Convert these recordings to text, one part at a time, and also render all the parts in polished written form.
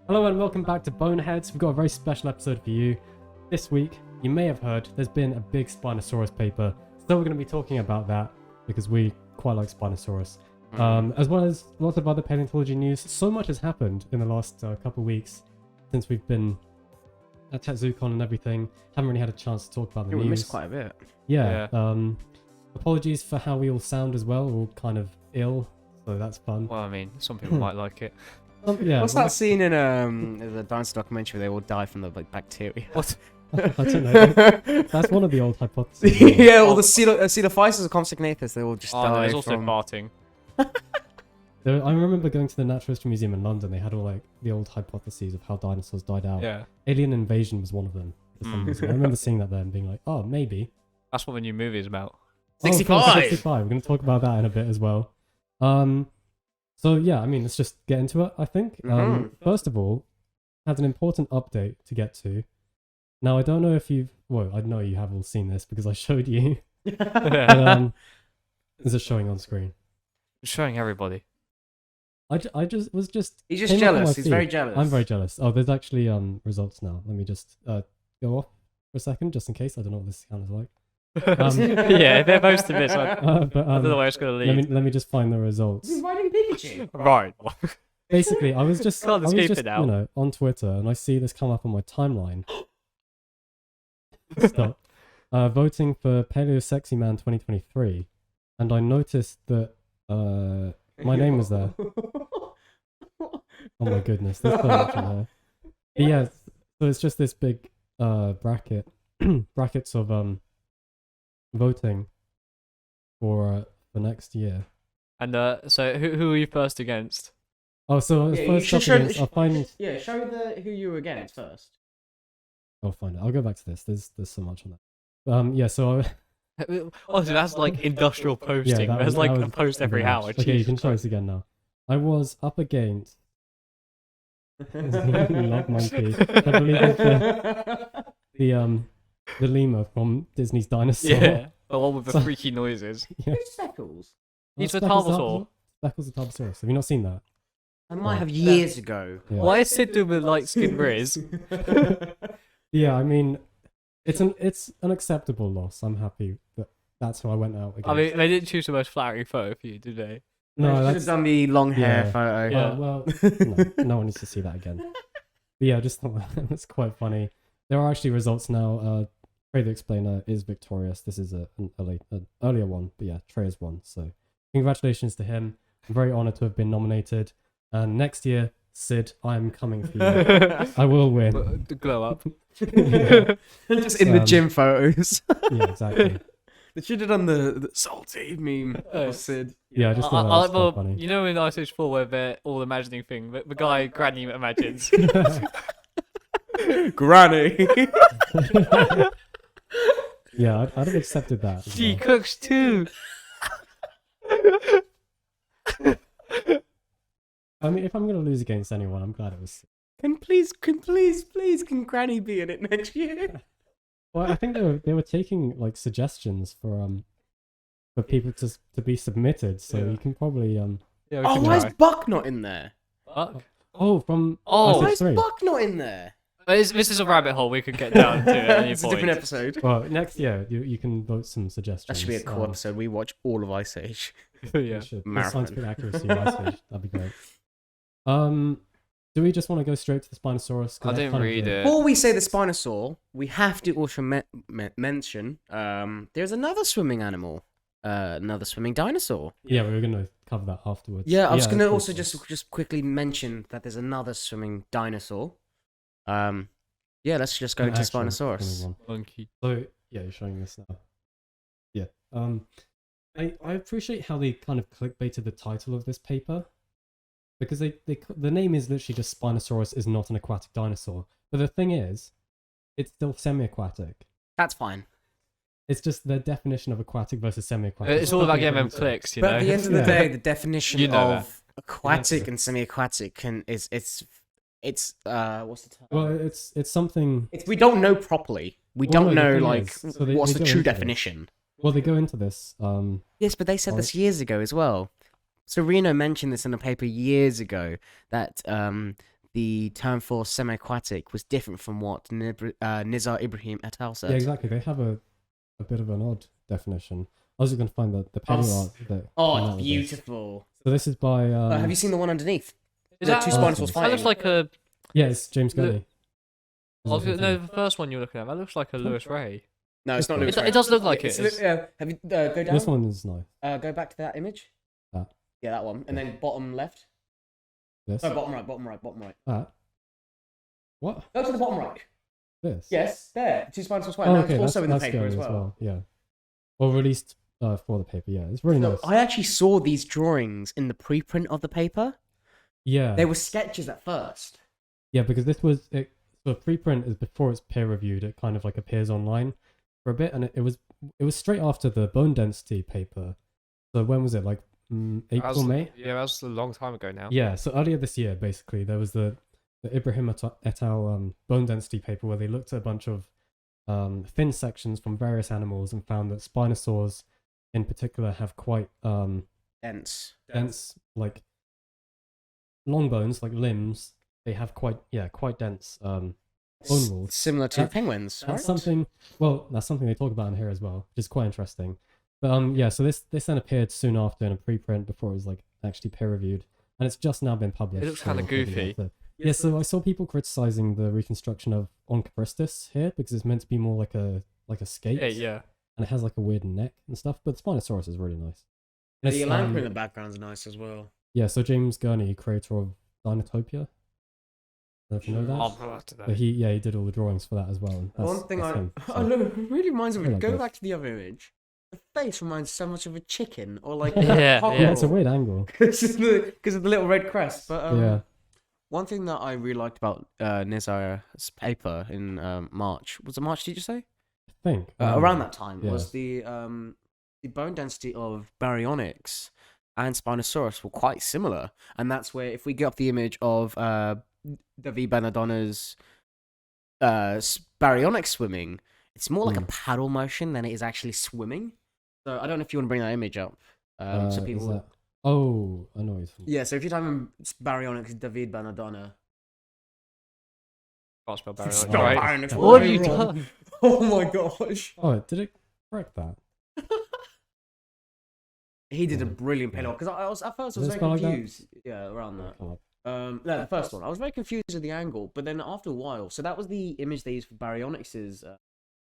Hello and welcome back to BoneHeads. We've got a very special episode for you. This week, you may have heard, there's been a big Spinosaurus paper. So we're going to be talking about that because we quite like Spinosaurus. As well as lots of other paleontology news. So much has happened in the last couple of weeks since we've been at TechZooCon and everything. Haven't really had a chance to talk about the news. We missed quite a bit. Yeah. Apologies for how we all sound as well. We're all kind of ill, so that's fun. Well, I mean, some people might like it. Yeah, What's that scene in the Dinosaur documentary where they all die from the bacteria? What? I don't know. That's one of the old hypotheses. Yeah, all the coelophysis or compsognathus, they all just Oh, die there's also from... farting. I remember going to the Natural History Museum in London. They had all like the old hypotheses of how dinosaurs died out. Yeah. Alien invasion was one of them. For some reason. I remember seeing that there and being like, oh, maybe. That's what the new movie is about. 65! Oh, 65. We're going to talk about that in a bit as well. So yeah, I mean, let's just get into it, I think. First of all, has an important update to get to. Now, I don't know if you've... Well, I know you have all seen this because I showed you. But, is it showing on screen? It's showing everybody. I just was just... He's just came up on my jealous. He's feed. very jealous. I'm very jealous. Oh, there's actually results now. Let me just go off for a second, just in case. I don't know what this sounds like. Yeah, they're most of it. So I But, don't know where it's going to lead. let me just find the results. He's riding Pikachu. Right. Basically, I was just Can't escape it now. you know, on Twitter, and I see this come up on my timeline. Stop. Voting for Paleo Sexy Man 2023, and I noticed that my name was there. Oh my goodness, there's so much in there. But yeah, so it's just this big brackets of voting for next year. And so who are you first against? Oh, so Yeah, first you up should show- against, I'll find. Yeah, show who you were against first. I'll find it. I'll go back to this. There's so much on that. Yeah. So Honestly, that's like industrial posting. There's like a post every hour. Okay, you can show us again now. I was up against. Love monkey. I believe it's the lemur from Disney's Dinosaur. Yeah, the one with the freaky noises. Yeah. Who's Speckles? He's the Speckles Tarbosaur. Speckles the Tarbosaurus. Have you not seen that? I might have years ago. Yeah. Why is Sid doing with light skin Riz? Yeah, I mean, it's an acceptable loss. I'm happy that that's who I went out against. I mean, they didn't choose the most flattering photo for you, did they? no, should that's have done the long hair yeah. photo. Yeah. well, no one needs to see that again. But yeah, I just thought that's quite funny. There are actually results now. Trey the Explainer is victorious. This is an earlier one, but yeah, Trey has won. So congratulations to him. I'm very honoured to have been nominated. And next year, Sid, I'm coming for you. I will win. The glow up. Yeah, Just in the gym photos. yeah, exactly. They should have done the salty meme Oh. of Sid. Yeah, I just thought that was quite funny. You know in Ice Age 4 where they're all imagining thing, the guy Granny imagines. Granny. Yeah, I'd have accepted that. as She well. cooks too. I mean, if I'm going to lose against anyone, I'm glad it was. Can Granny be in it next year? Well, I think they were taking like suggestions for people to be submitted, so Yeah. you can probably Yeah, we Oh, can why is try. Buck not in there? Fuck. from Oh, Why Ice is Age 3. Buck not in there? This is a rabbit hole we could get down to at any It's a point. different episode. Well, next year you can vote some suggestions. That should be a cool episode. We watch all of Ice Age. Yeah. We should. The Marathon. scientific accuracy of Ice Age. That'd be great. Do we just want to go straight to the Spinosaurus? 'Cause I that's didn't kind of read the- it. Before we say the Spinosaur, we have to also mention there's another swimming animal, another swimming dinosaur. Yeah, we were going to cover that afterwards. Yeah, I was going to of also course. just quickly mention that there's another swimming dinosaur. Yeah, let's just go An into actual Spinosaurus. swimming one. Monkey. So yeah, you're showing this now. Yeah. I appreciate how they kind of clickbaited the title of this paper, because the name is literally just Spinosaurus is not an aquatic dinosaur. But the thing is, it's still semi-aquatic. That's fine. It's just the definition of aquatic versus semi-aquatic. It's all about Fucking getting them difference. clicks, you But know. at the end of the Yeah. day, the definition You know of aquatic Yeah. and semi-aquatic it's what's the term? Well, it's something. We don't know properly. We Well, don't no, the know thing like is, so they what's go the true into this. definition. Well, they go into this. Yes, but they said this years ago as well. So Reno mentioned this in a paper years ago that the term for semi-aquatic was different from what Nizar Ibrahim et al. Said. Yeah, exactly. They have a bit of an odd definition. I was just going to find the paleo art that. Oh, came out it's with beautiful. this. So this is by. Have you seen the one underneath? Is The that two oh, Spinosaurs okay. fighting? That looks like a. Yeah, it's James Gurney. No, the first one you're looking at. That looks like a Lewis Ray. No, it's not Lewis. It does look like it. Have you go down? This one is nice. Go back to that image. That. Yeah, that one, and then bottom left. This. No, bottom right, bottom right, bottom right. That. What? Go to the bottom right. This. Yes, there. Two Spinosaurs fighting. Oh, Now okay, it's also in the that's paper Gurney as well. Yeah. Or released for the paper. Yeah, it's really So nice. I actually saw these drawings in the preprint of the paper. Yeah. They were sketches at first. Yeah, because this was it. So preprint is before it's peer reviewed. It kind of like appears online for a bit, and it was straight after the bone density paper. So when was it? Like April, May? Yeah, that was a long time ago now. Yeah. So earlier this year, basically, there was the Ibrahim et al. Bone density paper where they looked at a bunch of thin sections from various animals and found that Spinosaurs, in particular, have quite Dense, like long bones, like limbs. They have quite dense bone walls. similar to penguins. That's Right? something. Well, that's something they talk about in here as well, which is quite interesting. But yeah, so this then appeared soon after in a preprint before it was like actually peer reviewed, and it's just now been published. It looks so kind of we're talking goofy. about it. Yeah, so I saw people criticizing the reconstruction of Onchopristis here because it's meant to be more like a skate, Yeah. and it has like a weird neck and stuff. But Spinosaurus is really nice. The It's, Elanca in the background's nice as well. Yeah, so James Gurney, creator of Dinotopia. I don't know if you know that. I'll have to know. But he did all the drawings for that as well. And One thing that's him, oh so. look, it really reminds me. I like Go this. back to the other image. The face reminds so much of a chicken, or like Yeah, Yeah, it's a weird angle. because of the little red crest. But Yeah. one thing that I really liked about Nizar's paper in March, was it March? Did you say? I think Around that time yeah. was the bone density of baryonyx and Spinosaurus were quite similar, and that's where if we get up the image of David Benadonna's baryonyx swimming, it's more like a paddle motion than it is actually swimming. So I don't know if you want to bring that image up. So is people. that... Oh, I know. What Yeah, so if you type in baryonyx David Benadonna. Can't spell Spell Baryonyx, right? baryonyx, What have you wrong. done? Oh my gosh. Oh, did it correct that? He did a brilliant payload because I was at first I was Does it very spell like that? confused. Yeah, around that. Oh, No, the first one. I was very confused with the angle, but then after a while, so that was the image they used for Baryonyx's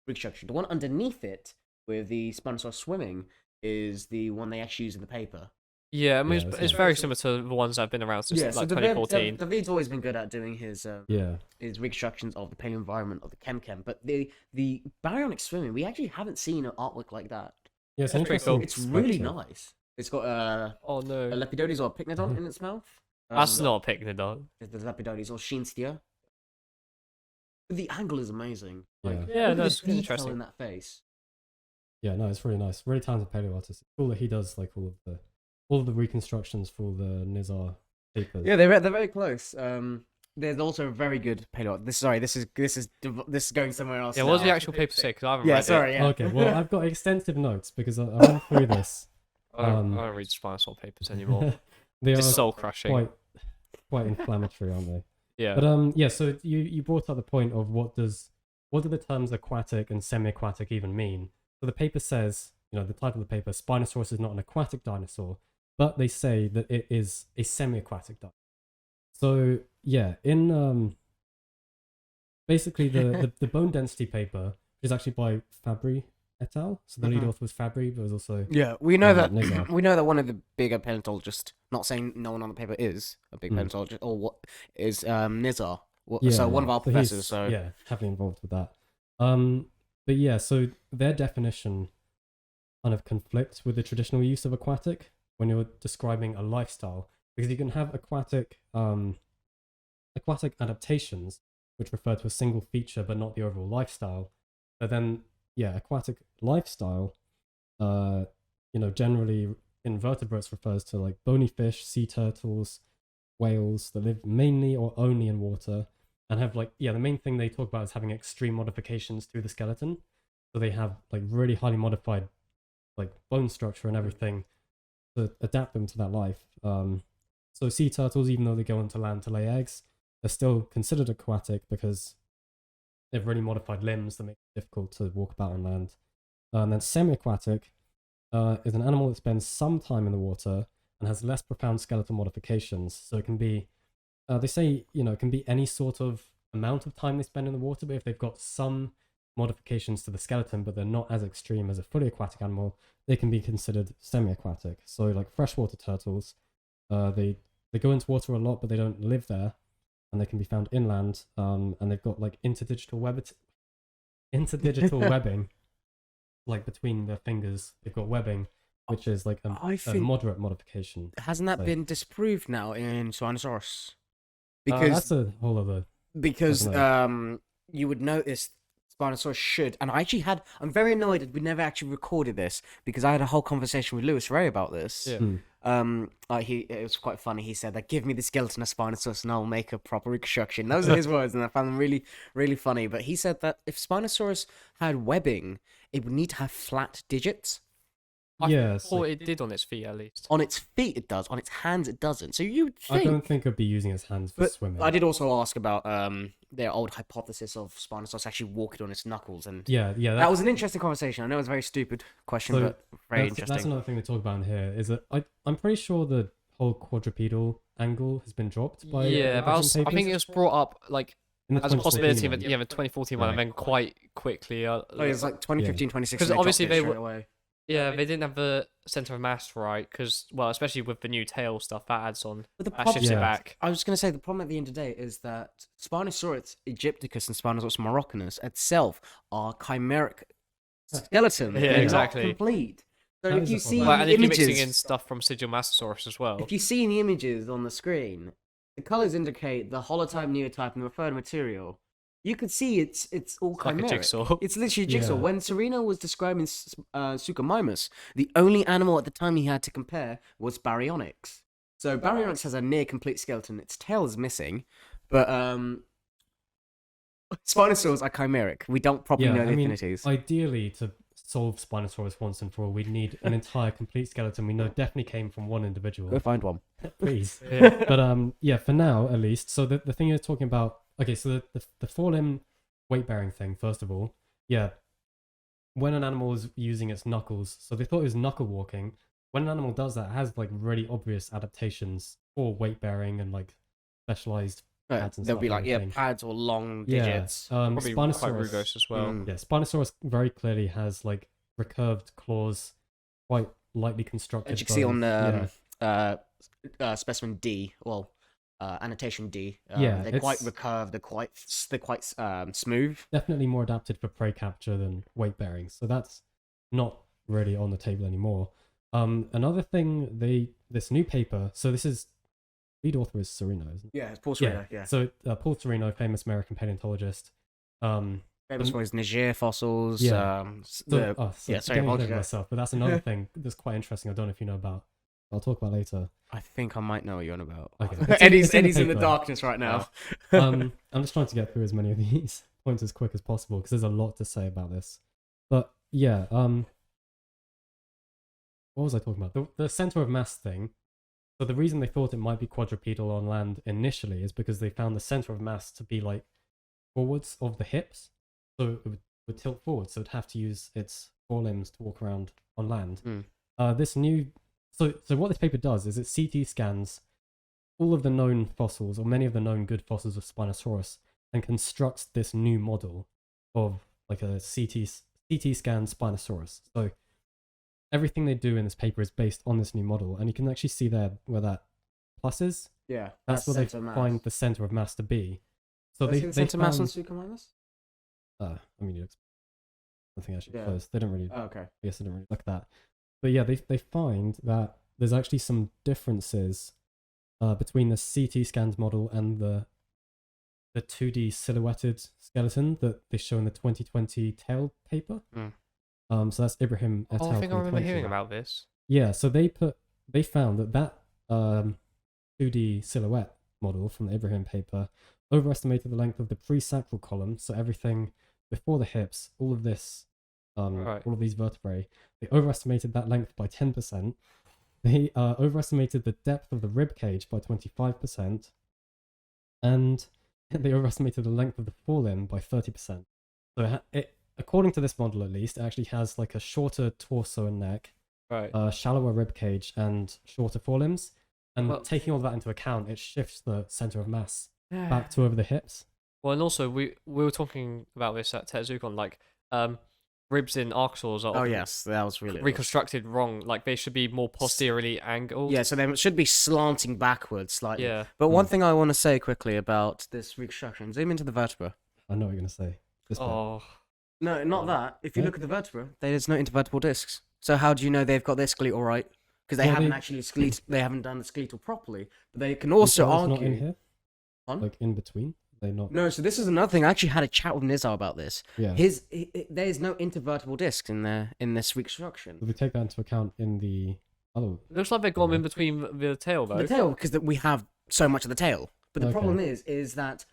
reconstruction. The one underneath it, with the Spinosaurus swimming, is the one they actually use in the paper. Yeah, I mean, Yeah, it's very similar to the ones that have been around since like 2014. David's always been good at doing his yeah. reconstructions of the paleo environment of the chem, but the Baryonyx swimming, we actually haven't seen an artwork like that. Yeah, it's That's an pretty cool. interesting It's really structure. nice. It's got Oh a no, Lepidodes or a Pycnodon in its mouth. that's not a Pycnodon. The Lepidodes or Scientia. The angle is amazing. Yeah. Like, Yeah, look at that's the detail interesting. in that face. Yeah, no, it's really nice. Really talented paleo artist. It's cool that he does like all of the reconstructions for the Nizar papers. Yeah, they're very close. There's also a very good paleo. This is going somewhere else. Yeah, what does now. the actual paper say? Because I haven't Yeah, read sorry. it. Yeah. Okay, well, I've got extensive notes because I went through this. I don't read Spinosaur papers anymore. They are It's soul crushing. quite inflammatory, aren't they? Yeah. But yeah. So you brought up the point of what do the terms aquatic and semi-aquatic even mean? So the paper says, the title of the paper, Spinosaurus is not an aquatic dinosaur, but they say that it is a semi-aquatic dinosaur. So yeah, in basically the bone density paper is actually by Fabry et al. So the lead author was Fabry, but was also Yeah, we know that Nizar. we know that one of the bigger paleontologists, not saying no one on the paper is a big paleontologist, or what is Nizar. So one of our professors. he's, So yeah, heavily involved with that. But yeah, so their definition kind of conflicts with the traditional use of aquatic when you're describing a lifestyle, because you can have aquatic adaptations, which refer to a single feature but not the overall lifestyle. But then, yeah, aquatic lifestyle, generally invertebrates refers to like bony fish, sea turtles, whales that live mainly or only in water and have the main thing they talk about is having extreme modifications to the skeleton. So they have like really highly modified like bone structure and everything to adapt them to that life. So sea turtles, even though they go onto land to lay eggs, they're still considered aquatic because they've really modified limbs that make it difficult to walk about on land. And then semi-aquatic is an animal that spends some time in the water and has less profound skeletal modifications. So it can be, they say, it can be any sort of amount of time they spend in the water, but if they've got some modifications to the skeleton, but they're not as extreme as a fully aquatic animal, they can be considered semi-aquatic. So like freshwater turtles, they go into water a lot, but they don't live there, and they can be found inland. And they've got like interdigital webbing, like between their fingers. They've got webbing, which is like a moderate modification. Hasn't that been disproved now in Spinosaurus? Because that's a whole other. Because you would notice Spinosaurus should, and I'm very annoyed that we never actually recorded this because I had a whole conversation with Lewis Ray about this. Yeah. It was quite funny. He said that give me the skeleton of Spinosaurus and I'll make a proper reconstruction. Those are his words, and I found them really, really funny. But he said that if Spinosaurus had webbing, it would need to have flat digits. I thought it did on its feet at least. On its feet it does. On its hands it doesn't. So you would think. I don't think it'd be using its hands for swimming. I did also ask about their old hypothesis of Spinosaurus actually walking on its knuckles, and that was an interesting conversation. I know it's a very stupid question, but very interesting. That's another thing they talk about in here. Is that I'm pretty sure the whole quadrupedal angle has been dropped by. Yeah, I think it was brought up like as a possibility, but the 2014 one, and then quite quickly. It was like 2015, 2016. Because obviously they were. Away. Yeah, they didn't have the center of mass right, because especially with the new tail stuff that adds on, that shifts it back. I was going to say the problem at the end of the day is that Spinosaurus aegypticus and Spinosaurus maroccanus itself are chimeric skeleton. Yeah, exactly. Not complete. So if you see and if images, you're mixing in stuff from Sigilmastosaurus as well. If you see in the images on the screen, the colors indicate the holotype, neotype, and the referred material. You could see it's all chimeric. Like a jigsaw. It's literally a jigsaw. When Sereno was describing Suchomimus, the only animal at the time he had to compare was Baryonyx. So Baryonyx has a near complete skeleton. Its tail is missing, but Spinosaurs are chimeric. We don't properly know the affinities. Ideally, to solve Spinosaurus once and for all, we'd need an entire complete skeleton. We know definitely came from one individual. Go find one. Please. But for now, at least. So the thing you're talking about. Okay, so the forelimb weight-bearing thing, first of all, when an animal is using its knuckles, so they thought it was knuckle walking. When an animal does that, it has like really obvious adaptations for weight-bearing and like specialized pads and There'll stuff. Be like pads or long digits. Probably quite Spinosaurus rugose as well. Yeah, Spinosaurus very clearly has like recurved claws, quite lightly constructed. As you can see on specimen D, annotation D. They're quite recurved. They're quite smooth. Definitely more adapted for prey capture than weight bearing. So that's not really on the table anymore. Another thing, this new paper. So this is lead author is Sereno, isn't it? Yeah, it's Paul Sereno. Yeah. So Paul Sereno, famous American paleontologist. Famous for his Niger fossils. Sorry, apologize myself, but that's another thing that's quite interesting. I don't know if you know about. I'll talk about later. I think I might know what you're on about. Okay. Eddie's in the darkness right now. I'm just trying to get through as many of these points as quick as possible because there's a lot to say about this. But yeah, what was I talking about? The center of mass thing. So the reason they thought it might be quadrupedal on land initially is because they found the center of mass to be like forwards of the hips. So it would tilt forward, so it'd have to use its forelimbs to walk around on land. This new So what this paper does is it CT scans all of the known fossils, or many of the known good fossils of Spinosaurus, and constructs this new model of like a CT scan Spinosaurus. So everything they do in this paper is based on this new model, and you can actually see there where that plus is. Yeah, that's where they find the center of mass to be. So they center mass on Suchomimus? I mean, I think actually close. They don't really. Oh, okay. I guess they don't really look at that. But yeah, they find that there's actually some differences between the CT scans model and the 2D silhouetted skeleton that they show in the 2020 tail paper. So that's Ibrahim et al. I think I remember hearing about this. Yeah, so they found that 2D silhouette model from the Ibrahim paper overestimated the length of the pre-sacral column, so everything before the hips, all of this. All of these vertebrae, they overestimated that length by 10%. They overestimated the depth of the rib cage by 25%, and they overestimated the length of the forelimb by 30%. So according to this model, at least, it actually has like a shorter torso and neck, Right. shallower rib cage, and shorter forelimbs. And Well- taking all that into account, it shifts the center of mass back to over the hips. Well, and also we were talking about this at Tetsucon, like ribs in archosaurs are Oh often yes, that was really reconstructed wrong. Like they should be more posteriorly angled. Yeah, so they should be slanting backwards slightly. Yeah. But one thing I want to say quickly about this reconstruction: zoom into the vertebra. I know what you're gonna say. This bit. Oh. No, not that. If you What? look at the vertebra, there's no intervertebral discs. So how do you know they've got their skeletal right? Because they Well, haven't they- actually they haven't done the skeletal properly. But they can You also sure it's not in argue. here, Huh? like in between. They not. No, so this is another thing. I actually had a chat with Nizar about this. Yeah. There's no intervertebral discs in this reconstruction. If we take that into account in the other. It looks like they've got them in Yeah. between the tail though. The tail, because we have so much of the tail. But the Okay. problem is that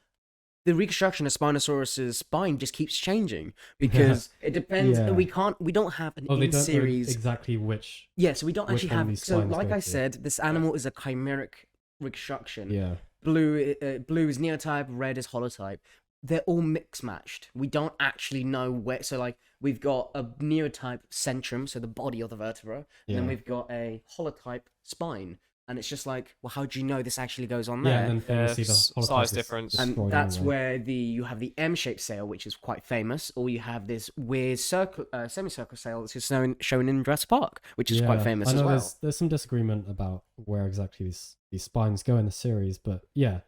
the reconstruction of Spinosaurus's spine just keeps changing because it depends. Yeah. We don't have an Oh, they in don't know series. exactly which. Yeah, so we don't which actually one have. these So, spines like go I to. said, this animal is a chimeric reconstruction. Yeah. Blue is neotype, red is holotype. They're all mix matched. We don't actually know where. So, like, we've got a neotype centrum, so the body of the vertebra, and then Yeah. we've got a holotype spine. And it's just like, well, how do you know this actually goes on Yeah, there? and then famously the size holotype is difference. And destroyed that's anyway. where you have the M-shaped sail, which is quite famous, or you have this weird semicircle sail that's just shown in Jurassic Park, which is quite Yeah, famous I know as well. there's some disagreement about where exactly these spines go in the series, but yeah,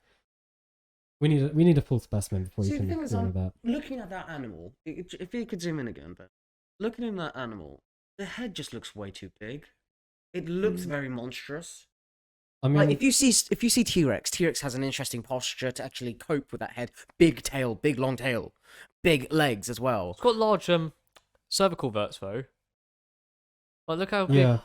we need a full specimen before See, you the can thing is, go into that. looking at that animal, if you could zoom in again, but looking at that animal, the head just looks way too big. It looks very monstrous. I mean, Like if you see T-Rex has an interesting posture to actually cope with that head. Big tail, big long tail, big legs as well. It's got large cervical verts though. Like look how big yeah,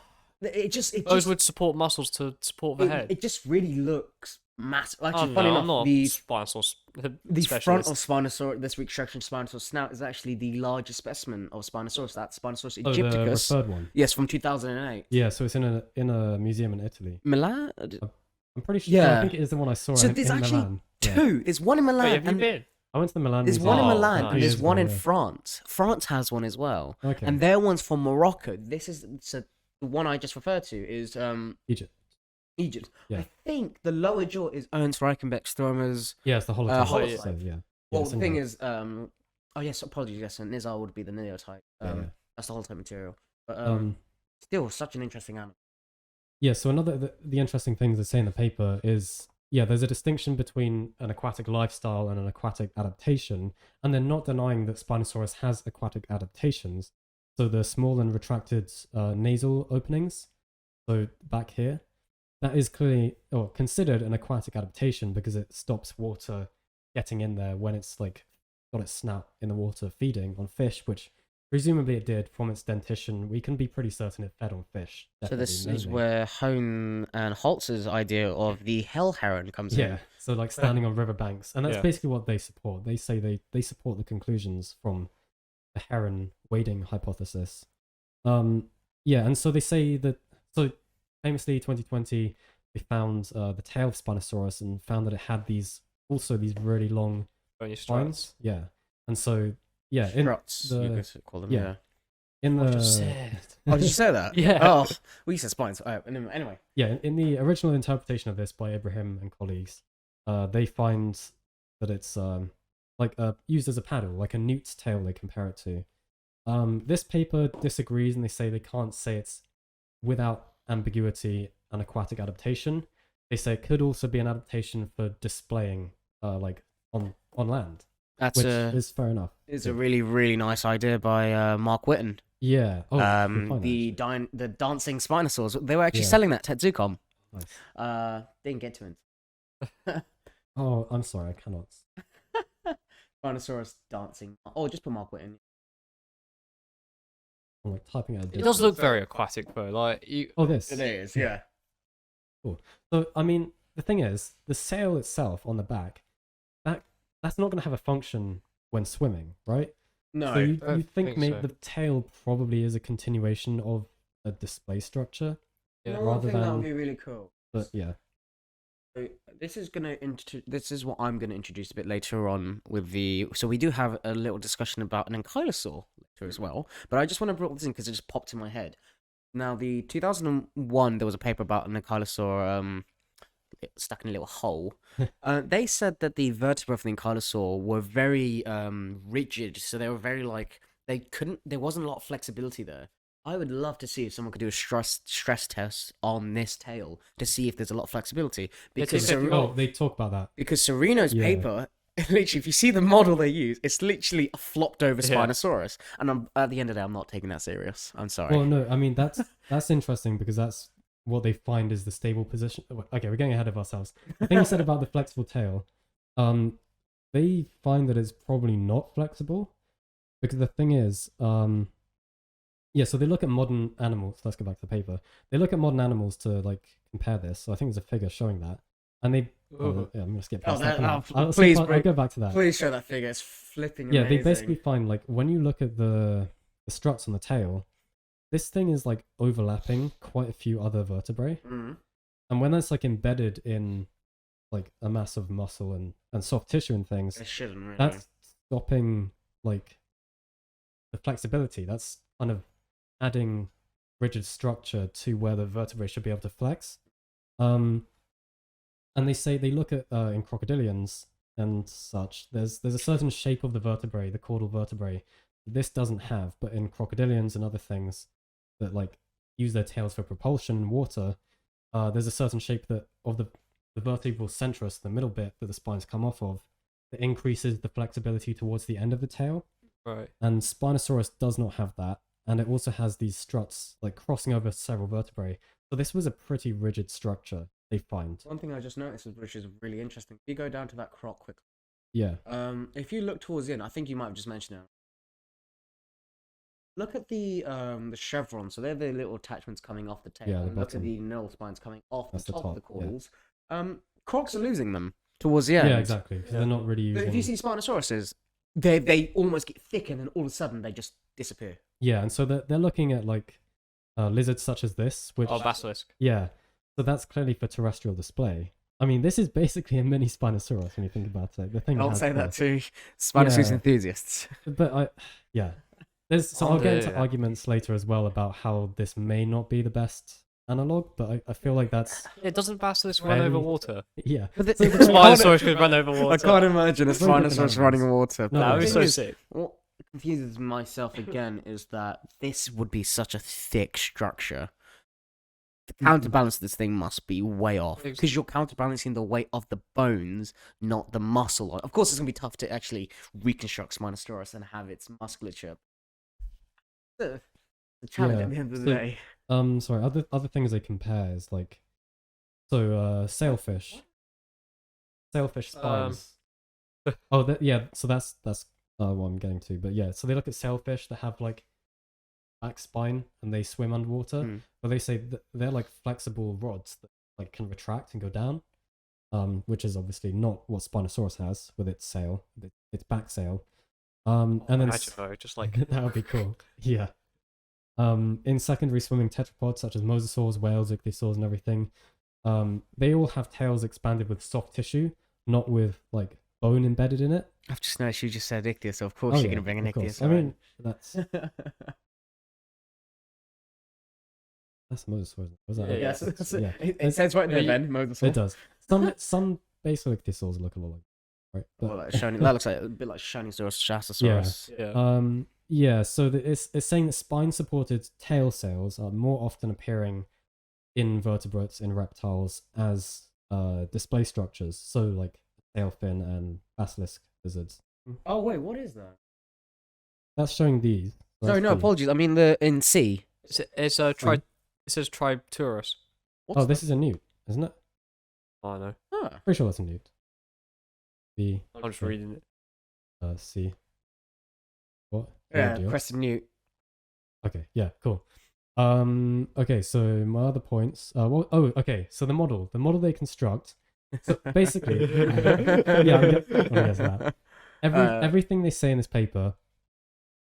those would support muscles to support the head. It just really looks massive. Actually, Oh, funny no, enough, I'm not the Spinosaurus front of specialist. Spinosaurus, this reconstruction Spinosaurus snout is actually the largest specimen of Spinosaurus. That's Spinosaurus oh, the aegypticus. referred one. Yes, from 2008. Yeah, so it's in a museum in Italy. Milan? I'm pretty sure. Yeah. I think it is the one I saw So in, there's in actually Milan. Yeah. two. There's one in Milan. Wait, have you and been? I went to the Milan There's museum. one in Oh, Milan nice. and there's years one ago, in yeah. France. France has one as well. Okay. And their one's from Morocco. This is so the one I just referred to is Egypt. Egypt. Yeah. I think the lower jaw is Ernst Reichenbach's Stromer's. Yeah, it's the holotype. holotype. So, yeah. Well, it's the in thing there. is, oh yes, apologies, yes, and Nizar would be the neotype. Yeah, yeah. That's the holotype material. But still, such an interesting animal. Yeah, so another the interesting things they say in the paper is there's a distinction between an aquatic lifestyle and an aquatic adaptation, and they're not denying that Spinosaurus has aquatic adaptations. So the small and retracted nasal openings, so back here, that is clearly or considered an aquatic adaptation because it stops water getting in there when it's like got its snout in the water feeding on fish, which presumably it did from its dentition. We can be pretty certain it fed on fish. So this definitely, is mainly. where Hone and Holtz's idea of the hell heron comes in. Yeah, so like standing on riverbanks, and that's Yeah. basically what they support. They say they support the conclusions from the heron wading hypothesis. Yeah, and so they say that. So famously, 2020, they found the tail of Spinosaurus and found that it had these really long Bony spines. struts. Yeah, and so yeah, in Struts, you the could call them. yeah. Yeah. in I the just said. Oh, did you say that? Yeah. Oh, well, you said spines. Anyway. yeah, in the original interpretation of this by Ibrahim and colleagues, they find that it's used as a paddle, like a newt's tail. They compare it to. This paper disagrees, and they say they can't say it's without ambiguity an aquatic adaptation. They say it could also be an adaptation for displaying, like on land, That's which a is fair enough. is a really, really nice idea by Mark Whitten. Yeah. Oh, you can find that, The dancing Spinosaurs. They were actually Yeah. selling that at Tetsucon. Nice. Didn't get to it. Oh, I'm sorry, I cannot. Spinosaurus dancing. Oh, just put Mark Whitten. I'm like typing out. It does look very aquatic though. Like you. Oh, this. It is, yeah. So, I mean, the thing is, the sail itself on the back, that's not going to have a function when swimming, right? No. So you don't think think maybe so. the tail probably is a continuation of a display structure, Yeah. No, I rather think that than- would be really cool. but yeah. So this is what I'm gonna introduce a bit later on with the. So we do have a little discussion about an ankylosaur later as well, but I just want to bring this in because it just popped in my head. Now, the 2001 there was a paper about an ankylosaur stuck in a little hole. They said that the vertebrae of the ankylosaur were very rigid, so they were very like there wasn't a lot of flexibility there. I would love to see if someone could do a stress test on this tail to see if there's a lot of flexibility. Because they talk about that. Because Sereno's paper, literally, if you see the model they use, it's literally a flopped over Spinosaurus. And at the end of the day, I'm not taking that serious. I'm sorry. Well, no, I mean that's interesting because that's what they find is the stable position. Okay, we're getting ahead of ourselves. The thing you said about the flexible tail, they find that it's probably not flexible because the thing is, yeah, so they look at modern animals. Let's go back to the paper. They look at modern animals to like compare this. So I think there's a figure showing that, and they. Yeah, I'm gonna skip past that. I'll go back to that. Please show that figure. It's flipping. Yeah, amazing. they basically find like when you look at the struts on the tail, this thing is like overlapping quite a few other vertebrae, and when that's like embedded in like a mass of muscle and soft tissue and things, it shouldn't really. That's stopping like the flexibility. That's kind of adding rigid structure to where the vertebrae should be able to flex. And they say they look at in crocodilians and such. There's a certain shape of the vertebrae, the caudal vertebrae, this doesn't have, but in crocodilians and other things that like use their tails for propulsion in water, there's a certain shape that of the vertebral centrus, the middle bit that the spines come off of, that increases the flexibility towards the end of the tail. Right. And Spinosaurus does not have that. And it also has these struts like crossing over several vertebrae. So this was a pretty rigid structure they find. One thing I just noticed, which is really interesting, if you go down to that croc quickly. Yeah. If you look towards the end, I think you might have just mentioned it. Look at the chevron. So they're the little attachments coming off the tail. Yeah, and look at the neural spines coming off the top of the caudals. Yeah. Crocs are losing them towards the end. Yeah, exactly. Because they're not really using. But if you see Spinosauruses, they almost get thick and then all of a sudden they just disappear. Yeah, and so they're looking at like lizards such as this, which basilisk. Yeah, so that's clearly for terrestrial display. I mean, this is basically a mini Spinosaurus when you think about it. The thing. Don't say that to Spinosaurus enthusiasts. But I'll get into arguments later as well about how this may not be the best analog, but I feel like that's. It doesn't basilisk run over water. Yeah, but Spinosaurus could run over water. I can't imagine a Spinosaurus running water. No, that would be so sick. What confuses myself again is that this would be such a thick structure. The counterbalance of this thing must be way off because you're counterbalancing the weight of the bones, not the muscle. Of course, it's gonna be tough to actually reconstruct Spinosaurus and have its musculature. The challenge at the end of the day. Sorry. Other things they compare is like, sailfish spines. So that's what I'm getting to. But yeah, so they look at sailfish that have like back spine and they swim underwater, but they say that they're like flexible rods that like can retract and go down, which is obviously not what Spinosaurus has with its sail, its back sail. And then just like that would be cool. Yeah. In secondary swimming tetrapods such as mosasaurs, whales, ichthyosaurs, and everything, they all have tails expanded with soft tissue, not with like bone embedded in it. I've just noticed you just said ichthyosaur. Of course, you're gonna bring an ichthyosaur. I mean, that's mosasaur. Was that? Yes. Yeah. It says right there, Ben. Mosasaur. It does. Some basal ichthyosaurs look a lot like. Right. But, well, that looks like a bit like Shinosaurus, Shasasaurus. Yeah. So it's saying that spine-supported tail sails are more often appearing in vertebrates in reptiles as display structures. So like tail fin and basilisk lizards. Oh wait, what is that? That's showing these. Sorry, no, apologies. I mean in C. It says Tripturus. This is a newt, isn't it? Oh, I know. Pretty sure that's a newt. I'm just reading it. C. What? Yeah, Preston Newt. Okay, yeah, cool. Okay, so my other points. Okay, so the model they construct. So basically, that. Everything they say in this paper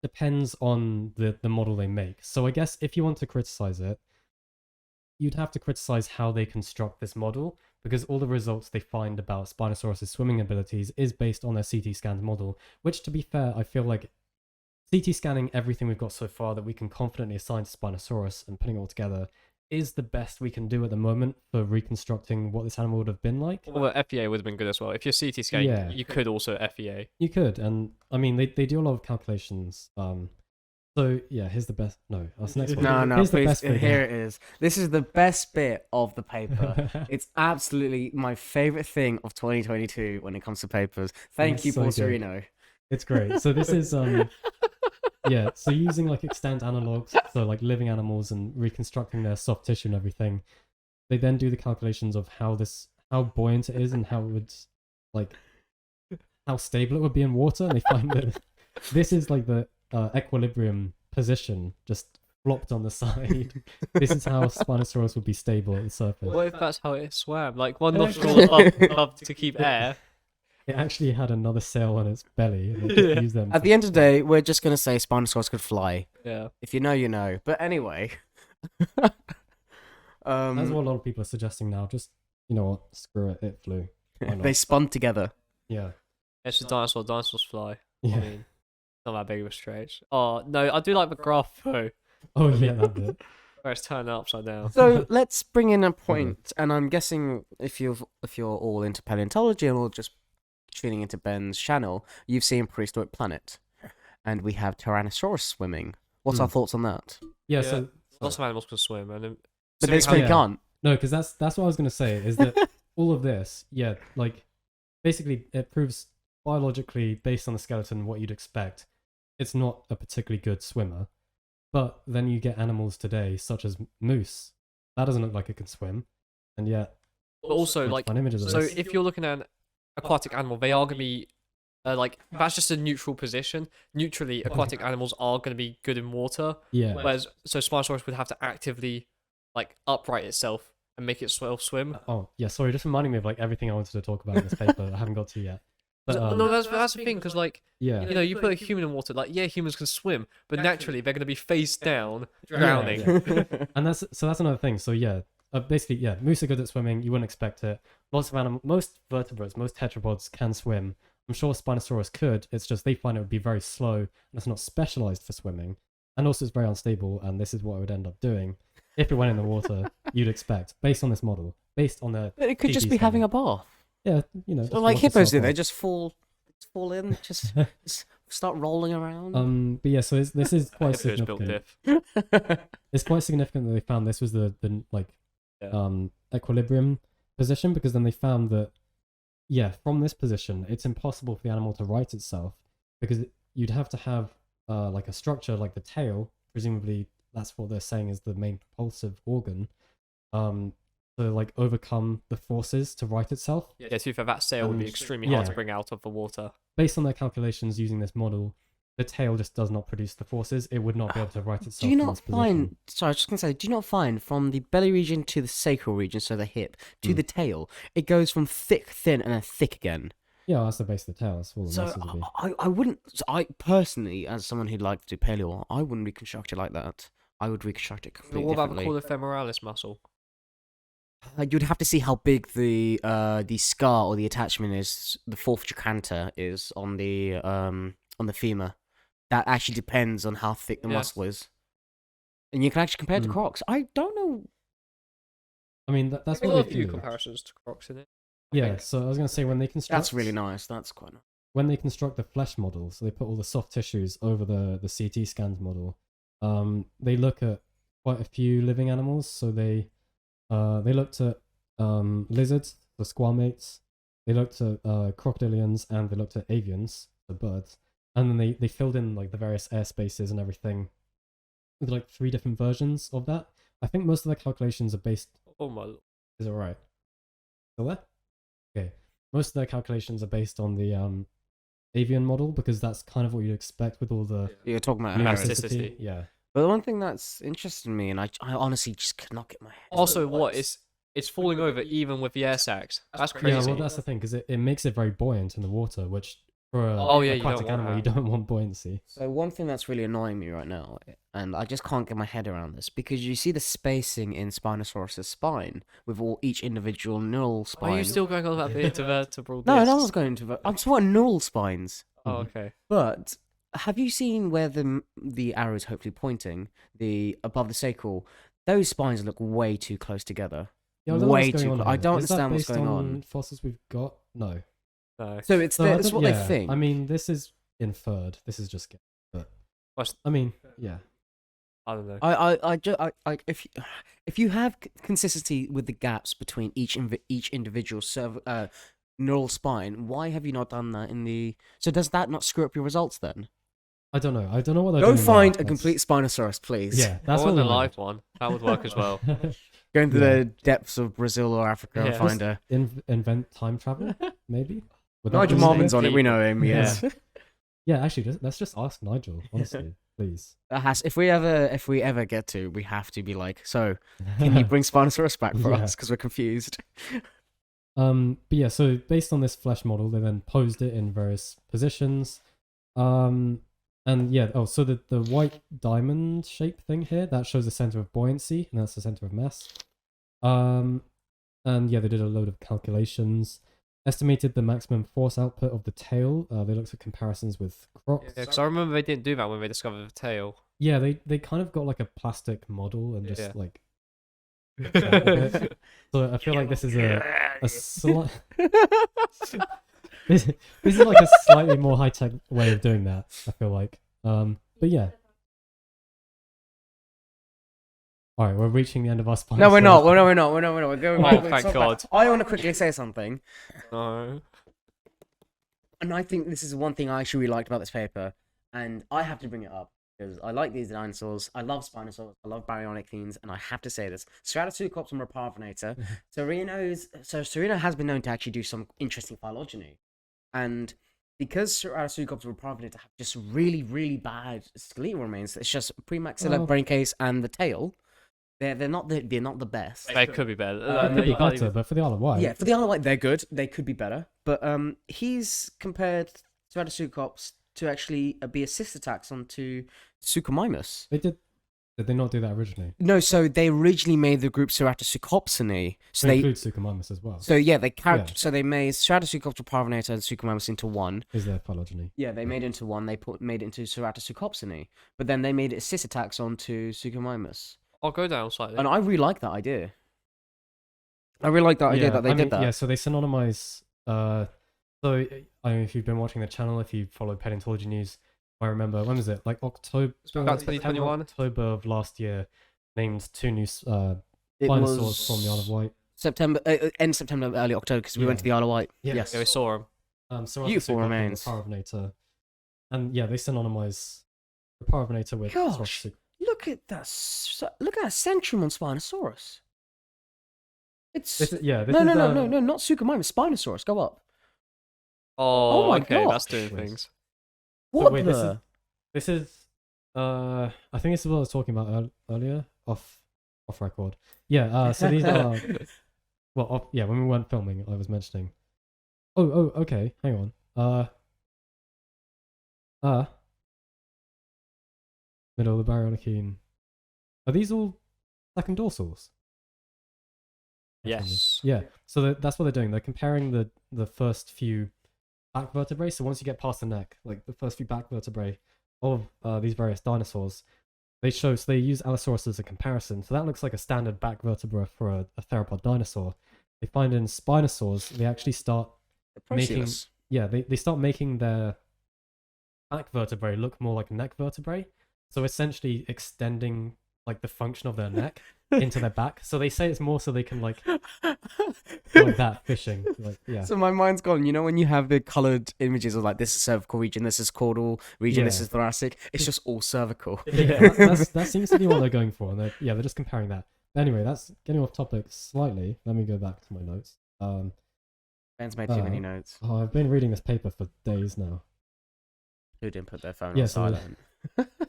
depends on the model they make. So I guess if you want to criticize it, you'd have to criticize how they construct this model, because all the results they find about Spinosaurus' swimming abilities is based on their CT scans model, which, to be fair, I feel like CT scanning everything we've got so far that we can confidently assign to Spinosaurus and putting it all together is the best we can do at the moment for reconstructing what this animal would have been like. Well, FEA would have been good as well. If you're CT scanning, Yeah. you could also FEA. You could, and I mean, they do a lot of calculations. So yeah, here's the best. No, that's the next one. No, Here's the please. best bit Here it is. This is the best bit of the paper. It's absolutely my favorite thing of 2022 when it comes to papers. Thank It's you, so Paul good. Serino. It's great. So this is yeah. So using like extant analogs, so like living animals and reconstructing their soft tissue and everything, they then do the calculations of how buoyant it is and how it would like how stable it would be in water. And they find that this is like the equilibrium position, just flopped on the side. This is how Spinosaurus would be stable at the surface. What if that's how it swam? Like one It nostril up to keep air. It actually had another sail on its belly. And they just used them At the end of the day, we're just going to say Spinosaurus could fly. Yeah. If you know, you know. But anyway. That's what a lot of people are suggesting now. Just, you know what, screw it, it flew. Why not? They spun together. Yeah. It's just dinosaur. Dinosaurs fly. Yeah. I mean, not that big of a stretch. Oh no, I do like the graph though, Oh yeah, that bit. where it's turned upside down. So let's bring in a point, and I'm guessing if you're all into paleontology and all just tuning into Ben's channel, you've seen Prehistoric Planet, and we have Tyrannosaurus swimming. What's our thoughts on that? Yeah. Yeah. So Lots of animals can swim, and But this one yeah. can't. no, because that's what I was gonna say is that all of this, yeah, like basically it proves biologically based on the skeleton what you'd expect. It's not a particularly good swimmer, but then you get animals today such as moose. That doesn't look like it can swim, and yet. but also let's like find images of so this. if you're looking at an aquatic animal, they are gonna be like that's just a neutral position. Neutrally, aquatic animals are gonna be good in water. Yeah. Whereas so Spinosaurus would have to actively like upright itself and make itself swim. Oh yeah, sorry, just reminding me of like everything I wanted to talk about in this paper. I haven't got to yet. But, No, that's the thing, because like yeah. you know, you put a human in water, like yeah, humans can swim, but naturally they're gonna be face down, Yeah, drowning. yeah. And that's another thing. So yeah, basically yeah, moose are good at swimming. You wouldn't expect it. Lots of animals, most vertebrates, most tetrapods can swim. I'm sure Spinosaurus could. It's just they find it would be very slow and it's not specialized for swimming, and also it's very unstable. And this is what it would end up doing if it went in the water. You'd expect based on this model, based on the But it could just TT be having scanning. a bath. Yeah, you know. So just like wash hippos do, yourself they off. just fall in, just start rolling around. But yeah, so this is quite Hippos built significant. diff. It's quite significant that they found this was the like Yeah. equilibrium position, because then they found that yeah, from this position it's impossible for the animal to right itself, because you'd have to have like a structure like the tail, presumably that's what they're saying is the main propulsive organ, to like overcome the forces to right itself. Yeah, to be fair, that sail would be And- extremely hard to yeah. bring out of the water. Based on their calculations using this model, the tail just does not produce the forces. It would not be able to right itself. Do you in not this position. find? Sorry, I was just gonna say. Do you not find from the belly region to the sacral region, so the hip, to the tail, it goes from thick, thin, and then thick again? Yeah, that's the base of the tail. That's all the So muscles would be. I wouldn't. So I personally, as someone who'd like to do paleo, I wouldn't reconstruct it like that. I would reconstruct it But completely what about the differently. cauda femoralis muscle? You'd have to see how big the scar or the attachment is. The fourth trochanter is on the femur. That actually depends on how thick the Yeah. muscle is, and you can actually compare it to Mm. crocs. I don't know. I mean, that's There's what a they few do. comparisons to crocs in it. I Yeah, think. so I was gonna say when they construct. That's really nice. That's quite nice. When they construct the flesh model, so they put all the soft tissues over the CT scans model. They look at quite a few living animals. So they looked at lizards, the squamates. They looked at crocodilians, and they looked at avians, the birds. And then they filled in like the various air spaces and everything with like 3 different versions of that. I think most of their calculations are based. Oh my lord. Is it right? Still there? Okay. Most of their calculations are based on the avian model, because that's kind of what you'd expect with all the You're talking about Plasticity. Harris. plasticity. Yeah. But the one thing that's interesting to me, and I honestly just could not get my head. Also, what it's falling over even with the air sacs. That's crazy. Yeah, well, that's the thing, because it makes it very buoyant in the water, which For a Oh, yeah, you don't aquatic want animal, you that. don't want buoyancy. So one thing that's really annoying me right now, and I just can't get my head around this, because you see the spacing in Spinosaurus' spine with each individual neural spine. Are you still going on about the intervertebral No, discs? no one's going to. I'm talking about neural spines. Oh, okay. But have you seen where the arrow is hopefully pointing? The above the sacral, those spines look way too close together. Yeah, I don't know Way what's going too on I here. don't Is that understand what's based going on on. fossils we've got? No. No. So it's So I that's don't- what yeah, they think. I mean, this is inferred. This is just guess. But What's- I mean, yeah. I don't know. If you have consistency with the gaps between each individual neural spine, why have you not done that in the? So does that not screw up your results then? I don't know. I don't know what they're Go doing. find there. a complete Spinosaurus, please. Yeah, that's I what want a we live want. one. That would work as well. Go into Yeah. the depths of Brazil or Africa and Yeah. find a. Invent time travel, maybe. Would that Nigel be Marvin's something? on it. We know him. Yeah. Yes. Yeah, actually, let's just ask Nigel. Honestly, please. If we ever get to, we have to be like, so can you bring Spinosaurus back for Yeah. us? Because we're confused. But yeah, so based on this flesh model, they then posed it in various positions. And yeah, so the white diamond shape thing here, that shows the center of buoyancy, and that's the center of mass. And yeah, they did a load of calculations, estimated the maximum force output of the tail. They looked at comparisons with crocs. Yeah, because I remember they didn't do that when they discovered the tail. Yeah, they kind of got like a plastic model and just Yeah. like. So I feel like this is a slight. This is like a slightly more high tech way of doing that. I feel like, but yeah. All right, we're reaching the end of our spine. No, we're so- not. We're not. We're going. Oh, thank God. I want to quickly say something, No. and I think this is one thing I actually really liked about this paper, and I have to bring it up because I like these dinosaurs. I love Spinosaurus. I love baryonic themes, and I have to say this: Ceratopsicops and Raparvinator. Sereno has been known to actually do some interesting phylogeny, and because Ceratopsicops and Raparvinator have just really, really bad skeletal remains, it's just premaxilla, Well- brain case, and the tail. They're not the best. They could be better. It could be You can't better, even- but for the Isle of Wight, Yeah, for the Isle of Wight, they're good. They could be better. But he's compared Ceratopsicops to actually be a sister taxon to Suchomimus. they did. Did they not do that originally? No, so they originally made the group Ceratopsicopsinae. So They they, include Suchomimus as well. so yeah, they Yeah. so they made Ceratopsicops, Raparvinator, and Suchomimus into one. Is their phylogeny? Yeah, they made it into one. They made it into Ceratopsicopsinae, but then they made it a sister taxon to Suchomimus. I'll go down slightly. And I really like that idea. I really like that idea that they I did mean, that. Yeah, so they synonymize. So I mean, if you've been watching the channel, if you follow paleontology news, I remember when was it? Like October, about September, 2021? October of last year, named two new It dinosaurs from the Isle of Wight. September, end September, early October, because we went to the Isle of Wight. Yeah. Yes. Yeah, we saw him. Beautiful Ceratopsicops and remains. Raparvinator. And yeah, they synonymize Raparvinator with Gosh. Ceratopsicops. Look at that! Look at that centrum on Spinosaurus. It's This is, yeah, this no, is, not Suchomimus. Spinosaurus. Go up. Oh, my okay, that's gosh. doing things. What wait, the? This is I think this is what I was talking about earlier, off record. Yeah, so these are yeah, when we weren't filming, I was mentioning. Oh, okay, hang on. Middle of the Baryonychine. Are these all second dorsals? Yes. Yeah. So that's what they're doing. They're comparing the first few back vertebrae. So once you get past the neck, like the first few back vertebrae of these various dinosaurs, they use Allosaurus as a comparison. So that looks like a standard back vertebra for a theropod dinosaur. They find in Spinosaurs, they actually start making they start making their back vertebrae look more like neck vertebrae. So essentially extending like the function of their neck into their back. So they say it's more so they can like that fishing. Like yeah. So my mind's gone. You know when you have the coloured images of like this is cervical region, this is caudal region, this Yeah. is thoracic. It's just all cervical. Yeah, that seems to be what they're going for, and they're just comparing that. But anyway, that's getting off topic slightly. Let me go back to my notes. Ben's made too many notes. I've been reading this paper for days now. Who didn't put their phone Yeah, on so silent?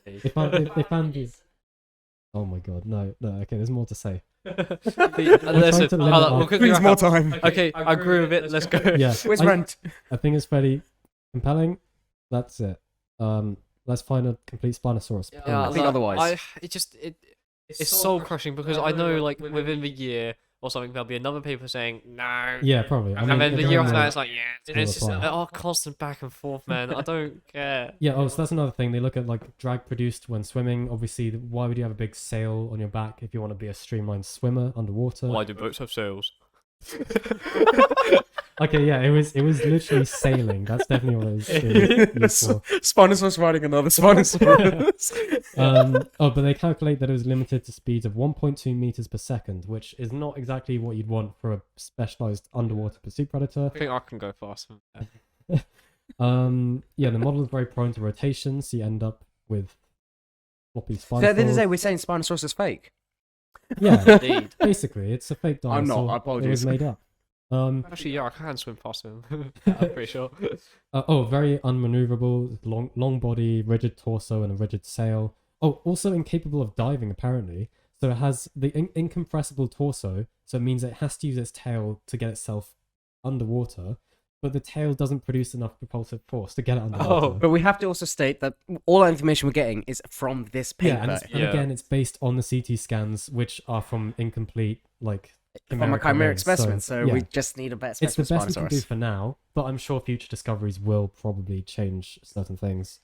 They found these. Oh my god, no. Okay, there's more to say. Listen, to limit our- we'll quickly Please wrap more up. time. Okay, I agree with it. Let's go. Yeah, Where's I Rent? think it's fairly. compelling. That's it. Let's find a complete Spinosaurus. Yeah, I think otherwise. It's soul crushing because I know like within the year or something there'll be another paper saying no. Yeah, probably. I mean, And then the year after that everyone it's like yeah. will And it's just apply. constant back and forth, man. I don't care. Yeah, oh, so that's another thing. They look at like drag produced when swimming. Obviously, why would you have a big sail on your back if you want to be a streamlined swimmer underwater? Why do boats have sails? Okay, yeah, it was literally sailing. That's definitely what it was used for. Spinosaurus riding another Spinosaurus. Oh, but they calculate that it was limited to speeds of 1.2 meters per second, which is not exactly what you'd want for a specialized underwater pursuit predator. I think I can go faster. Yeah, the model is very prone to rotation, so you end up with floppy So at the end of the spinal. day, we're saying Spinosaurus is fake. Yeah, Indeed. basically, it's a fake dinosaur. I'm not, It apologies. was made up. Actually, yeah, I can swim faster than I'm pretty sure. Very unmaneuverable, long body, rigid torso, and a rigid sail. Oh, also incapable of diving, apparently. So it has the incompressible torso, so it means it has to use its tail to get itself underwater, but the tail doesn't produce enough propulsive force to get it underwater. But we have to also state that all our information we're getting is from this paper. Yeah, and again, it's based on the CT scans, which are from incomplete, like, from a chimeric chimeric remains. specimen, so yeah. we just need a better It's the specimen best we of can do Spinosaurus. for now, but I'm sure future discoveries will probably change certain things.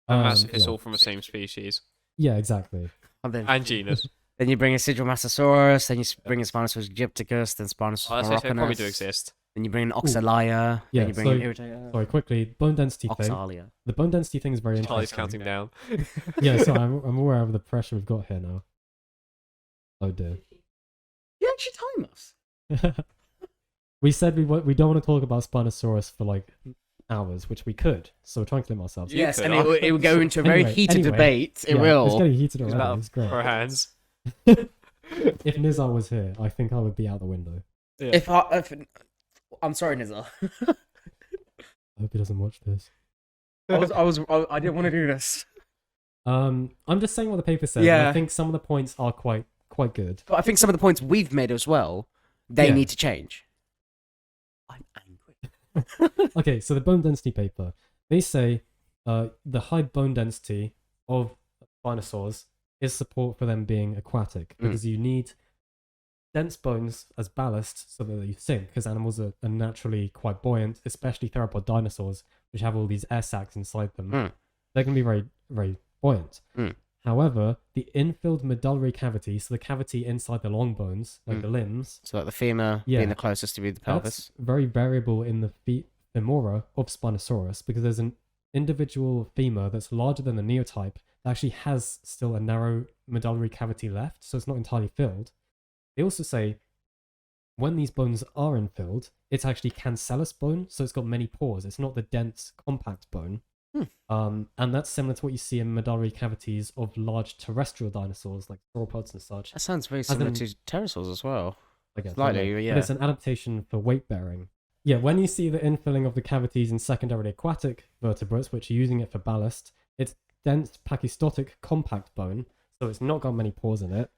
And that's if it's Yeah. all from the same species Yeah, exactly. and genus. Then you bring a Sabre-tooth, then you bring a Spinosaurus gypticus, then Spinosaurus Oh, that's they probably do moroccanus, exist. then you bring an Oxalia, Yeah, then you bring an Irritator. Sorry, quickly, bone density thing. Oxalia. The bone density thing is very Charlie's interesting. counting down. Yeah, so I'm aware of the pressure we've got here now. Oh dear. You actually time us. We said we don't want to talk about Spinosaurus for like hours, which we could. So we're trying to limit ourselves. You Yes, could, and huh? it will go into a very Anyway, heated debate. It Yeah, will. It's getting heated It's already. about It's great. for our hands. If Nizar was here, I think I would be out the window. Yeah. I'm sorry, Nizar. I hope he doesn't watch this. I didn't want to do this. I'm just saying what the paper says. And Yeah. I think some of the points are quite good. But I think some of the points we've made as well, they Yeah. need to change. I'm angry. Okay, so the bone density paper, they say the high bone density of dinosaurs is support for them being aquatic because you need dense bones as ballast so that you sink, because animals are naturally quite buoyant, especially theropod dinosaurs, which have all these air sacs inside them. They're going to be very, very buoyant. However, the infilled medullary cavity, so the cavity inside the long bones, like the limbs, So like the femur Yeah. being the closest to the pelvis. that's very variable in the femora of Spinosaurus, because there's an individual femur that's larger than the neotype that actually has still a narrow medullary cavity left, so it's not entirely filled. They also say when these bones are infilled, it's actually cancellous bone, so it's got many pores. It's not the dense, compact bone. And that's similar to what you see in medullary cavities of large terrestrial dinosaurs like sauropods and such. That sounds very similar in- to pterosaurs as well. I guess, Slightly, I don't know. yeah. But it's an adaptation for weight bearing. Yeah, when you see the infilling of the cavities in secondarily aquatic vertebrates, which are using it for ballast, it's dense, pachystotic, compact bone, so it's not got many pores in it.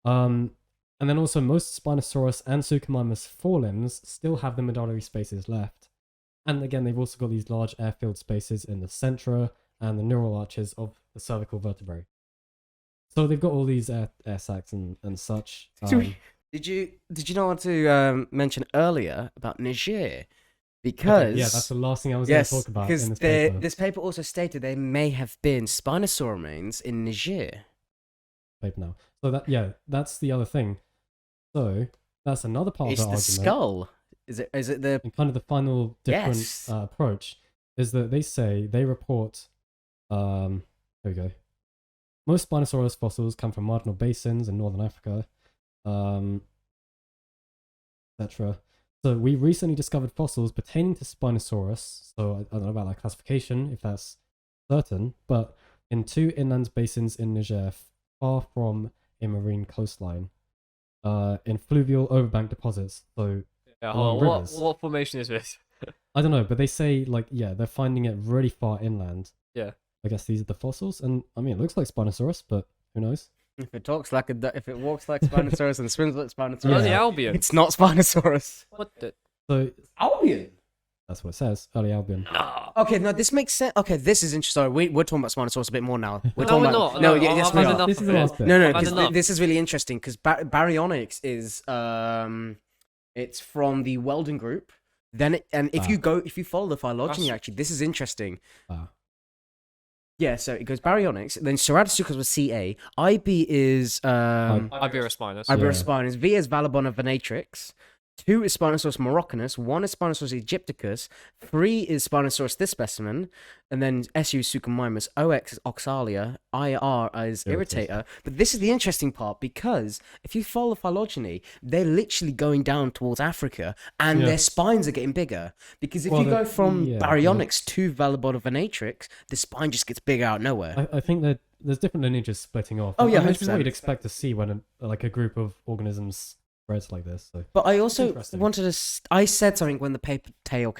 And then also most Spinosaurus and Suchomimus forelimbs still have the medullary spaces left. And again, they've also got these large air-filled spaces in the centra and the neural arches of the cervical vertebrae. So they've got all these air sacs and such. Did you not want to mention earlier about Niger? Because yeah, that's the last thing I was going to talk about in this paper. this paper also stated there may have been Spinosaur remains in Niger. Paper now. So that's the other thing. So that's another part It's of the the argument. skull. Is it the And kind of the final different Yes. Approach is that they report. Here we go. Most Spinosaurus fossils come from marginal basins in northern Africa, etc. So we recently discovered fossils pertaining to Spinosaurus. So I don't know about that classification, if that's certain, but in two inland basins in Niger, far from a marine coastline, in fluvial overbank deposits. So Yeah, along hold on, rivers. what formation is this? I don't know, but they say they're finding it really far inland. Yeah. I guess these are the fossils, and I mean it looks like Spinosaurus, but who knows? if it talks like if it walks like Spinosaurus and swims like Spinosaurus, Oh, the Yeah. Albion. it's not Spinosaurus. What the? So Albion. That's what it says. Early Albion. Okay, no, this makes sense. Okay, this is interesting. Sorry, we're talking about Spinosaurus a bit more now. We're No, talking we're about not. no, No, yes, I've we had are. enough This is of the it. last bit. No, no, I've had 'cause enough. this is really interesting because baryonyx is it's from the Weldon group. Then if you follow the phylogeny, That's- actually, this is interesting. Wow. Yeah, so it goes baryonyx, then Ceratopsuchus was CA, IB is Iberospinus. Iberospinus, V is Valabona venatrix, 2 is Spinosaurus moroccanus, 1 is Spinosaurus aegypticus, 3 is Spinosaurus this specimen, and then SU is Suchomimus, OX is Oxalia, IR is Irritator. But this is the interesting part because if you follow phylogeny, they're literally going down towards Africa and their spines are getting bigger. Because if you go from baryonyx to Valabona venatrix, the spine just gets bigger out of nowhere. I think that there's different lineages splitting off. Oh, yeah, This is what 100%. you'd expect to see when a group of organisms spreads like this. So. But I also Interesting. wanted to. I said something when the tail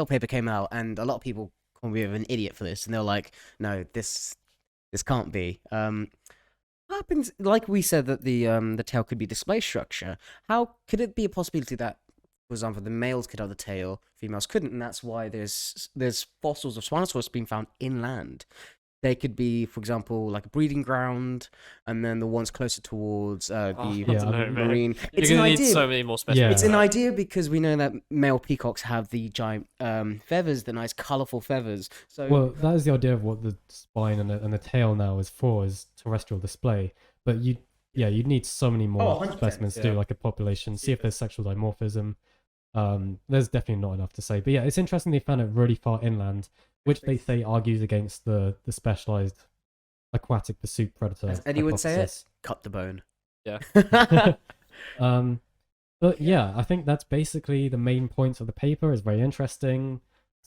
paper came out, and a lot of people called me an idiot for this, and they're like, "No, this can't be." What happens, like we said, that the tail could be display structure. How could it be a possibility that, for example, the males could have the tail, females couldn't, and that's why there's fossils of Spinosaurus being found inland. They could be, for example, like a breeding ground, and then the ones closer towards I don't know, man. marine. You're It's an gonna need idea. so many more specimens. It's an idea because we know that male peacocks have the giant feathers, the nice colourful feathers. So Well, that is the idea of what the spine and the tail now is for, is terrestrial display. But you'd need so many more 100%, specimens to do like a population, see if there's sexual dimorphism. There's definitely not enough to say. But yeah, it's interesting they found it really far inland, which they say argues against the specialized aquatic pursuit predator. as Eddie would say it, hypothesis. cut the bone. Yeah. But yeah, I think that's basically the main points of the paper. It's very interesting.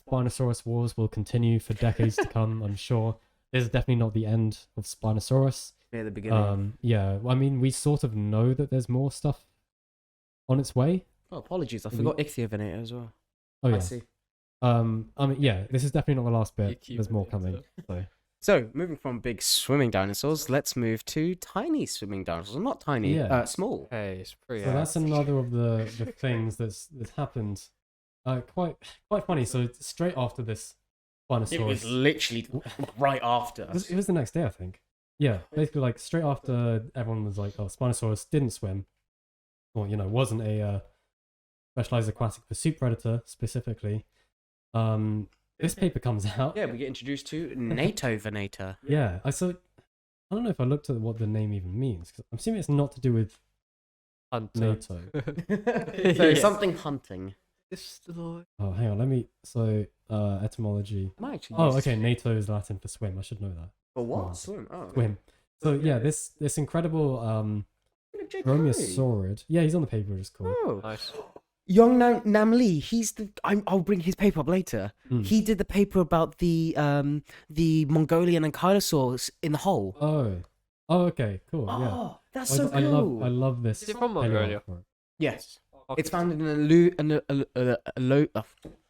Spinosaurus wars will continue for decades to come, I'm sure. This is definitely not the end of Spinosaurus. Near the beginning. Yeah, I mean, we sort of know that there's more stuff on its way. Oh, apologies, I forgot Ichthyovenator as well. Oh yeah. I see. I mean, yeah, this is definitely not the last bit. There's more coming. So, moving from big swimming dinosaurs, let's move to tiny swimming dinosaurs. Not tiny, small. Hey, it's pretty. So that's another of the things that's happened. Quite funny. So straight after this Spinosaurus, It was literally right after. it was the next day, I think. Yeah, basically like straight after everyone was like, "Oh, Spinosaurus didn't swim," or wasn't a specialized aquatic pursuit predator specifically. This paper comes out. Yeah, we get introduced to Natovenator. Yeah, I don't know if I looked at what the name even means, 'cause I'm assuming it's not to do with Hunter. NATO. So Yeah. something hunting. Oh, hang on, let me. So etymology. I might actually Oh, use- okay. NATO is Latin for swim. I should know that. For what? Oh. Swim. Oh. Swim. So yeah, this incredible Dromaeosaurid. Yeah, he's on the paper. It's cool. Oh. Nice. Young Nam Lee, he's the. I'll bring his paper up later. Mm. He did the paper about the Mongolian ankylosaurs in the hole. Oh, okay, cool. Yeah. Oh, that's I, so I cool. love love this. Is it from Mongolia? paleontology. Yes, Okay. it's found in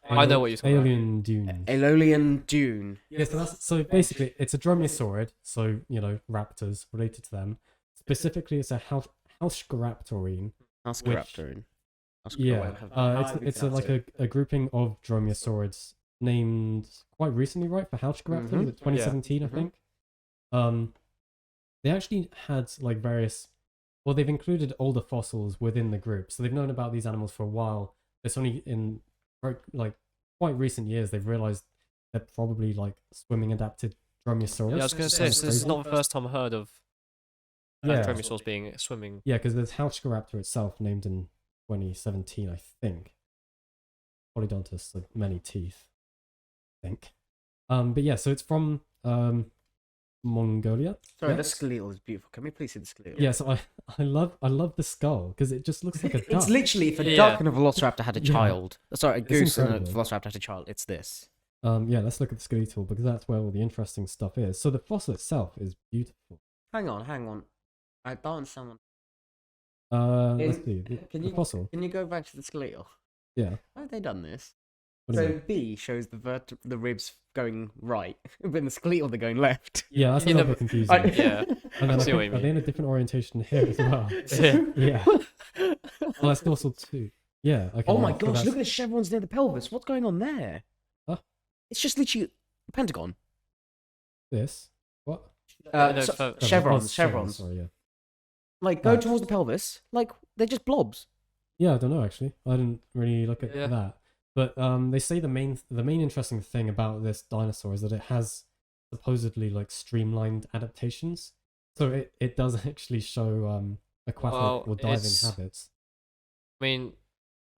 I know what you're talking about. Alien dunes. Aeolian dune. Yeah, so basically it's a Dromaeosaurid, so raptors related to them. Specifically, it's a Hauscaraptorine. Ascaraptorine. Yeah, it's like a grouping of Dromaeosaurids named quite recently, right? For Hauscaraptor, Mhm. 2017, I think. They actually had like various. Well, they've included older fossils within the group, so they've known about these animals for a while. It's only in like quite recent years they've realized they're probably like swimming adapted Dromaeosaurus. Yeah, I was going to say, That's so this is crazy. not the first time I heard of Yeah. Dromaeosaurs being swimming. Yeah, because there's Hauscaraptor itself, named in 2017, I think. Polydontous, so many teeth, I think. But yeah, so it's from Mongolia. Sorry, Yeah? the skeletal is beautiful. Can we please see the skeletal? Yeah, so I love the skull because it just looks like a duck. It's literally if a Yeah. duck and a velociraptor had a Yeah. child. Sorry, a goose and a incredible. velociraptor had a child. It's this. Yeah, let's look at the skeletal because that's where all the interesting stuff is. So the fossil itself is beautiful. Hang on. I don't understand. Let's see Can the you fossil. Can you go back to the skeletal? Yeah. Why have they done this? What do you So mean? B shows the ribs going right, but in the skeletal they're going left. Yeah, that's a You little know, bit confusing. Yeah. And then I see what you are they in a different orientation here as well? Yeah. Yeah. Well, that's dorsal 2. Yeah. Okay. Oh my so gosh! that's- Look at the chevrons near the pelvis. What's going on there? Huh? It's just literally a pentagon. this. What? no, So- for- chevrons. Sorry. Yeah. Like go That. towards the pelvis. Like they're just blobs. Yeah, I don't know actually. I didn't really look at Yeah. that. But they say the main interesting thing about this dinosaur is that it has supposedly like streamlined adaptations. So it does actually show aquatic Well, or diving it's- habits. I mean,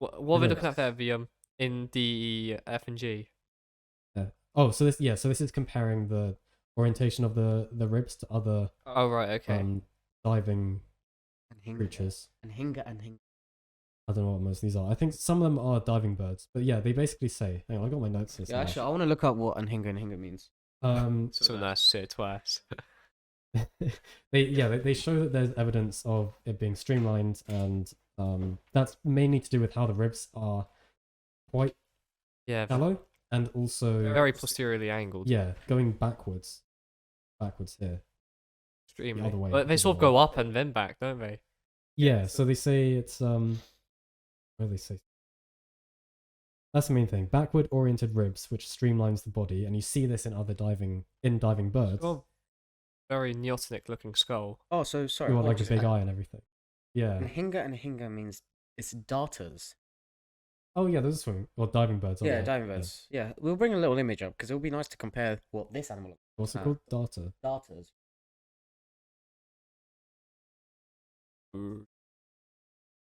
what are we It looking is. at there? The in the F and G. Oh, so this is comparing the orientation of the ribs to other Oh right, okay. diving And hinga. creatures. And hinga and hinga. I don't know what most of these are. I think some of them are diving birds, but yeah, they basically say. Hang on, I got my notes here. Yeah, actually, I want to look up what and hinga means. So nice to say it twice. they show that there's evidence of it being streamlined, and that's mainly to do with how the ribs are quite Yeah, shallow, and also very posteriorly angled. yeah, going backwards here. Extremely. other way, But they the sort of other go up and then back, don't they? Yeah, so they say it's what do they say? That's the main thing. Backward oriented ribs, which streamlines the body, and you see this in other diving birds. Oh, very neotenic looking skull. Oh, so sorry. Who want, what like a did you big say? eye and everything. Yeah. And hinga means it's darters. Oh yeah, those are swimming or diving birds. aren't Yeah, they? diving birds. Yeah, we'll bring a little image up because it would be nice to compare what this animal looks What's it Ah. called? Darter. Darters.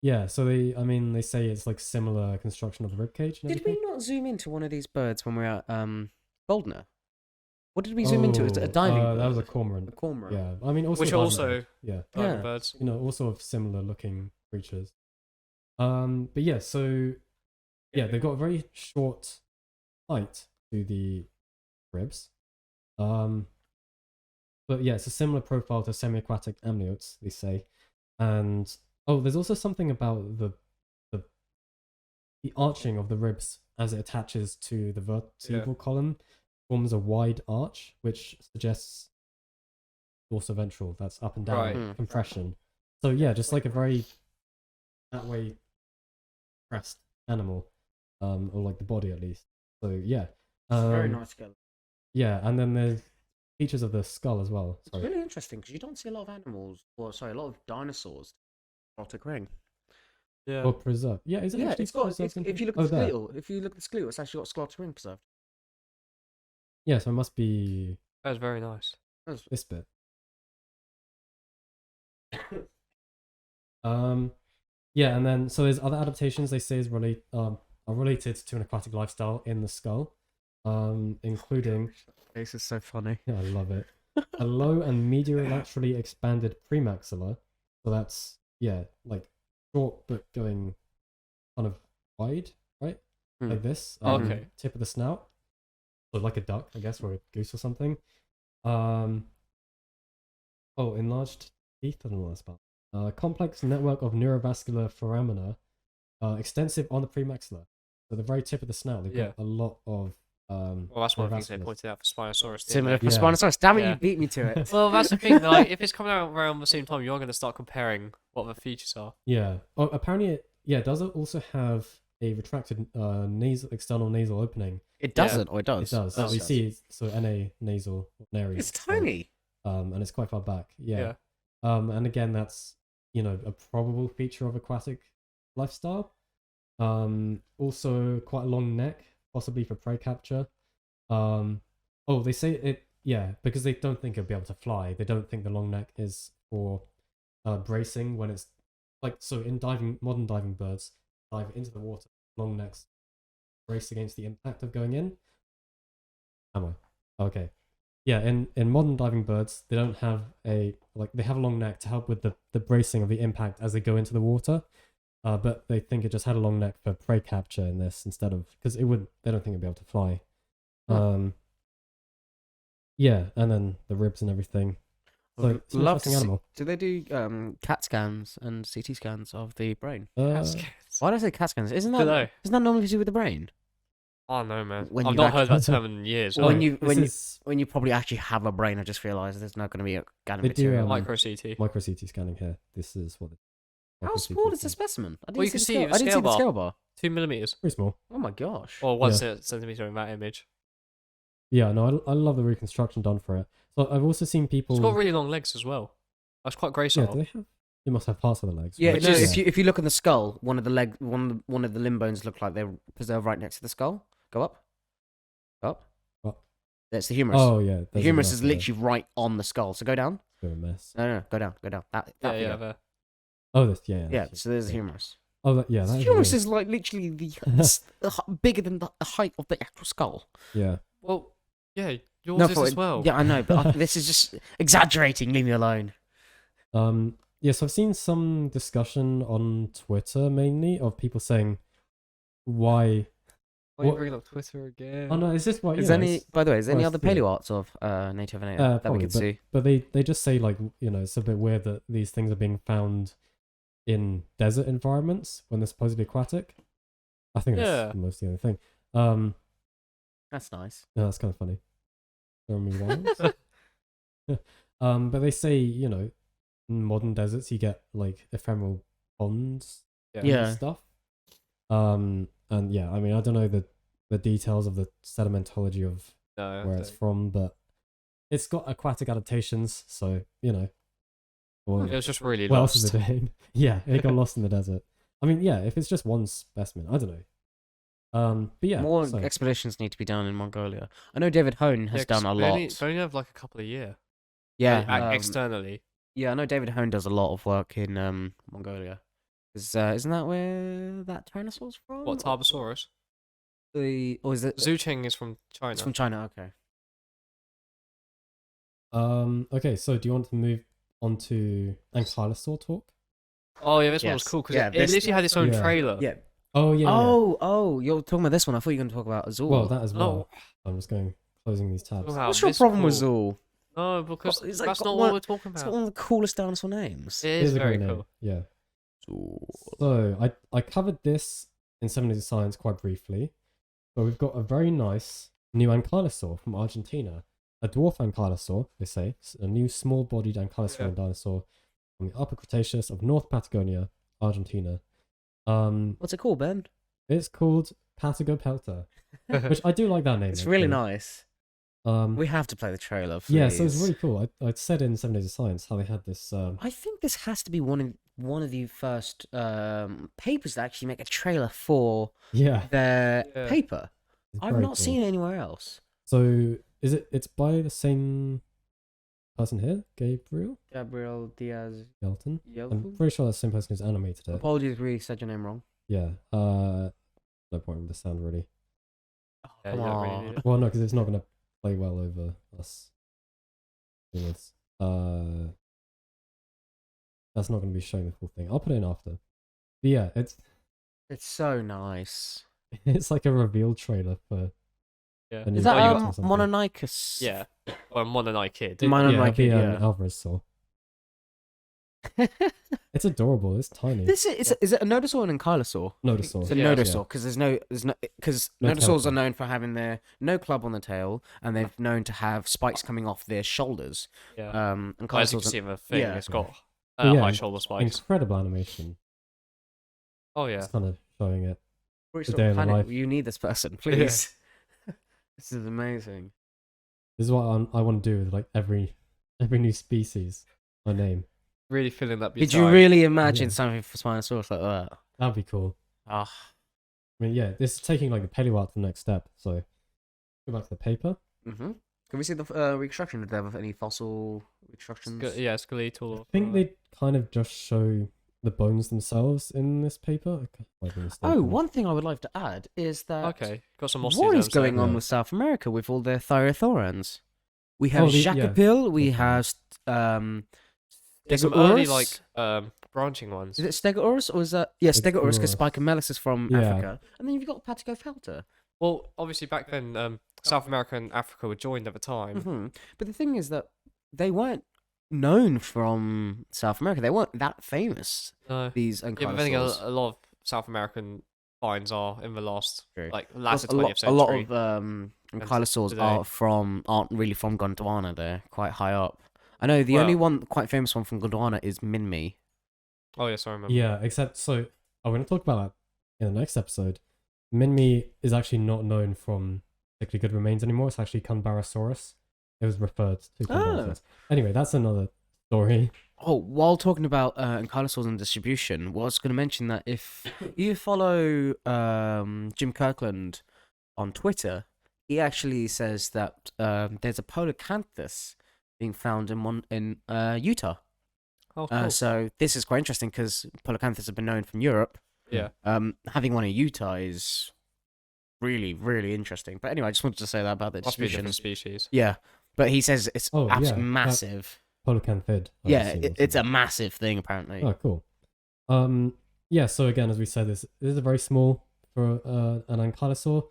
Yeah, so they say it's like similar construction of the rib cage and Did everything. we not zoom into one of these birds when we were at Boldner? What did we zoom into? It's a diving bird. That was a cormorant. A cormorant. Yeah, I mean also Which a diving also bird. Yeah, diving Yeah. birds. also of similar looking creatures. But yeah, so yeah, they've got a very short height to the ribs. But yeah, it's a similar profile to semi-aquatic amniotes, they say. And oh, there's also something about the arching of the ribs as it attaches to the vertebral column forms a wide arch, which suggests dorsoventral, that's up and down Right. Hmm. compression. So yeah, just like a very that way pressed animal, or like the body at least. So yeah, Very nice girl. yeah, and then there's features of the skull as well. It's Sorry. really interesting because you don't see a lot of animals, or sorry, a lot of dinosaurs. Erotic ring. Yeah. Or preserved. Yeah, is it Yeah, actually it's got. preserved in- If you look oh, at the there. skeletal, it's actually got sclerotic ring preserved. Yeah, so it must be That was very nice. this bit. Yeah, and then so there's other adaptations they say are related to an aquatic lifestyle in the skull, including This is so funny. yeah, I love it. A low and medially expanded premaxilla. So that's yeah, like short but going kind of wide, right? Hmm. Like this. Okay. Tip of the snout. So like a duck, I guess, or a goose or something. Oh, enlarged teeth. I don't know what that's about. Complex network of neurovascular foramina, extensive on the premaxilla. So the very tip of the snout, they've got a lot of Well, that's one of the things they neurovasculars. pointed out for Spinosaurus. didn't Similar they? for Yeah. Spinosaurus. Damn it, Yeah. you beat me to it. Well, that's the thing. Like, if it's coming out around the same time, you're going to start comparing what the features are. Yeah. Oh, apparently, it does also have a retracted external nasal opening. It doesn't, or it does. It does. Oh, So you it see, so NA nasal, nary. It's tiny. And it's quite far back. Yeah. Yeah. And again, that's a probable feature of aquatic lifestyle. Also quite a long neck, possibly for prey capture. Oh, they say it. Yeah, because they don't think it'll be able to fly. They don't think the long neck is for bracing when it's like so in modern diving birds dive into the water. Long necks brace against the impact of going in. Am I? Okay. Yeah, in modern diving birds, they don't have they have a long neck to help with the bracing of the impact as they go into the water. But they think it just had a long neck for prey capture in this instead of because they don't think it'd be able to fly. Yeah, and then the ribs and everything. So it's an Love to interesting see- animal. Do they do CAT scans and CT scans of the brain? That's Why do I say CAT scans? Isn't Don't that know. isn't that normally to do with the brain? Oh no, man. When I've you not heard that actually- term in years. Oh, when this you is probably actually have a brain, I just realised there's not going to be a scanning They do, material. Micro CT. micro CT scanning here. This is what. How can see small is the people. specimen? I Well, you didn't can see see the the scale. I didn't see scale the bar. scale bar. 2 millimeters Pretty small. Oh my gosh. or 1 Yeah. centimeter in that image. Yeah, no, I love the reconstruction done for it. So I've also seen people. It's got really long legs as well. That's quite yeah, graceful. do they have? They must have parts of the legs. Yeah, Which no. is- If you look at the skull, one of the limb bones look like they're because they're right next to the skull. Go up. Up. What? That's the humerus. Oh yeah, The there's humerus enough is there. literally right on the skull. So go down. It's a bit of a mess. No, go down. Go down. That yeah, figure. there. Oh, this Yeah. So there's the yeah. humerus. Oh, yeah, The that humerus is is like literally bigger than the height of the actual skull. yeah. Well, yeah, yours is for as well. Yeah, I know, but this is just exaggerating. Leave me alone. Yes, I've seen some discussion on Twitter mainly of people saying why. Why are you what- bringing up Twitter again? Oh no, is this why? Is any, by the way, is there any well, other yeah. paleo arts of native and that we Probably, could see? but they just say like it's a bit weird that these things are being found in desert environments when they're supposed to be aquatic. I think that's Yeah. most the only thing. That's nice. No, that's kind of funny. Throw me worms. But they say in modern deserts you get like ephemeral ponds Yeah. and stuff. And yeah, I mean I don't know the details of the sedimentology of No, where it's from, but it's got aquatic adaptations, so well, it was just really what lost. else is it doing? Yeah, it got lost in the desert. I mean, yeah, if it's just one specimen, I don't know. But yeah, More so, expeditions need to be done in Mongolia. I know David Hone has Yeah, done 'cause a we lot. only have like a couple a year. Yeah, Like, externally. yeah, I know David Hone does a lot of work in Mongolia. Isn't that where that Tyrannosaur's from? What, Tarbosaurus? Or is it? Zucheng is from China. It's from China. Okay. okay, so do you want to move on to Ankylosaur talk? Oh yeah, this one was Yes. cool because Yeah, it this- literally had its own Yeah. trailer. Yeah. Oh yeah, Oh, you're talking about this one. I thought you were going to talk about Azul. well that as Oh. well. I'm just closing these tabs. Wow, What's your this problem with cool. Azul? No, because It's like that's got not one- what we're talking It's got about. one of the coolest dinosaur names. It It is is a very great name. cool. Yeah. Azul. So I covered this in 7 Days of Science quite briefly, but we've got a very nice new ankylosaur from Argentina. A dwarf ankylosaur, they say, a new small-bodied ankylosaur dinosaur from the Upper Cretaceous of North Patagonia, Argentina. What's it called, Ben? It's called Patagopelta, which I do like that name. It's really actually. nice. We have to play the trailer. Please. Yeah, so it's really cool. I said in 7 Days of Science how they had this. I think this has to be one of the first papers that actually make a trailer for Yeah, their Yeah. paper. it's I've very not cool. seen it anywhere else. So it's by the same person here, Gabriel Gabriel Diaz. Skelton. I'm Yelfu? pretty sure that's the same person who's animated it. Apologies if we said your name wrong. Yeah. No point with the sound really. Yeah, Come you don't really on. need it. Well, no, because it's not gonna play well over us. Thing is, that's not gonna be showing the full thing. I'll put it in after. But yeah, it's so nice. it's like a reveal trailer for. Yeah. a new Is that product or something. Mononicus? Yeah. Or Mononai Kid. Mine yeah, like it'd be it, an yeah. Alvarez saw. It's adorable. It's tiny. Is it a nodosaur and an ankylosaur? Nodosaur. It's a Yeah. nodosaur because because No nodosaurs tail. are known for having their no club on the tail, and they're known to have spikes coming off their shoulders. Yeah. And Well, as you ankylosaurs can see in the thing, yeah. it's got But yeah, high shoulder spikes. Incredible animation. Oh yeah. It's kind of showing it. British day in the Planet, life. you need this person, please. This is amazing. This is what I want to do with like every new species. I name. Really feeling that. Did you really imagine Yeah. something for Spinosaurus like that? That'd be cool. Ah, I mean, yeah, this is taking like the paleo art to the next step. So go back to the paper. Can we see the reconstruction? Did they have any fossil reconstructions? Yeah, skeletal. I think they kind of just show the bones themselves in this paper. I might be Oh, mistaken. one thing I would like to add is that Okay, got some what osteoderms is going there. on Yeah. with South America with all their thyrothorans? We have Oh, yeah. Jacopil, we Okay. have There's some early Stegosaurus. like branching ones. Is it Stegosaurus or is that Stegosaurus because Stegosaurus. Spicomelis is from Yeah. Africa, and then you've got Patagopelta. Well, obviously back then, South America and Africa were joined at the time. Hmm. But the thing is that they weren't known from South America. They weren't that famous. No. These Yeah, but then again, ankylosaurs. a lot of South American finds are in the last, True. like, latter a lot, 20th a lot century. of ankylosaurs today. aren't really from Gondwana. They're quite high up. I know the only one quite famous one from Gondwana is Minmi. Oh yes, I remember. Yeah, except so I'm going to talk about that in the next episode. Minmi is actually not known from particularly good remains anymore. It's actually Canberrasaurus. It was referred to Canberrasaurus. Anyway, that's another story. Oh, while talking about ankylosaurs and distribution, well, I was going to mention that if you follow Jim Kirkland on Twitter, he actually says that there's a polacanthus being found in Utah. Oh, cool. So this is quite interesting because polacanthus have been known from Europe. Yeah. Having one in Utah is really, really interesting. But anyway, I just wanted to say that about the Must be a distribution. different species. Yeah, but he says it's absolutely massive. Polacanthid. Yeah, it's a massive thing apparently. Oh, cool. Yeah. So again, as we said, this is a very small for an ankylosaur,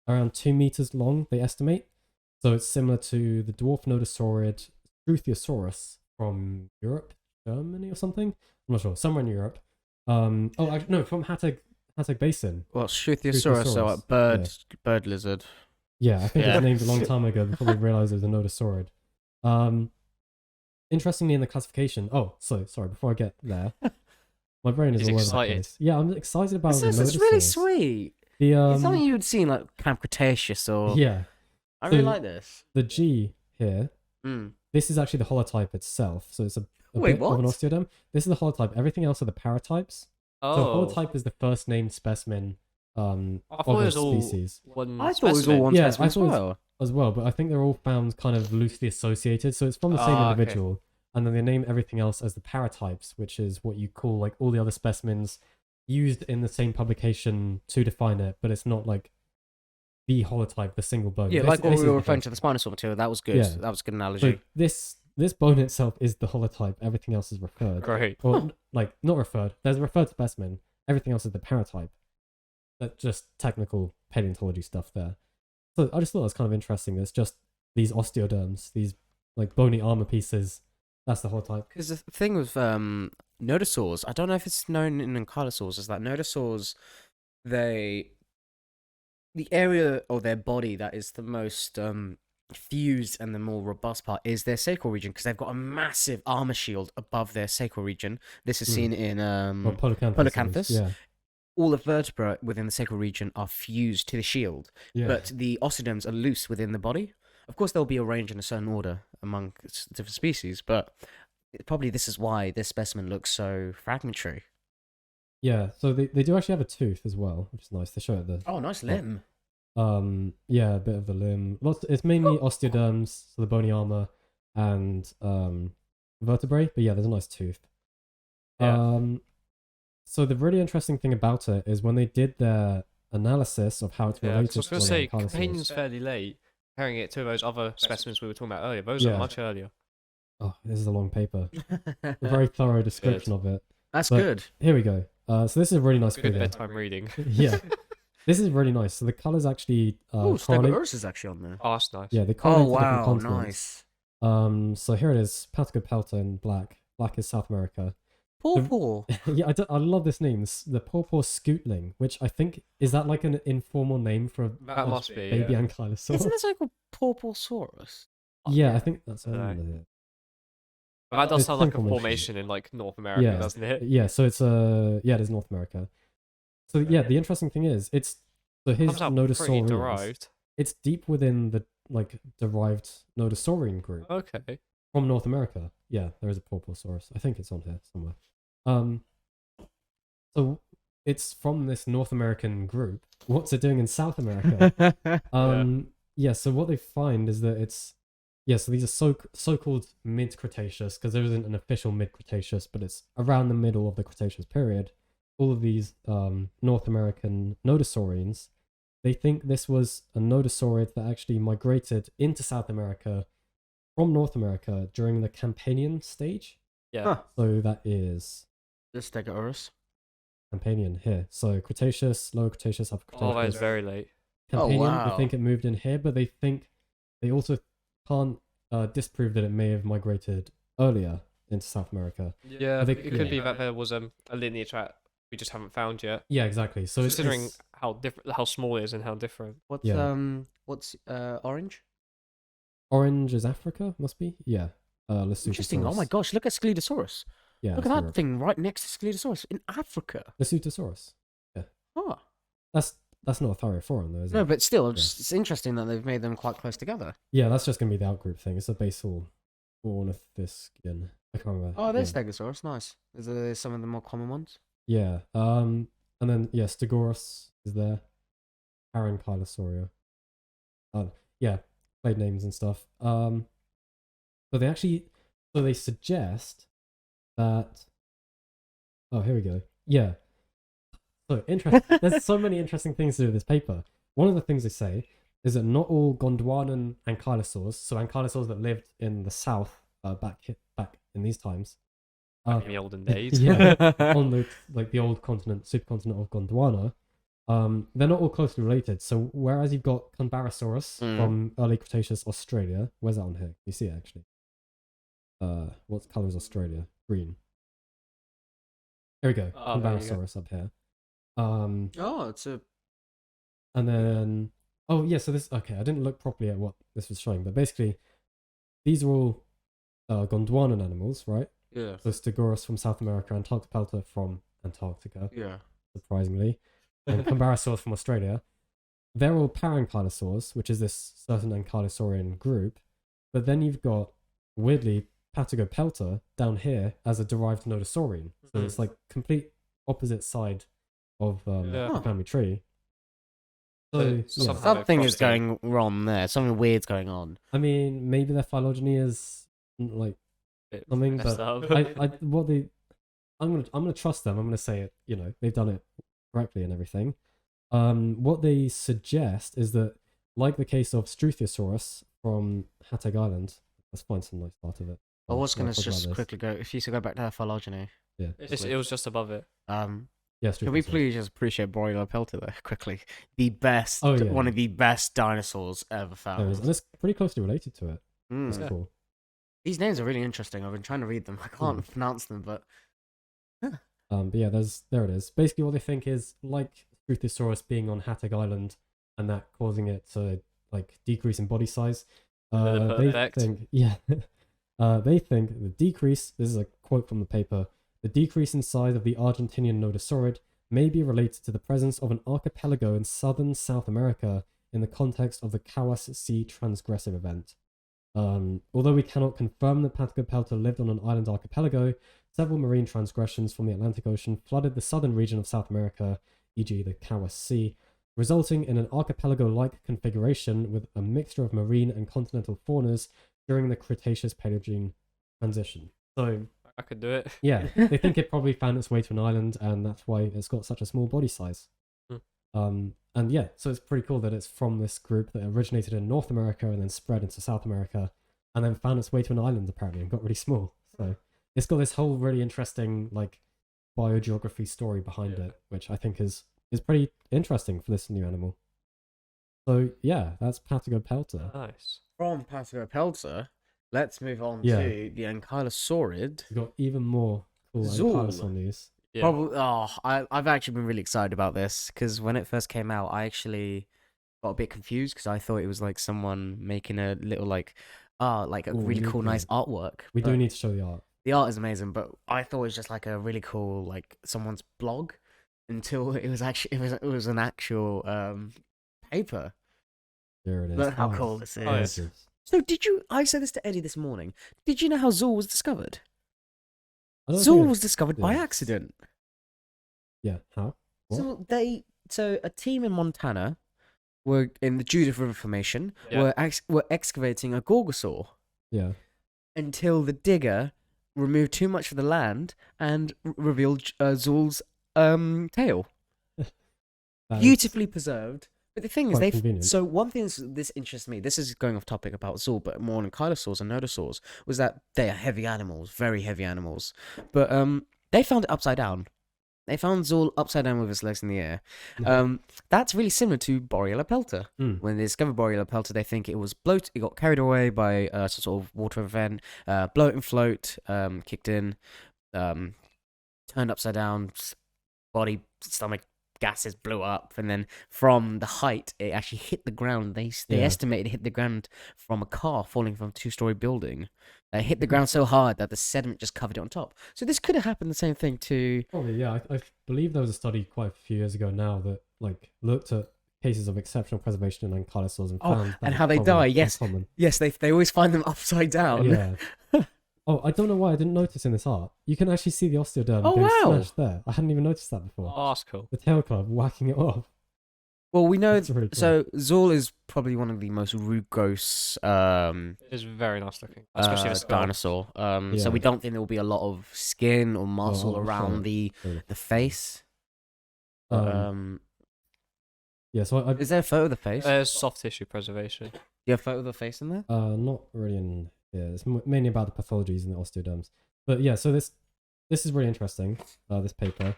around 2 meters long. They estimate. So it's similar to the dwarf nodosaurid Dromaeosaurus from Europe, Germany or something. I'm not sure. Somewhere in Europe. From Hattag Basin. Well, Struthiosaurus, so a bird lizard. Yeah, I think it was named a long time ago before they realized it was a nodosaurid. Interestingly, in the classification. Oh, sorry. Before I get there, my brain is He's all over the excited. place. Yeah, I'm excited about the This is really nodosaurs. sweet. The It's something you would see in like Camp Cretaceous or. yeah, I really So- like this. the G here. Mm. This is actually the holotype itself. So it's a Wait, bit of an what? osteoderm. This is the holotype. Everything else are the paratypes. So Oh. holotype is the first named specimen I of thought it a was all species one I thought it was all specimen. one Yeah, specimen I as thought it was- well. as well, but I think they're all found kind of loosely associated. So it's from the same Ah, okay. individual, and then they name everything else as the paratypes, which is what you call like all the other specimens used in the same publication to define it, but it's not like the holotype, the single bone. Yeah, This- like what this we is were the referring bone. to the Spinosaur material. That was good. Yeah. That was a good So analogy. this bone itself is the holotype. Everything else is referred. Great. Or like not referred. There's a referred specimen. Everything else is the paratype. That's just technical paleontology stuff there. So I just thought it was kind of interesting. There's just these osteoderms, these like bony armor pieces. That's the holotype. Because the thing with nodosaurs, I don't know if it's known in ankylosaurs, is that nodosaurs, the area of their body that is the most fused and the more robust part is their sacral region, because they've got a massive armor shield above their sacral region. This is seen in Well, Polacanthus. Polacanthus. Yeah. all the vertebrae within the sacral region are fused to the shield, Yeah. but the osteoderms are loose within the body. Of course, they'll be arranged in a certain order among different species, but probably this is why this specimen looks so fragmentary. Yeah. So they do actually have a tooth as well, which is nice. They show it there. Oh, nice limb. Yeah, a bit of the limb. It's mainly osteoderms, so the bony armor, and vertebrae. But yeah, there's a nice tooth. Yeah. So the really interesting thing about it is when they did their analysis of how it's Yeah, related 'cause I was to going to say, ankylosaurs. companion's fairly late, comparing it to those other specimens we were talking about earlier. Those are Yeah. much earlier. Oh, this is a long paper. A very thorough description of it. That's But- good. Here we go. So this is a really nice Good figure. bedtime reading. Yeah, this is really nice. So the colors actually Oh, correlate. Stegosaurus is actually on there. Oh, that's nice. Yeah, they correlate Oh, to different wow, continents. nice. So here it is, Patagopelta in black. Black is South America. Pawpaw. Yeah, I love this name. The pawpaw scootling, which I think is that like an informal name for That must be. baby Yeah. ankylosaur. Isn't this like a Pawpawsaurus? Yeah, I think that's Dunno. it. But that does It's sound like a formation. formation in like North America, Yeah. doesn't it? Yeah, so it's it is North America. So yeah, the interesting thing is so his Comes out pretty Nodosaurines, derived. it's deep within the like derived Nodosaurian group Okay. from North America. Yeah, there is a Pawpawsaurus. I think it's on here somewhere. So it's from this North American group. What's it doing in South America? Yeah, so what they find is that so these are so-called mid-Cretaceous, because there isn't an official mid-Cretaceous, but it's around the middle of the Cretaceous period. All of these North American Nodosaurians, they think this was a Nodosaurid that actually migrated into South America from North America during the Campanian stage. Yeah. Huh. So that is The Stegosaurus. Campanian here. So Cretaceous, Lower Cretaceous, Upper Cretaceous. Oh, that is very late. Campanian, wow. they think it moved in here, but they also can't disprove that it may have migrated earlier into South America. Yeah, they- it could be that there was a linear track we just haven't found yet. Yeah, exactly. So Considering it's how different, how small it is, and how different. What's Yeah. orange? orange is Africa, must be. Yeah. Lesothosaurus. Interesting. Oh my gosh, look at Sclerosaurus. Yeah. Look that's at that Europe. thing right next to Spinosaurus in Africa. The Sutosaurus. Huh. That's not a thyreophorian though, is No, it? but still, Yeah. it's interesting that they've made them quite close together. Yeah, that's just gonna be the outgroup thing. It's a basal ornithischian. I can't remember. Oh, there's yeah. Stegosaurus. Nice. There's some of the more common ones. Yeah. And then yeah, Stegosaurus is there. Ankylosaur. Yeah, played names and stuff. But they suggest that. Oh, here we go. Yeah. So interesting. There's so many interesting things to do with this paper. One of the things they say is that not all Gondwanan ankylosaurs, so ankylosaurs that lived in the south back in these times, In the olden days. yeah, on the old continent, supercontinent of Gondwana, they're not all closely related. So whereas you've got Conbarasaurus from early Cretaceous Australia, where's that on here? You see it actually. What colour is Australia? Green. Here we go. Oh, there you go. Conbarasaurus up here. Oh, it's a. And then, oh yeah, so this, okay, I didn't look properly at what this was showing, but basically, these are all Gondwanan animals, right? Yeah. So Stegosaurus from South America, Patagopelta from Antarctica, Yeah. surprisingly, and Conbarasaurus from Australia. They're all parankylosaurs, which is this certain ankylosaurian group, but then you've got, weirdly, Patagopelta down here as a derived nodosaurian. So it's like complete opposite side of the family tree. So yeah. Somehow Something they've is crossed going wrong there. Something weird's going on. I mean, maybe their phylogeny is like something, messed but up. I'm gonna trust them. I'm gonna say it. You know, they've done it correctly and everything. What they suggest is that, like the case of Struthiosaurus from Hateg Island, let's find some nice part of it. I was We'll going to talk about just this. quickly go. If you could go back to her phylogeny. Yeah. It was just above it. Yeah, Can we Struthiosaurus. please just appreciate Borreolopelta there quickly? The best, Oh, yeah. one of the best dinosaurs ever There is, found. and it's pretty closely related to it. Mm. That's cool. These names are really interesting. I've been trying to read them. I can't pronounce them, but But yeah, there it is. Basically, what they think is like Struthiosaurus being on Hateg Island, and that causing it to like decrease in body size. They Perfect. think, yeah, they think the decrease. This is a quote from the paper. The decrease in size of the Argentinian Nodosaurid may be related to the presence of an archipelago in southern South America in the context of the Kawas Sea transgressive event. Although we cannot confirm that Patagopelta lived on an island archipelago, several marine transgressions from the Atlantic Ocean flooded the southern region of South America, e.g. the Kawas Sea, resulting in an archipelago-like configuration with a mixture of marine and continental faunas during the Cretaceous-Paleogene transition. So, I could do it. yeah, they think it probably found its way to an island, and that's why it's got such a small body size. And yeah, so it's pretty cool that it's from this group that originated in North America and then spread into South America, and then found its way to an island apparently and got really small. So it's got this whole really interesting like biogeography story behind it, which I think is pretty interesting for this new animal. So yeah, that's Patagopelta. Nice. from Patagopelta, let's move on Yeah. to the Ankylosaurid. We've got even more cool Zool. ankylosaur news. Yeah. Probably. Oh, I've actually been really excited about this because when it first came out, I actually got a bit confused because I thought it was like someone making a little like a Ooh, really cool, okay. nice artwork. We but do need to show the art. the art is amazing, but I thought it was just like a really cool like someone's blog until it was actually it was an actual paper. There it is. Look how Oh, cool it's this is. gorgeous. So did you? I said this to Eddie this morning. Did you know how Zool was discovered? I don't Zool think was discovered by yes. accident. Yeah, how? What? So a team in Montana were in the Judith River Formation Yeah. were excavating a gorgosaur Yeah. until the digger removed too much of the land and revealed Zool's tail, That is- beautifully preserved. But the thing is, Quite convenient. so one thing this interests me. This is going off topic about Zool, but more on ankylosaurs and nodosaurs. Was that they are heavy animals, very heavy animals. But they found it upside down. They found Zool upside down with his legs in the air. Mhm. That's really similar to Borreolopelta. Mm. When they discovered Borreolopelta, they think it was bloat. It got carried away by some sort of water event. Bloat and float kicked in, turned upside down, body, stomach gases blew up, and then from the height, it actually hit the ground. They Yeah. estimated it hit the ground from a car falling from a 2-story building. It hit the ground so hard that the sediment just covered it on top. So this could have happened the same thing to. Probably, yeah. I believe there was a study quite a few years ago now that like looked at cases of exceptional preservation in ankylosaurs and found that and it's how they probably die. Yes, uncommon. yes, they always find them upside down. Yeah. Oh, I don't know why I didn't notice in this art. You can actually see the osteoderm Oh, being wow. smashed there. I hadn't even noticed that before. Oh, that's cool. The tail club whacking it off. Well, we know. That's really cool. So Zool is probably one of the most rugose It is very nice looking, especially the skull. dinosaur. Yeah. So we don't think there will be a lot of skin or muscle Oh, around sure. the Sure. face. Yeah, so I Is there a photo of the face? There's soft tissue preservation. Do you have a photo of the face in there? not really in here. It's mainly about the pathologies and the osteoderms. But yeah, so this is really interesting. This paper,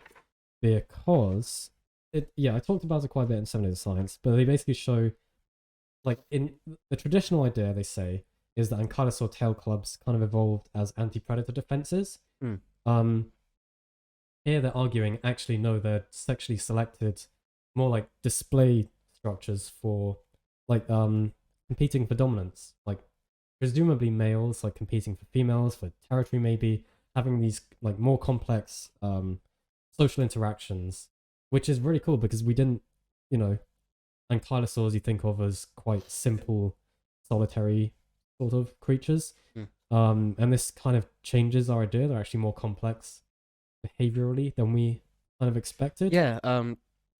because I talked about it quite a bit in 7 Days of Science, but they basically show, like, in the traditional idea they say is that ankylosaur tail clubs kind of evolved as anti-predator defenses. Here they're arguing actually no, they're sexually selected, more like display structures for like competing for dominance, like presumably males like competing for females for territory, maybe having these like more complex social interactions, which is really cool because we didn't, ankylosaurs you think of as quite simple, solitary sort of creatures. And this kind of changes our idea. They're actually more complex behaviorally than we kind of expected. Yeah.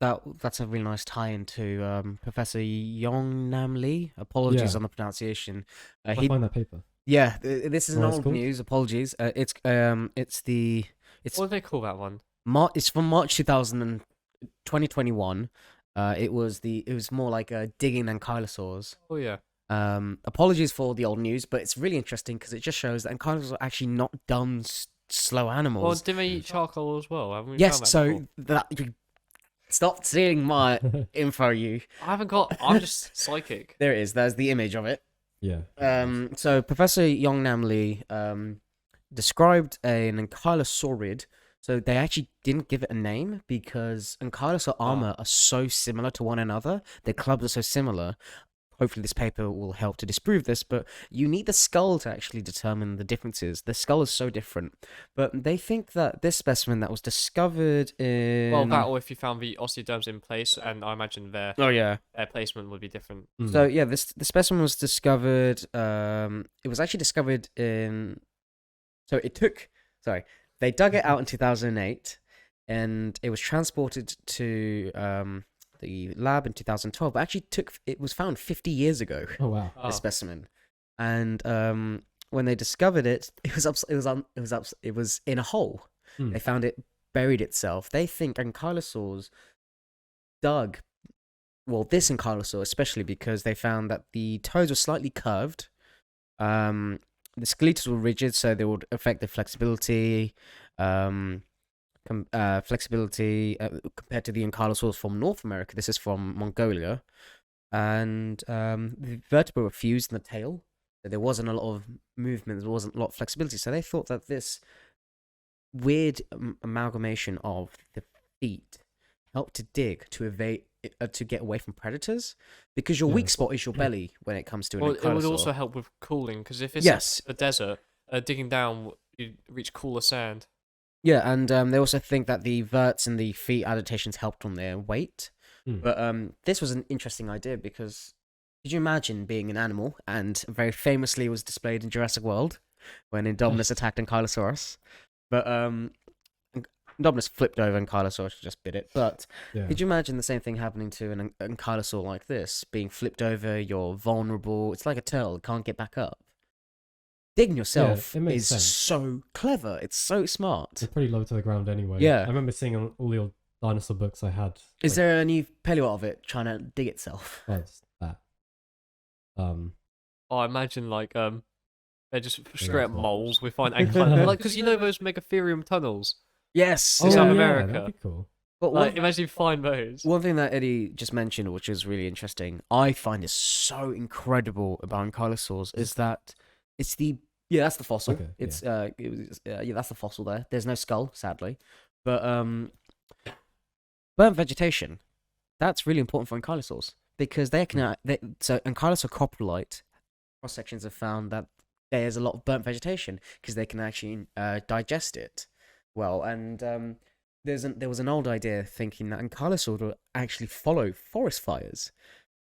That's a really nice tie into Professor Yong Nam Lee. Apologies Yeah. on the pronunciation. I find that paper. Yeah, this is What an it's old called? news. Apologies. It's What do they call that one? It's from March 2021. It was more like digging ankylosaurs. Oh yeah. Apologies for the old news, but it's really interesting because it just shows that ankylosaurs are actually not dumb, slow Well, animals. did they eat charcoal as well? Haven't we Yes, found that so before? that you stop seeing my info. You I haven't got. I'm just psychic. there it is. There's the image of it. Yeah. So Professor Yong Nam Lee described an ankylosaurid. So they actually didn't give it a name because ankylosaur armor are so similar to one another. Their clubs are so similar. Hopefully this paper will help to disprove this, but you need the skull to actually determine the differences. The skull is so different. But they think that this specimen that was discovered in... Well, that or if you found the osteoderms in place, and I imagine their placement would be different. So yeah, the specimen was discovered. It was actually discovered in. So it took. Sorry, they dug it out in 2008, and it was transported to the lab in 2012. But actually, it was found 50 years ago. Oh wow. The specimen, and when they discovered it, it was in a hole. They found it buried itself. They think ankylosaurs dug. Well, this ankylosaur especially because they found that the toes were slightly curved. The skeletons were rigid, so they would affect the flexibility. Flexibility compared to the ankylosaurs from North America. This is from Mongolia, and the vertebrae were fused in the tail. So there wasn't a lot of movement. There wasn't a lot of flexibility. So they thought that this weird amalgamation of the feet helped to dig to evade. To get away from predators, because your weak spot is your belly when it comes to an ankylosaur. It would also help with cooling, because if it's a desert, digging down, you reach cooler sand. Yeah, and they also think that the verts and the feet adaptations helped on their weight. But this was an interesting idea because could you imagine being an animal, and very famously was displayed in Jurassic World when Indominus attacked Ankylosaurus, but Indominus flipped over Ankylosaurus, just bit it. But could you imagine the same thing happening to an Ankylosaur like this? Being flipped over, you're vulnerable. It's like a turtle, it can't get back up. Digging yourself is so clever. It's so smart. It's pretty low to the ground anyway. Yeah. I remember seeing on all the old dinosaur books I had. Is there any paleo of it trying to dig itself? Oh, it's that. I imagine they're just straight up moles. We find ankylosauros, because you know those Megatherium tunnels. Yes. In South yeah, America. that'd be cool. But imagine you find those. One thing that Eddie just mentioned, which is really interesting, I find is so incredible about ankylosaurs, is that it's that's the fossil. Okay, it's that's the fossil there. There's no skull, sadly, but burnt vegetation. That's really important for ankylosaurs because they can. So ankylosaur coprolite cross sections have found that there's a lot of burnt vegetation because they can actually digest it well. And there was an old idea thinking that ankylosaurs will actually follow forest fires.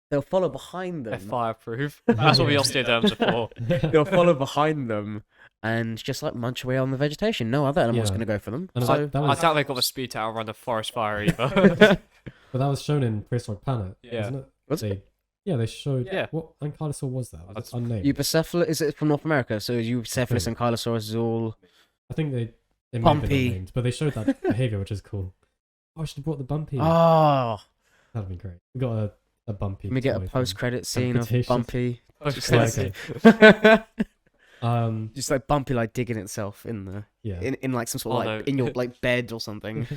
They'll follow behind them. They're fireproof. That's what the osteoderms are for. They'll follow behind them and just like munch away on the vegetation. No other animal's Yeah. going to go for them. And So I doubt they got the speed to outrun a forest fire either. But that was shown in Prehistoric Planet, Yeah. wasn't it? Was They showed. Yeah. What ankylosaur was that? Was That's- it unnamed? Eubocephalus, is it from North America? So Eubocephalus think. ankylosaurus is all. I think they may have been Bumpy. unnamed, but they showed that behavior, which is cool. Oh, I should have brought the Bumpy. Oh, That'd be great. We got a Bumpy. can we get a toy from- post-credit scene of Adaptations. Bumpy? Okay. Just like Bumpy, like digging itself in the Yeah. in like some sort of Oh, like no. in your like bed or something.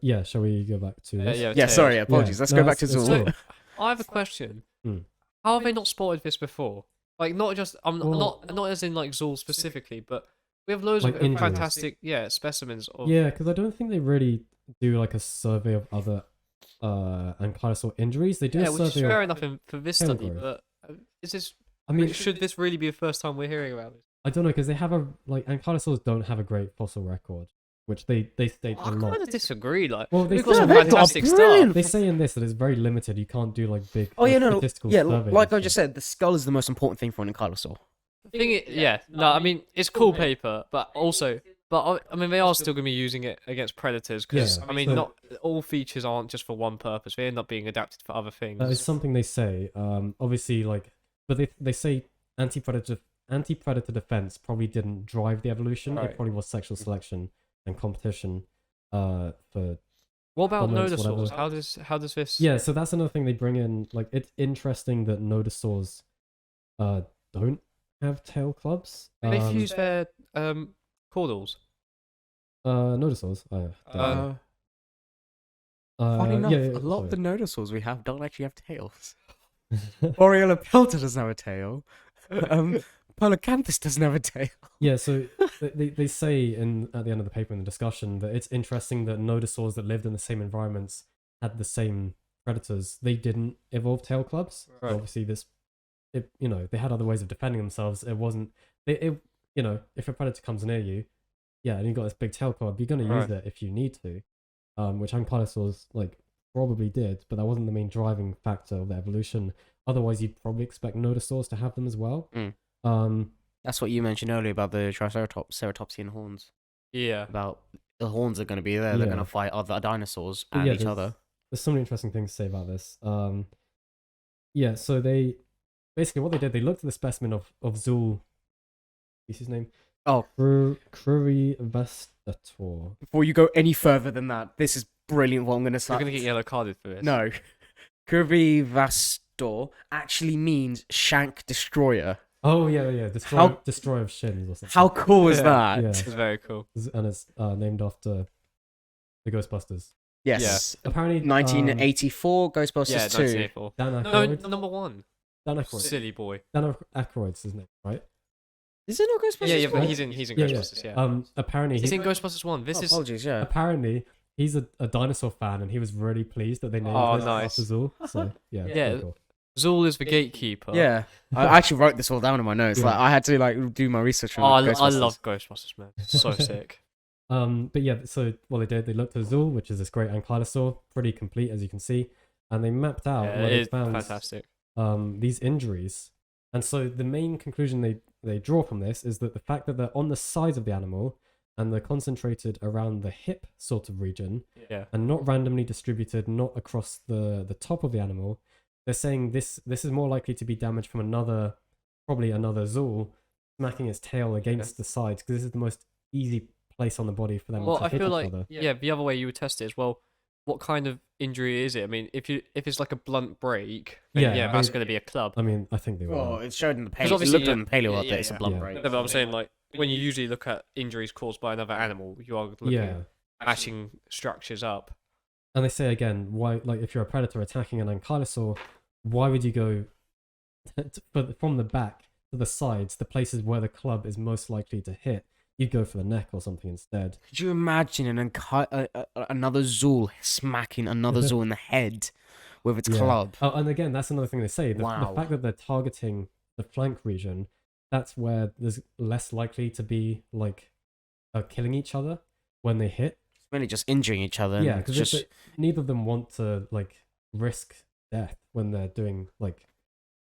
Yeah. Shall we go back to this? Yeah, tails. sorry, apologies. Let's No, go back to that's Zool. cool. I have a question. Hmm. How have they not spotted this before? Like, not just Well- not as in like Zool specifically, but we have loads Like of injuries. fantastic specimens of. Yeah, because I don't think they really do like a survey of other ankylosaur injuries. They do Yeah, a which is survey fair of. enough for this tail study, growth. but is this? I mean, Should this really be the first time we're hearing about this? I don't know because they have a like ankylosaurs don't have a great fossil record, which they state I a lot. kind of disagree. Like, Well, they we've got say- some they've got fantastic brilliant- stuff. They say in this that it's very limited. You can't do like big. Oh yeah, like, no, statistical yeah. surveys Like and I just stuff. said, the skull is the most important thing for an ankylosaur. No, I mean it's cool paper, but I mean they are still going to be using it against predators because Yeah, I mean so- not all features aren't just for one purpose. They end up being adapted for other things. That is something they say. Obviously, like, but they say anti-predator defense probably didn't drive the evolution. It Right. probably was sexual selection and competition. For What about dominance, nodosaurs? whatever. How does this? yeah, so that's another thing they bring in. Like, it's interesting that nodosaurs, don't have tail clubs. They fuse their caudals. Nodosaurs. Uh, Funny enough, yeah, a lot of the sorry. nodosaurs we have don't actually have tails. Pelta doesn't have a tail. Polacanthus doesn't have a tail. Yeah, so they say at the end of the paper in the discussion that it's interesting that nodosaurs that lived in the same environments had the same predators. They didn't evolve tail clubs. So Right. obviously, they had other ways of defending themselves. It wasn't, if a predator comes near you, yeah, and you've got this big tail club, you're going to use Right. it if you need to, which ankylosaurs like probably did, but that wasn't the main driving factor of the evolution. Otherwise, you'd probably expect nodosaurs to have them as well. That's what you mentioned earlier about the Triceratopsian horns. yeah. About the horns are going to be there. They're Yeah. going to fight other dinosaurs But and yeah, each other. There's so many interesting things to say about this. Yeah, so they basically what they did, they looked at the specimen of Zool. What's his name? Oh, Crurivestator. before you go any further than that, this is brilliant. What I'm going to say. You're going to get yellow carded for this. No, Crurivastor actually means shank destroyer. Oh yeah. Destroyer of shins or something. How cool is Yeah. that? Yeah. It's very cool. And it's named after the Ghostbusters. Yes. Apparently, 1984 Ghostbusters Yeah, 2. 1984. Dan No, Aykroyd. number one. Dan Aykroyd. Silly boy. Dan Aykroyd's his name, right? Is it not Ghostbusters? Yeah, yeah, but one? he's in Yeah. Ghostbusters. Yeah. Apparently, He's in Ghostbusters 1. This Oh, is apologies, yeah. apparently he's a dinosaur fan, and he was really pleased that they named Oh, this nice. after Zool. So yeah, Yeah. pretty cool. Zool is the gatekeeper. Yeah, I actually wrote this all down in my notes. Yeah. Like I had to like do my research Oh, on I Ghostbusters. love Ghostbusters, man. It's so sick. But yeah, so what they did, they looked at Zool, which is this great ankylosaur, pretty complete as you can see, and they mapped out Yeah, where it they is found fantastic. these injuries. And so the main conclusion they draw from this is that the fact that they're on the sides of the animal and they're concentrated around the hip sort of region Yeah. and not randomly distributed, not across the top of the animal, they're saying this is more likely to be damaged from probably another Zool smacking its tail against the sides, because this is the most easy place on the body for them Well, to I hit feel each like other. the other way you would test it is, well, what kind of injury is it? I mean, if it's like a blunt break, then Yeah, yeah, I that's mean- going to be a club. I mean, I think they Well, were. it showed in the 'Cause paleo. It obviously, looked in the paleo yeah, update. It's a yeah. blunt Yeah. break. No, but I'm saying, like, when you usually look at injuries caused by another animal, you are looking Yeah. at matching structures up. And they say again, why, like, if you're a predator attacking an ankylosaur, why would you go from the back to the sides, the places where the club is most likely to hit? you'd go for the neck or something instead. Could you imagine another Zool smacking another Zool in the head with its club? Oh, and again, that's another thing they say. The Wow. fact that they're targeting the flank region, that's where there's less likely to be like killing each other when they hit. It's really just injuring each other. Yeah, and because just neither of them want to like risk death when they're doing like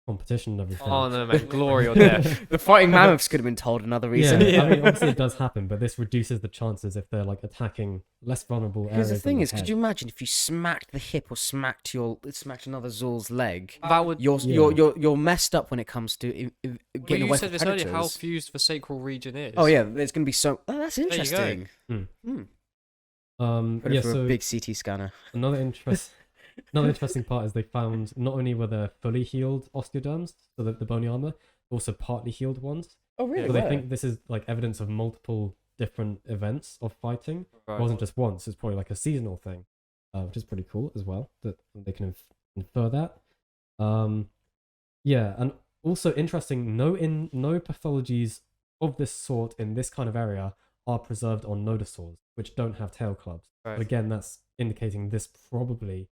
competition and everything. Oh no, man, glory or death. the fighting mammoths could have been told another reason. Yeah, I mean, obviously it does happen, but this reduces the chances if they're like attacking less vulnerable areas. Here's the than thing: the is, could head. you imagine if you smacked the hip or smacked another Zool's leg? That would. You're messed up when it comes to Well, getting you away said from this earlier. How predators. fused the sacral region is. Oh yeah, there's gonna be so. Oh, that's you go. interesting. Put it Yeah, through so a big CT scanner. another interesting part is they found not only were there fully healed osteoderms, so that the bony armor, but also partly healed ones. Oh really? So they think this is like evidence of multiple different events of fighting. Right. It wasn't just once. It's probably like a seasonal thing, which is pretty cool as well. That they can infer that. Yeah, and also interesting. No pathologies of this sort in this kind of area are preserved on nodosaurs, which don't have tail clubs. Right. But again, that's indicating this probably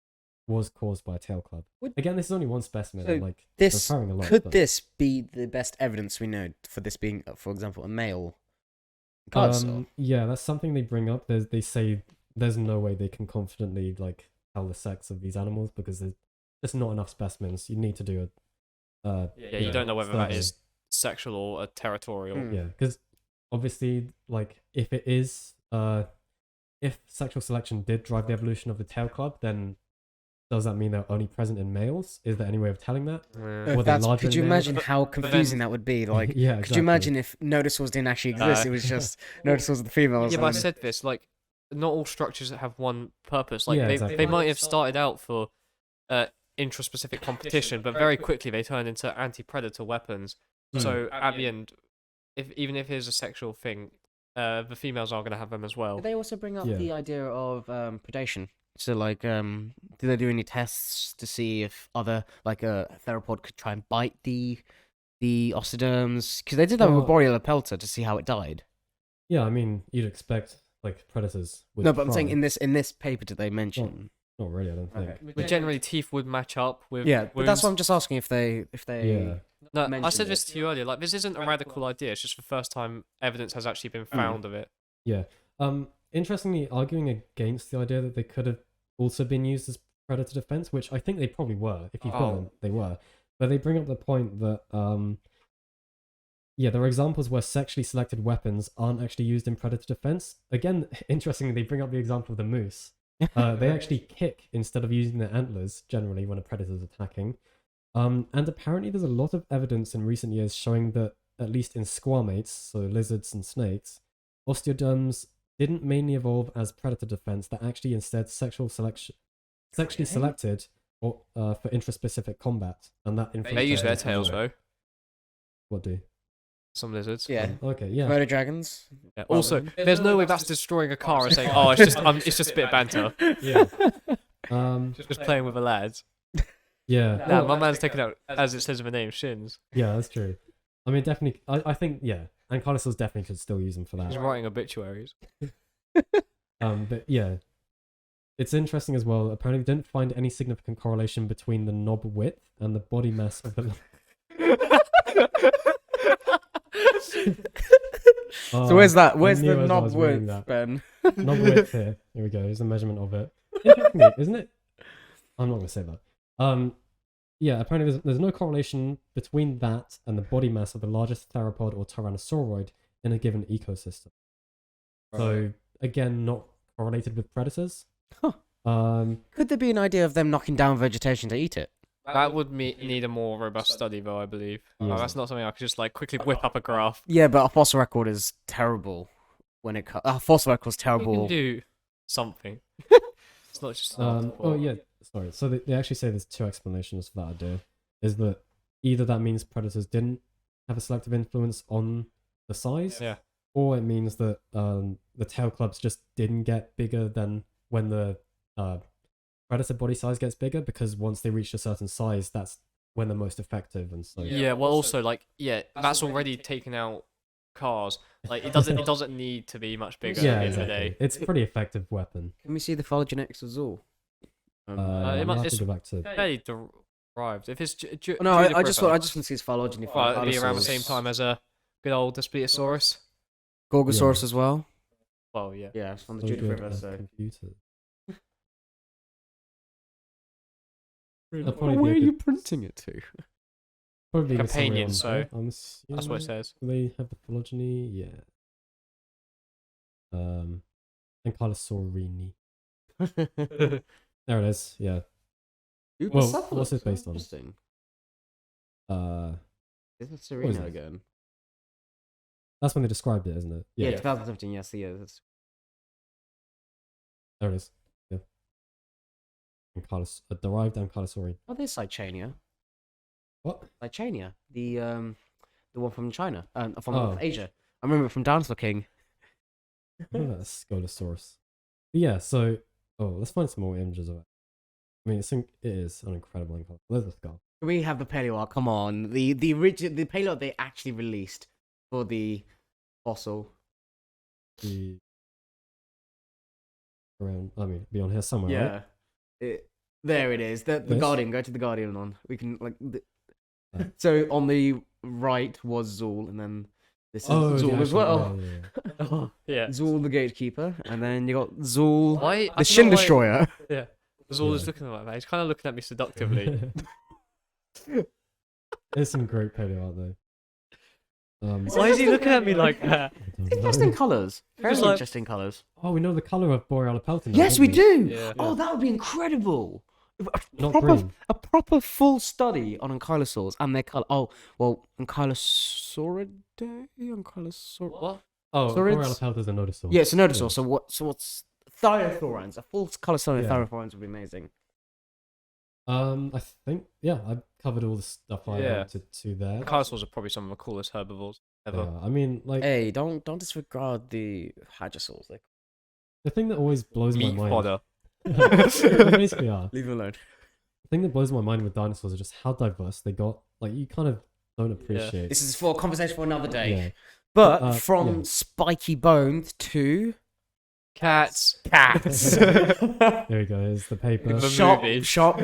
was caused by a tail club. Again, this is only one specimen. So and, like this referring a lot, could but, this be the best evidence we know for this being, for example, a male Ankylosaur? Yeah, that's something they bring up. They say there's no way they can confidently like tell the sex of these animals because there's just not enough specimens. You need to do a Yeah, you don't know whether that study. is sexual or territorial. Hmm. Yeah, because obviously, like if it is if sexual selection did drive the evolution of the tail club, then does that mean they're only present in males? Is there any way of telling that? Yeah. Were they larger Could you in males? imagine how confusing that would be? Like, yeah, could exactly. you imagine if nodosaurs didn't actually exist? It was just nodosaurs of the females. Yeah, but I and- said this, like, not all structures have one purpose. Like, Yeah, they exactly. might have started out for intraspecific competition, but very quickly they turn into anti-predator weapons. So at the end, even if it is a sexual thing, the females are going to have them as well. Did they also bring up Yeah. the idea of predation? So, like, do they do any tests to see if other, like, a theropod could try and bite the osteoderms? Because they did that with Well- Patagopelta to see how it died. Yeah, I mean, you'd expect like predators. Would No, but I'm saying try. in this paper, did they mention? Not really, I don't think. Okay. But generally, teeth would match up with Yeah, but that's wounds. what I'm just asking if they Yeah. No, I mentioned said this it. to you earlier. Like, this isn't a radical idea. It's just the first time evidence has actually been found of it. Yeah. Interestingly, arguing against the idea that they could have also been used as predator defense, which I think they probably were. If you've got them, they were. But they bring up the point that yeah, there are examples where sexually selected weapons aren't actually used in predator defense. Again, interestingly, they bring up the example of the moose. They actually kick instead of using their antlers generally when a predator is attacking. And apparently there's a lot of evidence in recent years showing that, at least in squamates, so lizards and snakes, osteoderms didn't mainly evolve as predator defense, that actually instead sexually selected or, for intraspecific combat. And that They use their influenced tails, though. What do? Some lizards. Yeah. Okay, yeah. Komodo dragons. Yeah. Well, Also, then- there's no way that's destroying a car and saying, "Oh, it's just a bit of banter." Yeah. Just playing with the lads. Yeah. Nah, Well, my man's taking out, as it says in the name, shins. yeah, that's true. I mean, definitely. I think yeah, ankylosaurs definitely could still use them for He's that. writing obituaries. But yeah, it's interesting as well. Apparently, they didn't find any significant correlation between the knob width and the body mass of the. So where's that? I Where's knew the as I knob was reading width, that. Ben? Knob width here. Here we go. Here's the measurement of it. Interestingly, isn't it? I'm not going to say that. Yeah, apparently there's no correlation between that and the body mass of the largest theropod or tyrannosauroid in a given ecosystem. So again, not correlated with predators. Huh. Could there be an idea of them knocking down vegetation to eat it? That would need a more robust study, though, I believe. Yeah. That's not something I could just like quickly whip up a graph. Yeah, but a fossil record is terrible when it comes. A fossil record's You terrible. can do something. It's not just. Oh yeah, sorry. So they actually say there's two explanations for that idea. Is that either that means predators didn't have a selective influence on the size, Yeah. or it means that the tail clubs just didn't get bigger than when the predator body size gets bigger, because once they reach a certain size, that's when they're most effective. And so Yeah. Well, also like that's already taken out cars. Like it doesn't need to be much bigger Yeah, at the end of the exactly. day. It's a pretty effective weapon. Can we see the phylogenetics of Zool? it I'll might- have to it's- go back to. Fairly derived. If it's No, I just want to see his phylogeny. for Well, it'd be around the Ankylosaurs. same time as a good old Spinosaurus. Gorgosaurus Yeah. as well. Well, yeah. Yeah, it's from the So Judith good River. at So computers. where That'll probably be a good- printing it to? Probably a good summary Companion, on so both, I'm That's what it assuming. says. Do they have the phylogeny? Yeah. Ankylosaurini. There it is. Yeah. Well, what's it based on? Interesting. Uh, Is it is Serena it? again? that's when they described it, isn't it? Yeah, 2017. Yes, the year. There it is. Yeah. A derived Ankylosaurid. Oh, there's Cychania. What? Cychania, the one from China, from Oh. Asia. I remember it from Dinosaur King. Scolosaurus. But yeah, so let's find some more images of it. I mean, it is an incredible Ankylosaur. There's the skull. We have the paleo. Come on, the paleo they actually released for the fossil. The around. I mean, be on here somewhere. Right? There it is. The This? Guardian. Go to the Guardian on. We can Oh. So on the right was Zool, and then this is Oh, Zool the as actual- well. yeah. Yeah. Zool the gatekeeper, and then you got Zool Why? I the don't Shin know why- Destroyer. Yeah. Was always Yeah. looking like that. He's kind of looking at me seductively. There's some great paleo out there. Why is he looking at me like that? I don't Interesting know. colours. Very Just like- interesting colours. Oh, we know the color of Borealopelta now. Yes, don't we do. Yeah. Oh, that would be incredible. Not proper, green. a proper full study on ankylosaurs and their color. Oh, well, Ankylosauridae, Ankylosaur. What? Oh, Saurids? Borealopelta is a nodosaur. Yeah, it's a nodosaur. Yeah. So what's Thiothorans? A full color study of Yeah. Thiothorans would be amazing. I think I covered all the stuff I Yeah. wanted to there. Dinosaurs are probably some of the coolest herbivores ever. Yeah, I mean, like Hey, don't disregard the hadrosaurs. Like, the thing that always blows Meat my mind. fodder. They basically are. leave them alone. The thing that blows my mind with dinosaurs is just how diverse they got. Like you kind of don't appreciate. This is for a conversation for another day. Yeah. But from yeah. spiky bones to Cats. cats. There we go. Here's the paper. The sharp, movie. sharp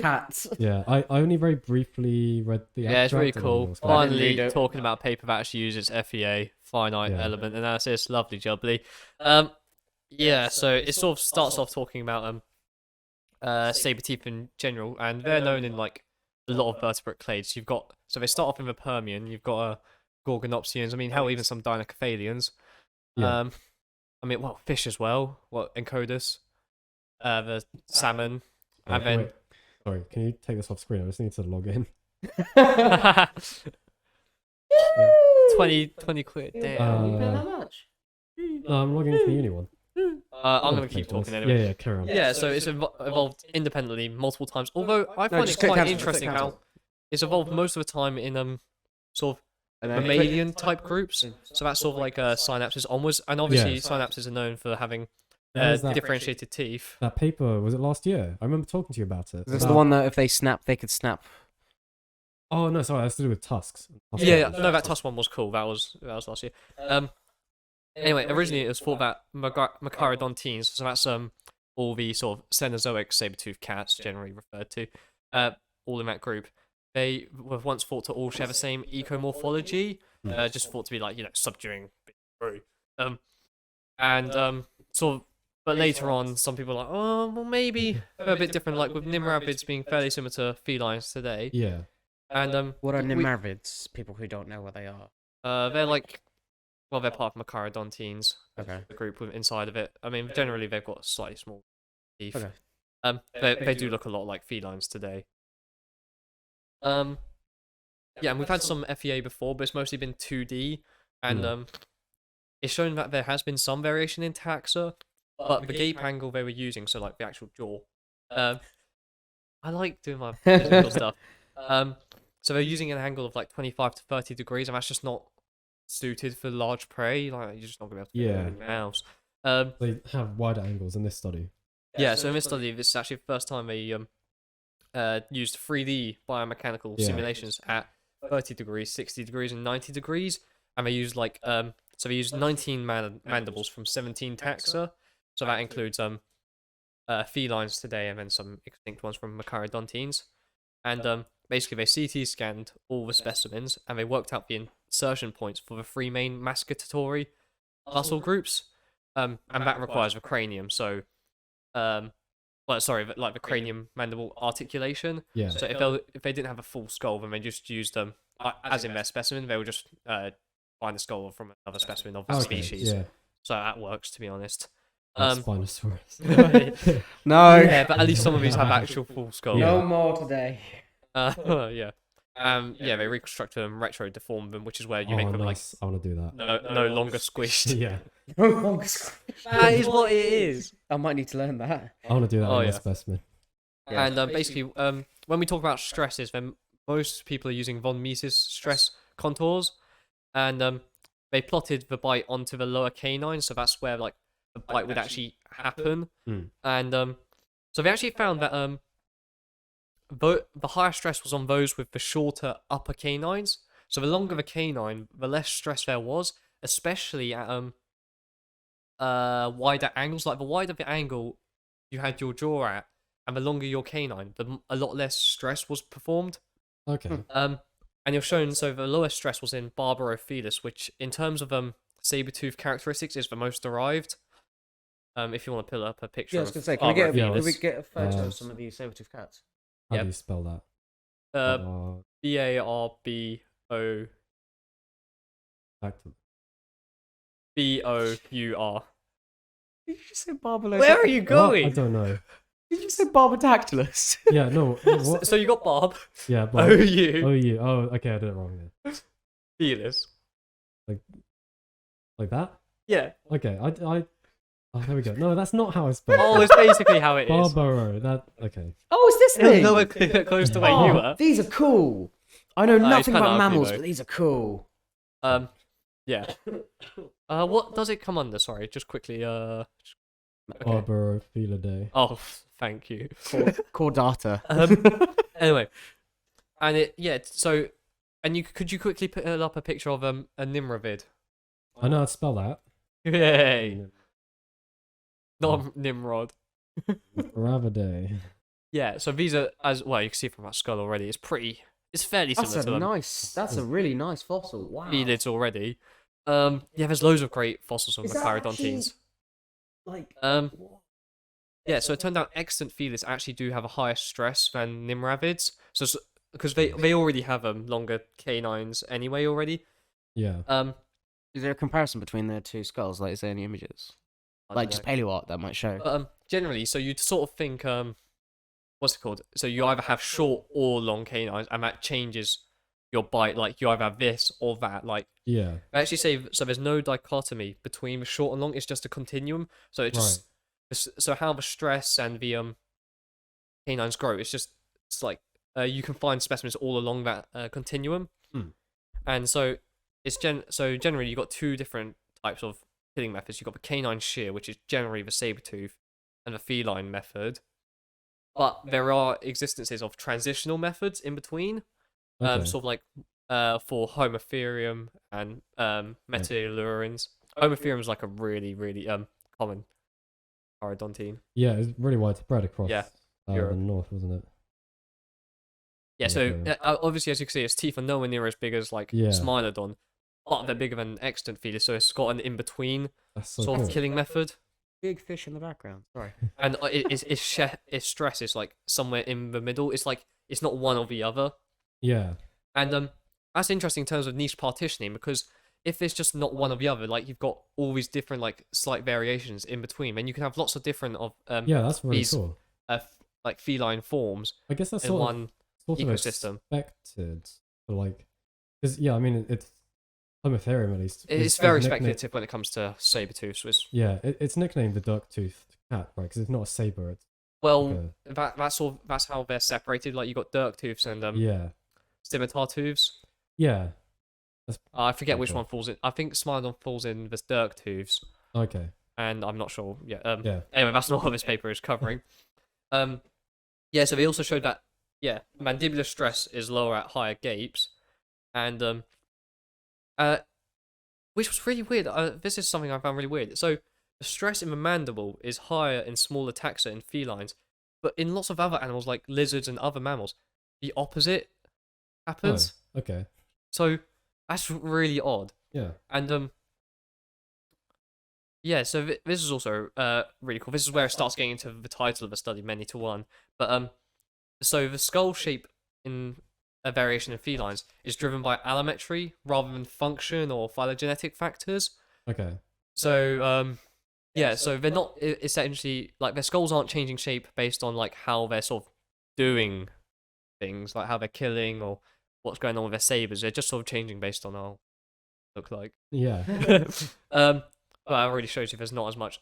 cats. Yeah, I only very briefly read the. Yeah, it's really abstract and cool. it was I didn't Finally, read it. talking about paper that actually uses FEA, finite Yeah. element analysis. Lovely jubbly. Yeah, so it sort of starts off talking about saber-tooth in general, and they're known in like a lot of vertebrate clades. So they start off in the Permian. You've got Gorgonopsians. I mean, hell, even some Dinocephalians. Yeah. I mean, well, fish as well. What Encodus, the salmon, Oh, and then wait. Sorry, can you take this off screen? I just need to log in. 20 quid. Damn. You pay that much? No, I'm logging into the uni one. I'm gonna Okay, keep talking honest. anyway. Yeah, carry on. Yeah, so it's evolved independently multiple times. Although I find it just click quite cancel, interesting click how cancel. it's evolved most of the time in sort of And then mammalian type groups. So that's sort of like synapses onwards, and obviously Yeah. synapses are known for having There's that- differentiated teeth. That paper, was it last year? I remember talking to you about it. Is this the About- one that if they snap, they could snap? Oh, no, sorry, that's to do with tusks. Tusk Yeah, bones. no, that tusk one was cool. That was last year. Anyway, originally it was thought that Machaerodontes, so that's all the sort of Cenozoic saber-toothed cats generally referred to, all in that group. They were once thought to all share the same ecomorphology, just thought to be like subduing. Sort of, but later on, some people are like, oh, well, maybe they're a bit different. Like with nimravids being fairly similar to felines today, Yeah. and What are we- nimravids? People who don't know what they are. they're like, well, they're part of Machaerodontes, Okay. the group inside of it. I mean, generally they've got slightly small teeth. Okay. They do look a lot like felines today. Yeah, and we've had some FEA before, but it's mostly been 2D, and it's shown that there has been some variation in taxa, but the gape angle they were using, so like the actual jaw, I like doing my physical stuff. So they're using an angle of like 25 to 30 degrees, and that's just not suited for large prey. Like you're just not gonna be able to fit it in your mouse. They have wider angles in this study. Yeah, so in this study, this is actually the first time they used 3D biomechanical Yeah. simulations at 30 degrees, 60 degrees, and 90 degrees, and they used so they used 19 mandibles from 17 taxa. So that includes felines today and then some extinct ones from Machaerodontines. And basically they CT scanned all the specimens and they worked out the insertion points for the three main masticatory muscle groups. And that requires the cranium. So, like the cranium mandible articulation. Yeah. So if they didn't have a full skull, then they just used them as in their specimen. They would just find a skull from another specimen of the species. Yeah. So that works, to be honest. That's Spinosaurus. No. Yeah, but at least some of these have actual full skulls. Yeah. No more today. Yeah. They reconstructed them, retro deformed them, which is where you make them nice. I want to do that. no longer squished. Yeah. That is what it is. I might need to learn that. I want to do that on yeah. a specimen. Yeah. And basically, when we talk about stresses, then most people are using von Mises stress contours, and they plotted the bite onto the lower canine, so that's where like the bite would actually happen. And so they actually found that the higher stress was on those with the shorter upper canines. So the longer the canine, the less stress there was, especially at wider angles. Like the wider the angle you had your jaw at, and the longer your canine, a lot less stress was performed. Okay. And you're shown, so the lowest stress was in Barbarophilis, which in terms of saber-tooth characteristics is the most derived. If you want to pull up a picture. Yeah, I was going to say, can we get a photo uh, of some of these saber-toothed cats? How Yep. do you spell that? Barbo Back to Bour. Did you just say Barbalo? Where are you What? going? I don't know. Did you say Barbadactylus? Yeah, no. What? So you got Barb. Yeah, Oh, but you. Oh, okay, I did it wrong then. Felis. Like that? Yeah. Okay, oh, there we go. No, that's not how I spell it. Oh, it's basically how it is. Barbaro. That okay. Oh, it's this thing. Nowhere close to where you were. These are cool. I know it's nothing kinda about ugly, mammals, though. but these are cool. Yeah. What does it come under? Sorry, just quickly. Okay. Barbarophilidae. Oh, thank you. Chordata. Anyway, and so, and could you quickly put up a picture of a Nimravid? I know how to spell that. Yay! Not Nimrod. Ravidae. Yeah, so these are, as well, you can see from that skull already, it's fairly similar That's to a them. that's a really nice fossil. Wow. Felids already. Yeah, there's loads of great fossils of Is that Machaerodontines. Like, Yeah, so it turned out extant felids actually do have a higher stress than Nimravids. So because they already have longer canines anyway already. Yeah. is there a comparison between their two skulls? Like, is there any images? Like, just paleo art that might show. But, generally, so you'd sort of think, what's it called? So you either have short or long canines, and that changes your bite. Like, you either have this or that. Like, Yeah. I actually say, so there's no dichotomy between the short and long, it's just a continuum. So it just, so how the stress and the canines grow, it's like, you can find specimens all along that continuum. And so so generally you've got two different types of killing methods. You've got the canine shear, which is generally the saber-tooth, and the feline method. But there are existences of transitional methods in between, Okay. sort of like for Homotherium and Metalurins. Homotherium is like a really, really common parodontine. Yeah, it's really widespread across Yeah, the Europe. north, wasn't it? Yeah, so Okay. obviously, as you can see, its teeth are nowhere near as big as like Yeah. Smilodon, but they're bigger than extant fetus, so it's got an in-between That's so sort cool. of killing method. Big fish in the background. Sorry. And its stress is like somewhere in the middle. It's like it's not one or the other. Yeah. And that's interesting in terms of niche partitioning, because if it's just not one or the other, like you've got all these different like slight variations in between, then you can have lots of different Yeah, that's really these cool. like feline forms I guess that's in sort one. of ecosystem. expected, but like, because yeah, I mean it's Homotherium at least. It's is very nicknamed- speculative when it comes to saber-tooth. So Yeah, it's nicknamed the duck-toothed cat, right? Because it's not a saber. It's well, like that's how they're separated. Like you got dirk tooths and yeah, scimitar tooths. yeah. I forget which Okay. one falls in. I think Smilodon falls in the dirk tooths, Okay. and I'm not sure. Yeah. Yeah. Anyway, that's not what this paper is covering. Yeah. So they also showed that mandibular stress is lower at higher gapes, and which was really weird. This is something I found really weird. So the stress in the mandible is higher in smaller taxa and felines, but in lots of other animals like lizards and other mammals, the opposite Oh, happens. okay. So that's really odd. Yeah. And yeah, so this is also really cool. This is where it starts getting into the title of the study, many to one. But so the skull shape in a variation in felines is driven by allometry rather than function or phylogenetic factors. Okay. So yeah, so they're not essentially like their skulls aren't changing shape based on like how they're sort of doing things, like how they're killing or what's going on with their sabers. They're just sort of changing based on how they look like. Yeah. But I already showed you there's not as much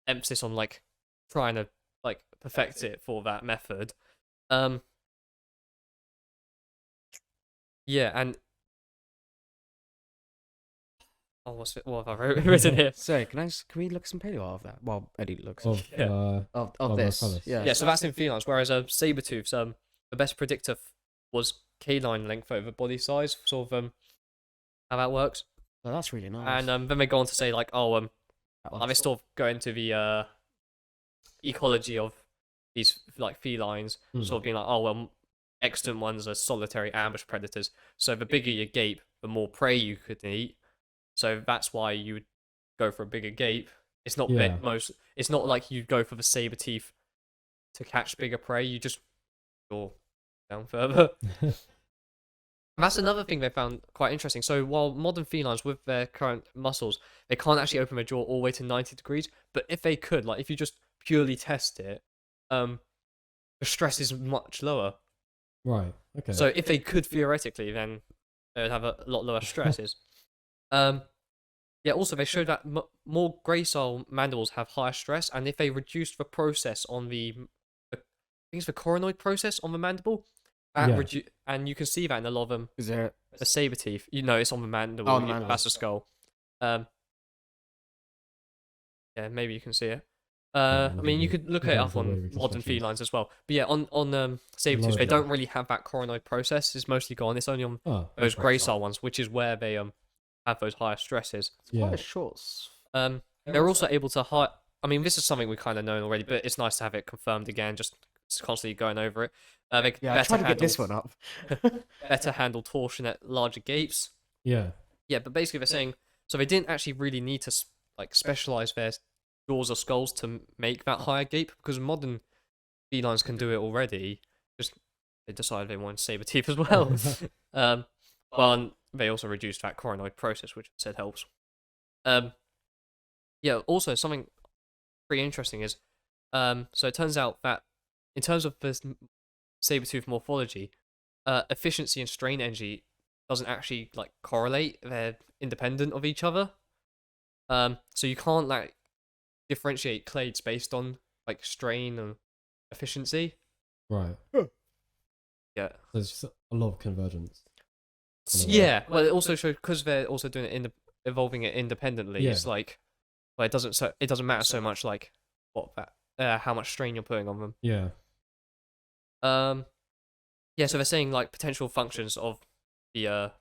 emphasis on like trying to like perfect it for that method. Yeah, and what have I written here? Sorry, can we look some paleo art of that? Well, Eddie looks Of Yeah. of this. Raphaelis. Yeah. Yeah, so that's in felines, whereas saber-tooths, the best predictor was canine length over body size, sort of how that works. Oh, that's really nice. And then they go on to say like, That like one. they sort of go into the ecology of these like felines, sort of being like, oh well, extant ones are solitary ambush predators. So the bigger your gape, the more prey you could eat. So that's why you would go for a bigger gape. It's not Yeah. It's not like you go for the saber teeth to catch bigger prey. You just go down further. And that's another thing they found quite interesting. So while modern felines with their current muscles, they can't actually open their jaw all the way to 90 degrees. But if they could, like if you just purely test it, the stress is much lower. Right. Okay. So if they could theoretically, then they would have a lot lower stresses. Yeah. Also, they showed that more gracile mandibles have higher stress, and if they reduced the process on I think it's the coronoid process on the mandible, that Yeah. and you can see that in a lot of them. Is there? The saber teeth, you know, it's on the mandible. Oh, on the mandible. That's the skull. Yeah, maybe you can see it. Yeah, I mean, you maybe. could look Yeah, it up it's a very on good modern description. felines as well. But yeah, on saber-tooths, they Lower don't jaw. really have that coronoid process. It's mostly gone. It's only on Oh. those gracile ones, which is where they have those higher stresses. It's quite Yeah. a short. They're also able to hide. I mean, this is something we kind of known already, but it's nice to have it confirmed again. Just constantly going over it. They Yeah, I better tried to get handle this one up. better handle torsion at larger gapes. Yeah. Yeah, but basically they're saying so they didn't actually really need to like specialize their jaws or skulls to make that higher gape because modern felines can do it already. Just they decided they wanted saber teeth as well. Well, and they also reduced that coronoid process, which I said helps. Yeah. Also, something pretty interesting is so it turns out that in terms of this saber-tooth morphology, efficiency and strain energy doesn't actually like correlate. They're independent of each other. So you can't like differentiate clades based on like strain and efficiency. Right. Yeah. There's just a lot of convergence. Yeah. Well, it also shows because they're also doing it evolving it independently. Yeah. It's like, well, it doesn't matter so much like how much strain you're putting on them. Yeah. Yeah. So they're saying like potential functions of the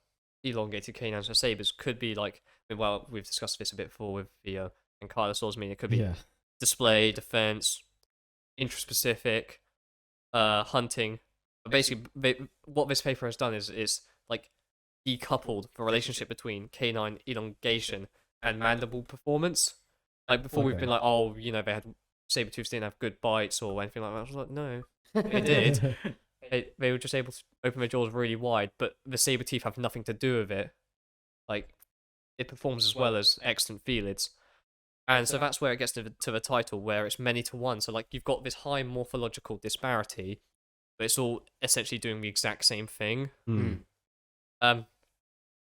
elongated canines or sabers could be like, I mean, well, we've discussed this a bit before with the ankylosaurs. I mean, it could be Yeah. display, defense, intraspecific, hunting. But basically, what this paper has done is like decoupled the relationship between canine elongation and mandible performance. Like before, we've Okay. been like, oh, you know, they had saber-tooths didn't have good bites or anything like that. I was like, no, they did. They were just able to open their jaws really wide, but the saber teeth have nothing to do with it. Like, it performs as well as extant felids. And so that's where it gets to the title, where it's many to one. So, like, you've got this high morphological disparity, but it's all essentially doing the exact same thing. Hmm. I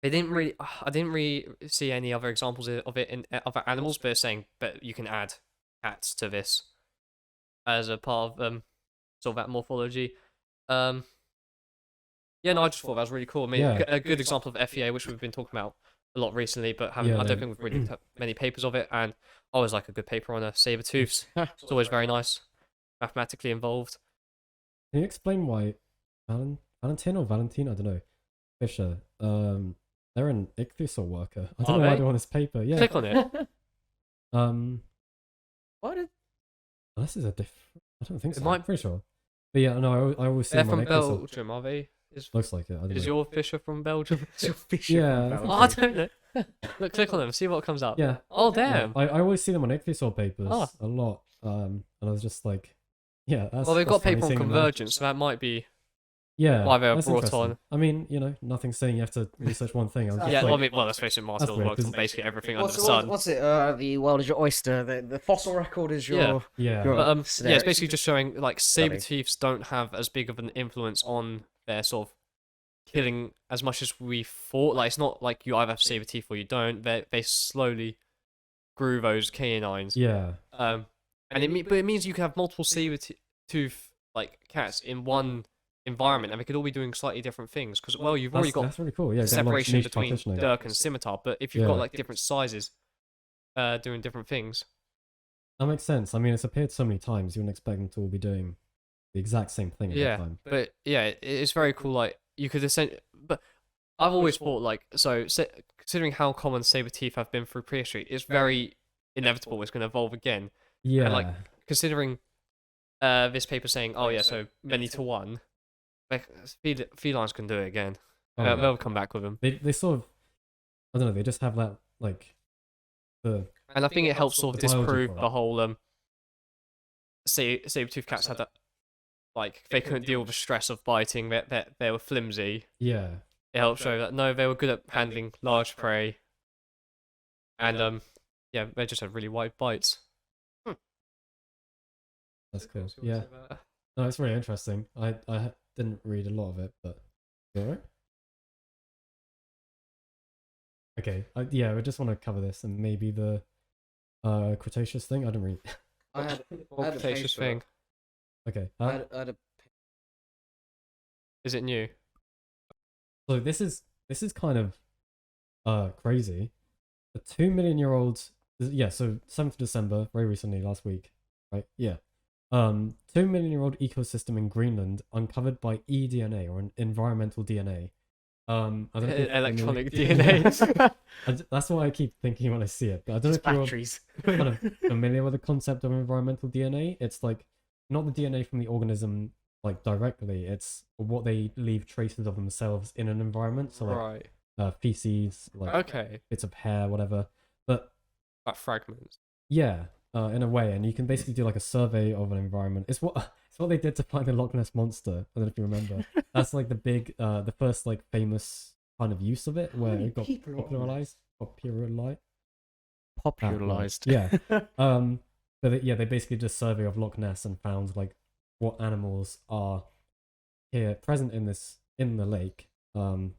didn't really see any other examples of it in other animals, but they're saying, but you can add cats to this as a part of sort of that morphology. Yeah, no, I just thought that was really cool. I mean, Yeah. a good example of FEA, which we've been talking about a lot recently, but Yeah, I don't think we've really looked at many papers of it. And I always like a good paper on a saber-tooth. It's always very nice, mathematically involved. Can you explain why Valentin or Valentina, I don't know, Fisher, They're an ichthyosaur worker. I Are don't know why they? they're on this paper. Yeah. Click on it. What? Unless it's a I don't think It so. might- I'm pretty sure. But yeah, no, I always see They're them on from ichthyosaur. Belgium, are they? Looks like it. I don't Is know. your fisher from Belgium? It's your fish. Yeah, from I Oh, think I don't know. Look, click on them. See what comes up. Yeah. Oh, Yeah, damn. I always see them on ichthyosaur papers Oh. a lot. And I was just like, yeah, that's. Well, they've that's got funny paper on seeing them there. convergence, so that might be. Yeah. why they were that's brought interesting. on. I mean, nothing's saying you have to research one thing. I was just Yeah, like, I mean, well, let's face it, Mars That's still weird, works on 'cause- basically everything under What's, the what, sun. what's it? The world is your oyster. The fossil record is your. Yeah. yeah. Your- But, yeah, Scenario. it's basically just showing like Study. saber-tooths don't have as big of an influence on their sort of killing as much as we thought. Like, it's not like you either have saber-tooth or you don't. They slowly grew those canines. Yeah. And it means you can have multiple saber-tooth like cats in one environment, and they could all be doing slightly different things. Because you've already got That's really cool. Yeah. get a lot of separation niche between partitioning. dirk and scimitar, but if you've got Yeah. like different sizes, doing different things. That makes sense. I mean, it's appeared so many times. You wouldn't expect them to all be doing the exact same thing at Yeah, the time. but yeah, it's very cool. Like you could but I've always thought like considering how common saber-tooth have been through prehistory, it's very inevitable it's going to evolve again. Yeah. like, Considering this paper saying, oh yeah, so many to one, like felines can do it again. Oh, yeah. They'll come back with them, They sort of, I don't know. They just have that like the and I think it helps sort of the biology disprove for it. the whole saber-tooth cats had that. Like they couldn't deal with the stress of biting. That they were flimsy. yeah. It helped show that no, they were good at handling large prey, and yeah, they just had really wide bites. That's cool. Yeah. No, it's really interesting. I didn't read a lot of it, but you alright? Okay. Yeah, we just want to cover this and maybe the Cretaceous thing. I don't read. I had What I had a Cretaceous paper. thing? Okay. I had a Is it new? So this is kind of crazy. A 2 million year old, yeah, so 7th December, very recently, last week, right? Yeah. 2 million year old ecosystem in Greenland uncovered by eDNA, or an environmental DNA. I don't know if you're Electronic familiar- DNA. That's what I keep thinking when I see it. But I don't know it's if you're batteries. kind of familiar with the concept of environmental DNA. It's like not the DNA from the organism like directly. It's what they leave traces of themselves in an environment. So like Right. feces, like Okay. bits of hair, whatever. But Like fragments. yeah, in a way, and you can basically do like a survey of an environment. It's what they did to find the Loch Ness monster. I don't know if you remember. That's like the first like famous kind of use of it, where it got people are on popularized. Popularized. Yeah. But yeah, they basically did a survey of Loch Ness and found like what animals are here present in the lake,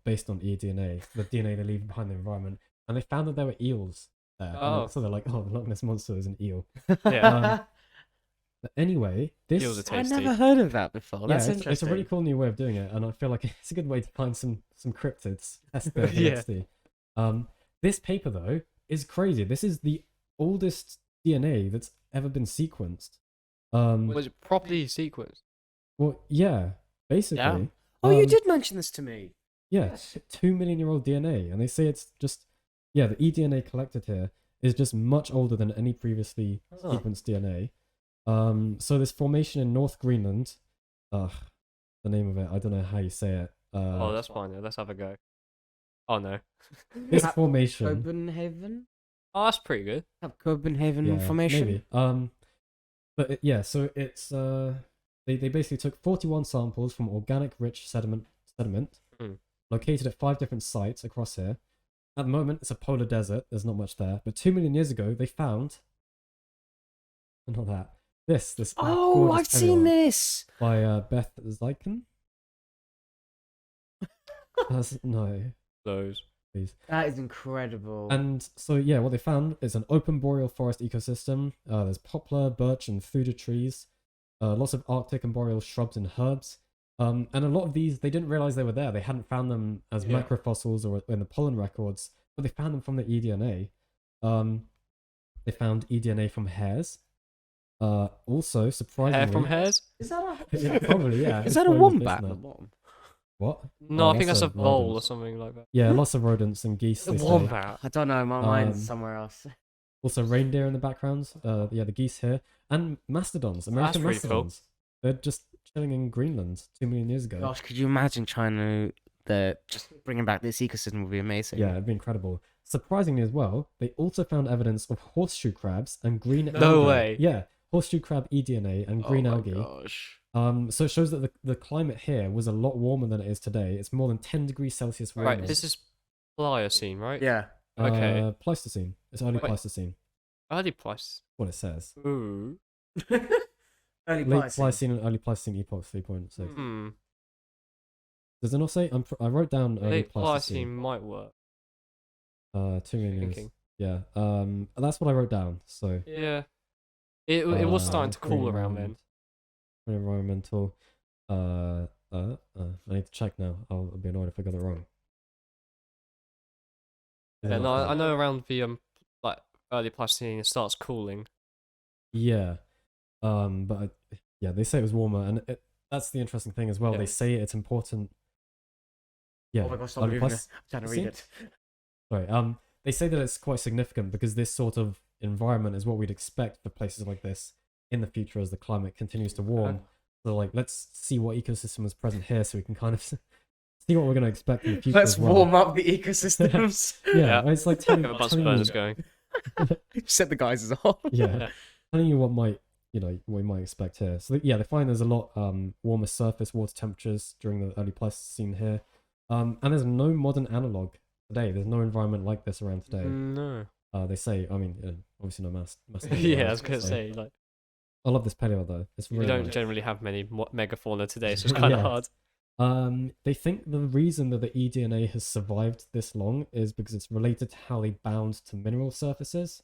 based on eDNA, the DNA they leave behind the environment, and they found that there were eels there. And Oh. so they're like, oh, the Loch Ness monster is an eel. Yeah. But anyway, this Eels are I tasty. never heard of that before. yeah, That's it's interesting. a really cool new way of doing it, and I feel like it's a good way to find some cryptids. Test the Yeah. DXD. This paper though is crazy. This is the oldest DNA that's ever been sequenced. Was it properly sequenced? Well, yeah, basically. Oh, you Um, did mention this to me. Yeah, 2 million year old DNA, and they say it's just the eDNA collected here is just much older than any previously Oh. sequenced DNA. So this formation in North Greenland, the name of it, I don't know how you say it. Oh, that's fine. Then. Let's have a go. Oh no. This formation. Copenhagen? Oh, that's pretty good. Have Copenhagen Yeah, information? maybe. But yeah, so it's they basically took 41 samples from organic rich sediment Mm. located at 5 different sites across here. At the moment, it's a polar desert. There's not much there. But 2 million years ago, they found not that this. Oh, gorgeous I've seen paleolog this. by Beth Zeiken. No, Those. please. That is incredible. And so, yeah, what they found is an open boreal forest ecosystem. There's poplar, birch, and thuja trees. Lots of Arctic and boreal shrubs and herbs. And a lot of these, they didn't realize they were there. They hadn't found them as Yeah. macrofossils or in the pollen records, but they found them from the eDNA. They found eDNA from hares. Also, surprisingly, Hair from hairs? is that a yeah, probably, yeah. is it's that a probably what's based wombat on at that. the bottom? What? No, Oh, I think that's a vole or rodent. something like that. Yeah, lots of rodents and geese. They say. Wombat. I don't know. My mind's Um, somewhere else. Also, reindeer in the background. Yeah, the geese here and mastodons. American pretty cool. mastodons. They're just chilling in Greenland 2 million years ago. Gosh, could you imagine trying to just bringing back this ecosystem would be amazing. Yeah, it'd be incredible. Surprisingly as well, they also found evidence of horseshoe crabs and green algae. No way. Yeah, horseshoe crab eDNA and green algae. Gosh. So it shows that the climate here was a lot warmer than it is today. It's more than 10 degrees Celsius warmer. Right, this is Pliocene, right? Yeah. Okay. Pleistocene. It's early Wait. Pleistocene. Early Pliocene. What it says. Ooh. Early Late Pleistocene. Pleistocene and early Pleistocene epochs 3.6. Hmm. Does it not say? I wrote down early Late Pleistocene. Pliocene might work. 2 million years. Thinking. Yeah. That's what I wrote down. So. Yeah. It was starting to cool around then. Environmental. I need to check now. I'll be annoyed if I got it wrong. Yeah, no, I know around the like early Pleistocene it starts cooling. Yeah. Yeah, they say it was warmer, and that's the interesting thing as well. Yeah. They say it's important. Yeah. Oh my gosh, stop early moving. Pleist- I'm trying to See? read it. Sorry. They say that it's quite significant because this sort of environment is what we'd expect for places like this in the future as the climate continues to warm. So, like, let's see what ecosystem is present here, so we can kind of see what we're going to expect in the future. Let's as well. warm up the ecosystems. Yeah, it's like telling, Have a bunch of telling burners you, going. Set the geysers off. yeah, telling you what we might expect here. So yeah, they find there's a lot warmer surface water temperatures during the early Pleistocene here, and there's no modern analog today. There's no environment like this around today. No. They say, I mean, obviously no mass. Yeah, I was gonna say like I love this paleo though. It's we really don't nice. generally have many megafauna today, so it's kind of Yeah. hard. They think the reason that the eDNA has survived this long is because it's related to how they bound to mineral surfaces.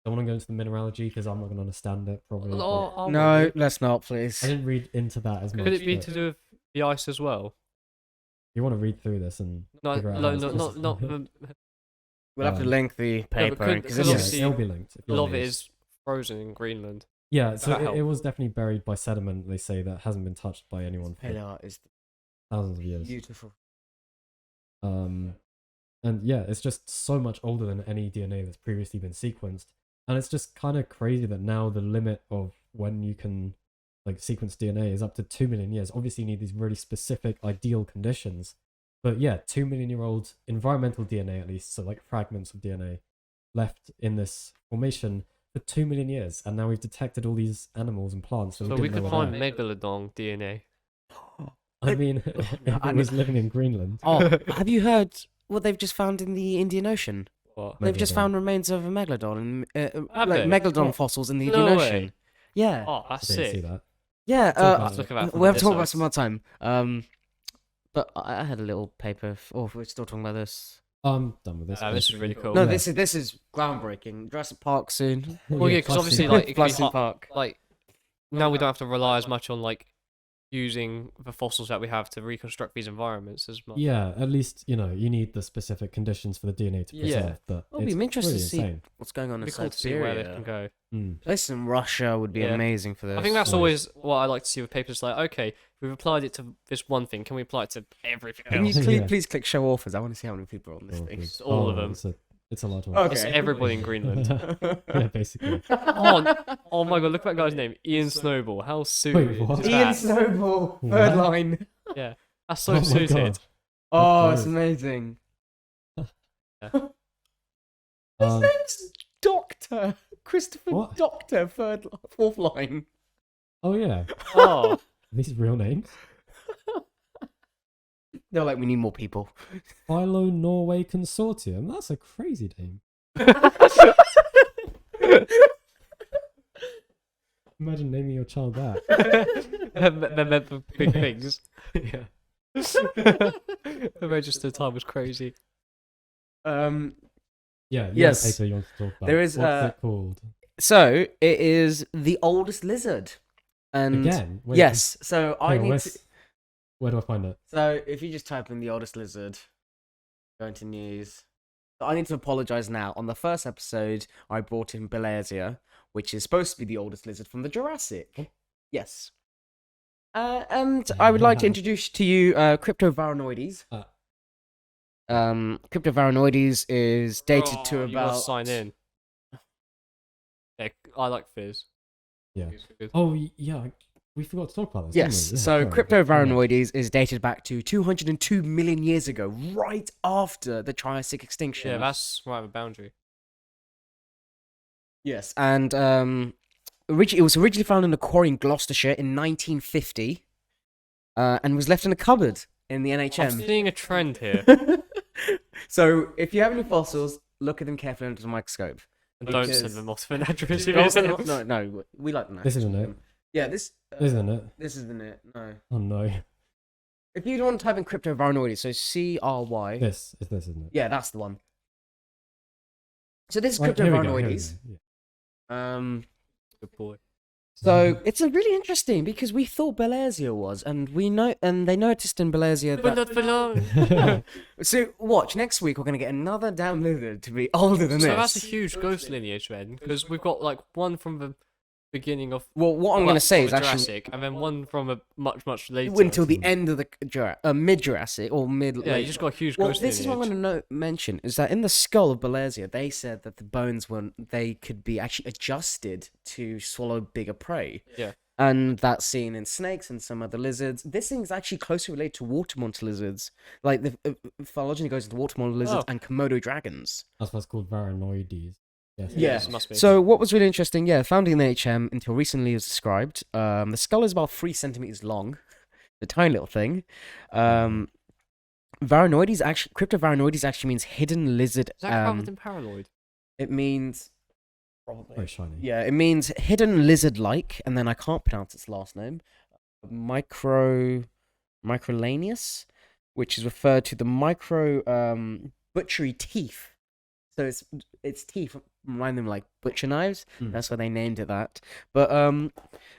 I don't want to go into the mineralogy because I'm not going to understand it probably. but No, let's not, please. I didn't read into that as much. Could it be but to do with the ice as well? you want to read through this and No, figure out no, how it's no, not possible. We'll have to Um, link the paper couldn't- because could Yeah, obviously it'll be linked. if A you lot want of it to is frozen in Greenland. Yeah, so that it help? was definitely buried by sediment. They say that hasn't been touched by anyone for paleo art is thousands of years. beautiful. And yeah, it's just so much older than any DNA that's previously been sequenced. And it's just kind of crazy that now the limit of when you can like sequence DNA is up to 2 million years. Obviously, you need these really specific, ideal conditions. But yeah, 2 million year old environmental DNA, at least, so like fragments of DNA left in this formation for 2 million years. And now we've detected all these animals and plants. That So we we didn't could know were find there. megalodon DNA. I mean, if it was living in Greenland. Oh, have you heard what they've just found in the Indian Ocean? What? They've just Megalodon. found remains of a megalodon and Have like they? megalodon What? fossils in the No Indian way. Ocean. Yeah, Oh, that's I didn't see sick. that. yeah. Talk about Let's look at that. We'll have to from talk about this some more time. But I had a little paper. Oh, we're still talking about this. I'm done with this. This is really cool. No, Yeah. this is groundbreaking. Jurassic Park soon. Well, yeah, because classic. obviously, like, it could be Jurassic hot, Park. like now we don't have to rely as much on like using the fossils that we have to reconstruct these environments as much. Yeah, at least you need the specific conditions for the DNA to Yeah. preserve. But It'll be it's interesting really to see insane. what's going on It'd in be cool to see where they Siberia. can go. Mm. Places in Russia would be Yeah. amazing for this. I think that's Nice. always what I like to see with papers. Like, okay, we've applied it to this one thing. Can we apply it to everything Can you else? Yeah. please click show authors? I want to see how many people are on this Oh, thing. please. all of them. It's a lot of Okay. It's everybody in Greenland. yeah, basically. Oh my god, look at that guy's name, Ian Snowball. How suited what? is Ian that? Snowball, What? third line. Yeah, that's so Oh my suited. God. Oh, That's it's amazing. His Um, name's Doctor Christopher What? Doctor, fourth line. oh yeah, Oh, these real names. They're like, we need more people. Philo Norway Consortium. That's a crazy name. Imagine naming your child that. they're meant for big things. yeah. The register time was crazy. Yeah. You Yes. Have a paper you want to talk about. There is, What's it called? So it is the oldest lizard, and Again. Wait, yes. So I hang on, need where's- to. Where do I find it? So if you just type in the oldest lizard, go into news. So I need to apologize now. On the first episode, I brought in Belasia, which is supposed to be the oldest lizard from the Jurassic. Oh. Yes. And I would like to introduce to you Cryptovaranoides. Cryptovaranoides is dated to You gotta about. sign in. Yeah, I like Fizz. Yeah. Fizz is good. Oh, yeah. We forgot to talk about this. Yes, Didn't we? Yeah, so sorry. Cryptovaranoides is dated back to 202 million years ago, right after the Triassic extinction. Yeah, that's right of a boundary. Yes, and it was originally found in a quarry in Gloucestershire in 1950, and was left in a cupboard in the I'm NHM. seeing a trend here. So, if you have any fossils, look at them carefully under the microscope. And don't Because- send them off to an address. No, we like them. This isn't it. Yeah, this Isn't it? This isn't it. No. Oh no. If you want to type in Cryptovaranoides, so CRY. This is this, isn't it? Yeah, that's the one. So this is Right, here we go, here we Cryptovaranoides. go, yeah. Good boy. So it's a really interesting because we thought Belasia was, and they noticed in Belasia that. So watch next week. We're gonna get another damn lizard to be older than So this. that's a huge ghost lineage then, because we've got like one from the beginning of Well, what I'm like, gonna say of is the actually Jurassic, and then one from a much later. until the end of the mid Jurassic or mid. Yeah, you just got a huge Well, ghost this is lineage. what I'm going to mention is that in the skull of Belasia, they said that the bones they could be actually adjusted to swallow bigger prey. Yeah. And that's seen in snakes and some other lizards. This thing is actually closely related to water monitor lizards. Like the phylogeny goes into water monitor lizards and Komodo dragons. That's what's called Varanoides. Yes. Yeah. Yes, must be. So what was really interesting, found in the HM until recently was described. The skull is about 3 centimeters long, a tiny little thing. Cryptovaranoides actually means hidden lizard. Is that covered in paranoid? It means probably. Very shiny. Yeah, it means hidden lizard-like, and then I can't pronounce its last name. Microlanius, which is referred to the butchery teeth. So its teeth remind them like butcher knives. That's why they named it that. But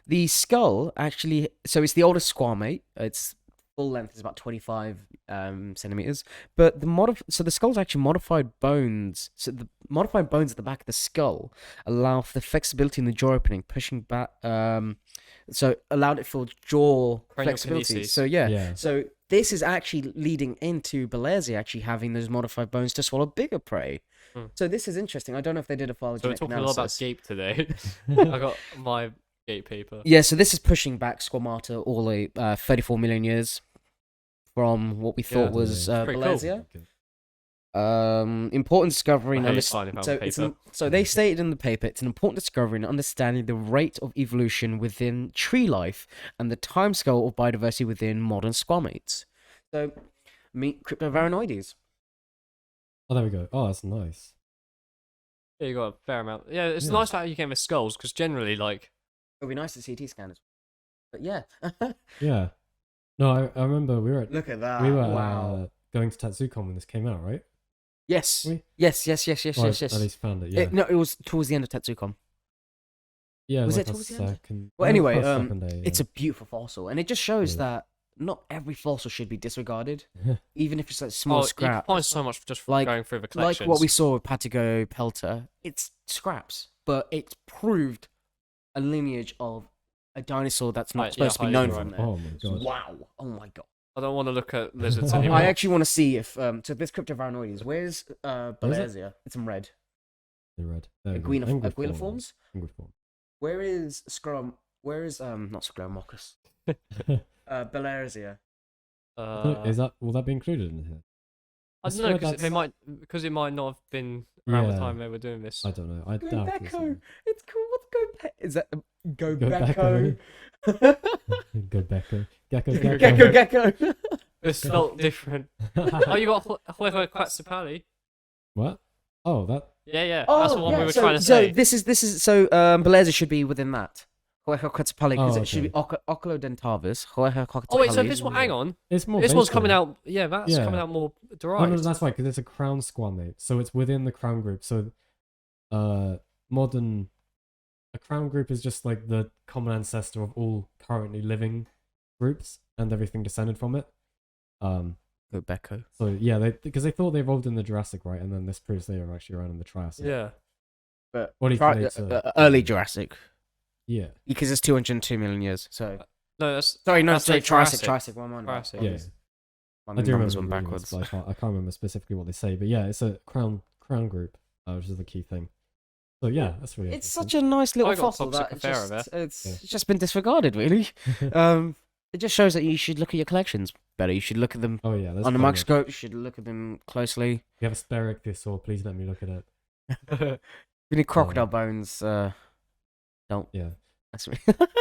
the skull actually, so it's the oldest squamate. Its full length is about 25 centimeters. But the skull's actually modified bones. So the modified bones at the back of the skull allow for the flexibility in the jaw opening, pushing back. So allowed it for jaw Cranial flexibility. kinesis. So yeah. Yeah. So this is actually leading into Belasia actually having those modified bones to swallow bigger prey. So this is interesting. I don't know if they did a So we're phylogenetic talking a lot about analysis. gape today. I got my gape paper. Yeah, so this is pushing back Squamata all the 34 million years from what we thought was pretty cool. Belasia. Important discovery. I and hate under- signing out so, paper. so they stated in the paper it's an important discovery in understanding the rate of evolution within tree life and the timescale of biodiversity within modern squamates. So meet Cryptovaranoides. Oh, there we go. Oh, that's nice. Yeah, you got a fair amount. Yeah, it's Yeah. nice that you came with skulls, because generally, like, It'll be nice to CT scan as well. But yeah. Yeah. No, I remember we were Look at that. we were Wow. going to Tatsucon when this came out, right? Yes. We- Yes. Or Yes. At least found it. Yeah. No, it was towards the end of Tetsucon. Yeah. was like it our towards the end? second. Well, yeah, anyway, our second day, it's a beautiful fossil, and it just shows Yeah. that not every fossil should be disregarded, even if it's like small you scrap. can find so much just from Like- going through the Like collections. what we saw with Patagopelta, it's scraps, but it's proved a lineage of a dinosaur that's not Right, supposed to be highly known right. from there. Oh my god. Wow! Oh my god! I don't want to look at lizards anymore. I actually want to see if so this Cryptovaranoides. Where's Belasia? It's in red. The red. There we go. Anguilliforms. Anguilliform. Where is Scrum? Where is not Scleromoccus? Belasia. Will that be included in here? I I don't know, swear because it might not have been around the Yeah. time they were doing this. I don't know. I Go doubt it's Becco. It's called Is that Go Go Becco? Go Becco. Gecko. Gecko Gecko. It's spelled different. Oh, you got Huehuequetzalcoatl. What? Oh, that. Yeah, that's the one we were so, trying to so say. this is Belasia should be within that. Huehuequetzalcoatl because Oh, it should be Oculodentavis. Huehuequetzalcoatl. Oh wait, so this one, hang on. It's more. This one's basic. coming out. Yeah, that's Yeah. coming out more Oh derived. no, that's right, because it's a crown squamate, so it's within the crown group. So, modern, a crown group is just like the common ancestor of all currently living groups and everything descended from it. Go Becco. So yeah, because they thought they evolved in the Jurassic, right? And then this proves they are actually around in the Triassic. Yeah. But What do you think? early Jurassic Yeah. because it's 202 million years. So No, that's Sorry, no, that's sorry, like Triassic. One more. Triassic. Yeah. My I do numbers remember went reading this, backwards. but I can't remember specifically what they say. But yeah, it's a crown group, which is the key thing. So yeah, that's really. It's such a nice little I got fossil that Toxicifera there. it's just been disregarded, really. It just shows that you should look at your collections better. You should look at them Oh yeah, on a microscope. You should look at them closely. If you have a spare ichthyosaur, please let me look at it. If you need crocodile bones, don't. Yeah.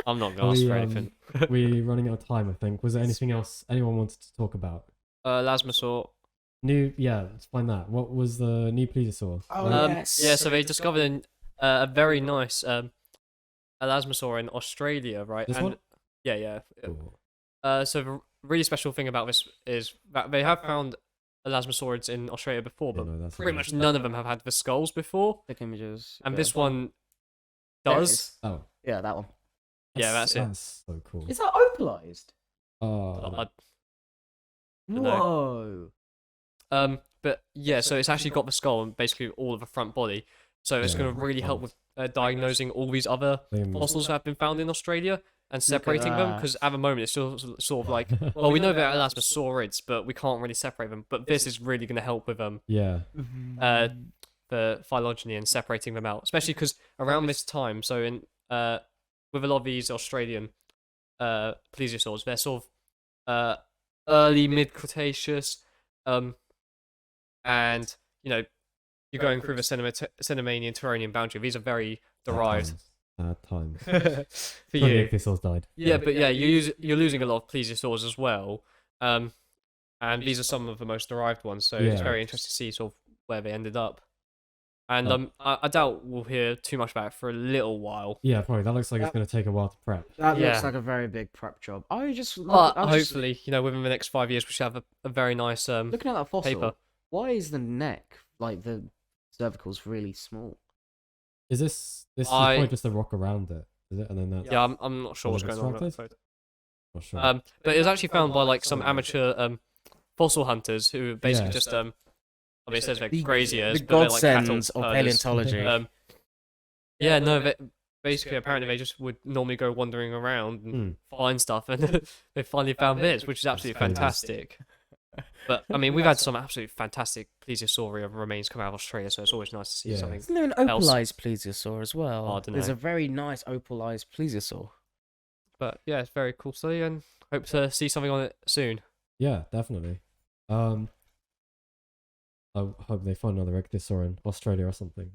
I'm not gonna ask for anything. We're running out of time, I think. Was there anything else anyone wanted to talk about? Elasmosaur. Let's find that. What was the new plesiosaur? Yeah, so they discovered a very nice Elasmosaur in Australia, right? This one? Yeah. Cool. So the really special thing about this is that they have found Elasmosaurids in Australia before, Yeah, but no, that's pretty much none of them have had the skulls before, Click images. and yeah. this one There it does. is. Oh. Yeah, that one. Yeah, that's it. That's so cool. Is that opalized? Oh, know. Whoa. But yeah, so it's actually got the skull and basically all of the front body, so it's Yeah, going to really help with diagnosing all these other fossils that have been found in Australia and separating them, that. because at the moment it's still sort of like, well, we know they're Elasmosaurids, but we can't really separate them. But this is really going to help with yeah. the phylogeny and separating them out, especially because around this time, so in with a lot of these Australian plesiosaurs, they're sort of early mid-Cretaceous, and you're going through the Cenomanian-Turonian boundary. These are very derived. Sad times. For Plenty you. of ichthyosaurs died. Yeah, but yeah, you're losing a lot of plesiosaurs as well, and these are some of the most derived ones. So it's Yeah. very interesting to see sort of where they ended up. And Oh. I doubt we'll hear too much about it for a little while. Yeah, probably. That looks like it's going to take a while to prep. That Yeah. looks like a very big prep job. But hopefully, hopefully, within the next 5 years, we should have a very nice looking at that fossil, paper. why is the neck, like the cervicals, really small? Is this is probably just the rock around it, is it? And then that. Yeah, I'm not sure Was what's it going on with that extracted? photo. Not sure. But it was actually found by like some amateur fossil hunters who basically Yeah. just I mean, it says they're The graziers, but they're like cattle godsends of herders. paleontology. Yeah, no, basically, apparently they just would normally go wandering around and find stuff, and they finally found this, which is absolutely crazy. fantastic. But I mean, we've had some absolutely fantastic plesiosauria remains come out of Australia, so it's always nice to see Yeah. something. Isn't there an opalized plesiosaur as well? Oh, I dunno. There's a very nice opalized plesiosaur. But yeah, it's very cool study, and hope to see something on it soon. Yeah, definitely. I hope they find another ichthyosaur in Australia or something.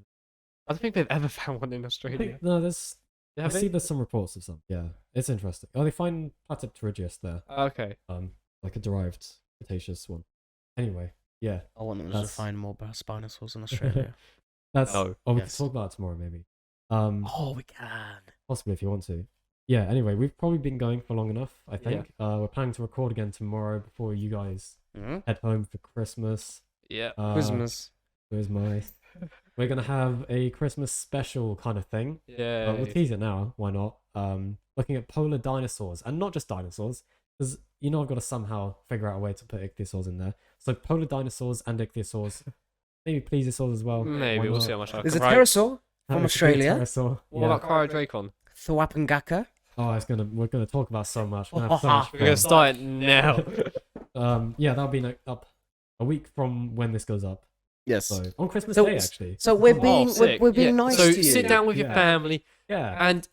I don't think they've ever found one in I Australia. think, no, there's. I Have see they? there's some reports of some. Yeah, it's interesting. Oh, they find Patagopelta there. Okay. Like a derived Cretaceous one. Anyway, yeah, I want them to That's- find more Spinosaurs in Australia. that's. Oh, we yes. can talk about it tomorrow, maybe. Oh, we can. Possibly if you want to. Yeah. Anyway, we've probably been going for long enough. I think. We're planning to record again tomorrow before you guys head home for Christmas. Yeah. Christmas. Christmas. We're gonna have a Christmas special kind of thing. Yeah. We'll tease it now. Why not? Looking at polar dinosaurs, and not just dinosaurs, because I've got to somehow figure out a way to put ichthyosaurs in there. So polar dinosaurs and ichthyosaurs, maybe plesiosaurs as well. Maybe Why we'll not? see how much I There's can a write. pterosaur Have from a Australia. pterosaur. What Yeah. about Cryodracon? Thwapengaka. Oh, we're gonna talk about so much. We're gonna have so much We're gonna fun. start it now. Yeah, that'll be up a week from when this goes up. Yes. So on Christmas So- Day, actually. So we're Oh, being sick. we're being Yeah. nice So to you. sit down with your Yeah. family Yeah, and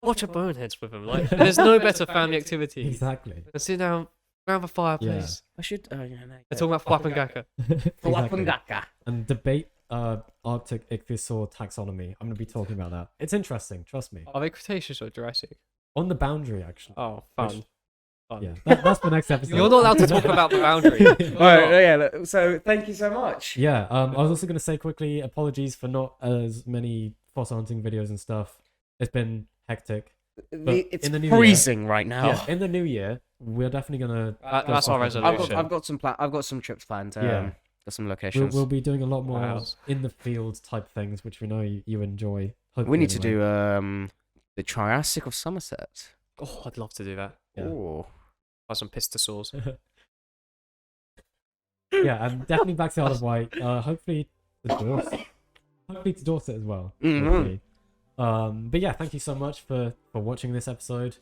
watch a Boneheads with them. Like, there's no better family activity exactly. than sit down around the fireplace I should. and talk about Thwapengaka. Exactly. Thwapengaka. And debate Arctic ichthyosaur taxonomy. I'm going to be talking about that. It's interesting, trust me. Are they Cretaceous or Jurassic? On the boundary, actually. Oh, fun. Which- Fun. Yeah, that's the next episode. You're not allowed to talk about the boundary. Yeah. So thank you so much. Yeah, I was also going to say quickly, apologies for not as many fossil hunting videos and stuff. It's been hectic. It's in the new year- freezing right now. Yeah, in the new year, we're definitely going to... That's our resolution. I've got some trips planned. Yeah. Got some locations. We'll be doing a lot more Wow. in the field type things, which we know you enjoy. We hopefully need to anyway. do the Triassic of Somerset. Oh, I'd love to do that. Yeah. Ooh. Buy some pistosaurs. Yeah, and definitely back to Isle of Wight. Hopefully to Dorset. Hopefully to Dorset as well. Mhm. hopefully. But yeah, thank you so much for watching this episode.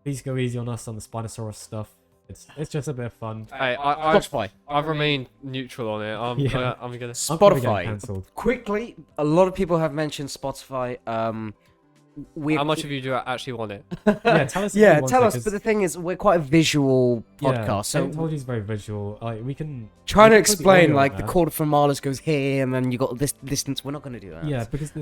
please go easy on us on the Spinosaurus stuff. It's just a bit of fun. Spotify. I've remained neutral on it. I'm gonna. I'm probably getting Spotify. cancelled. Quickly, a lot of people have mentioned Spotify. How much of you do actually want it? Yeah, tell us. If Yeah, you want tell it, us. But the thing is, we're quite a visual podcast, so Technology is very visual. Like we can trying to we can put the explain audio like on the there. quarter from Marlis goes here, and then you got this distance. We're not going to do that. Yeah, because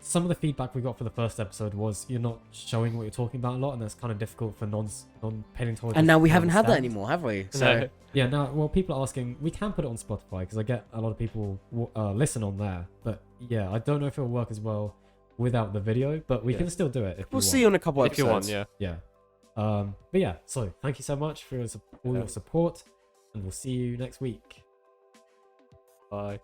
some of the feedback we got for the first episode was you're not showing what you're talking about a lot, and that's kind of difficult for non-paleontologists. And now we to haven't had that understand. anymore, have we? So No. Yeah, now, well, people are asking, we can put it on Spotify, because I get a lot of people listen on there, but yeah, I don't know if it'll work as well without the video, but we Yeah. can still do it if we'll you see you in a couple If you want, episodes. yeah. Yeah. But yeah, so thank you so much for all your support, and we'll see you next week. Bye.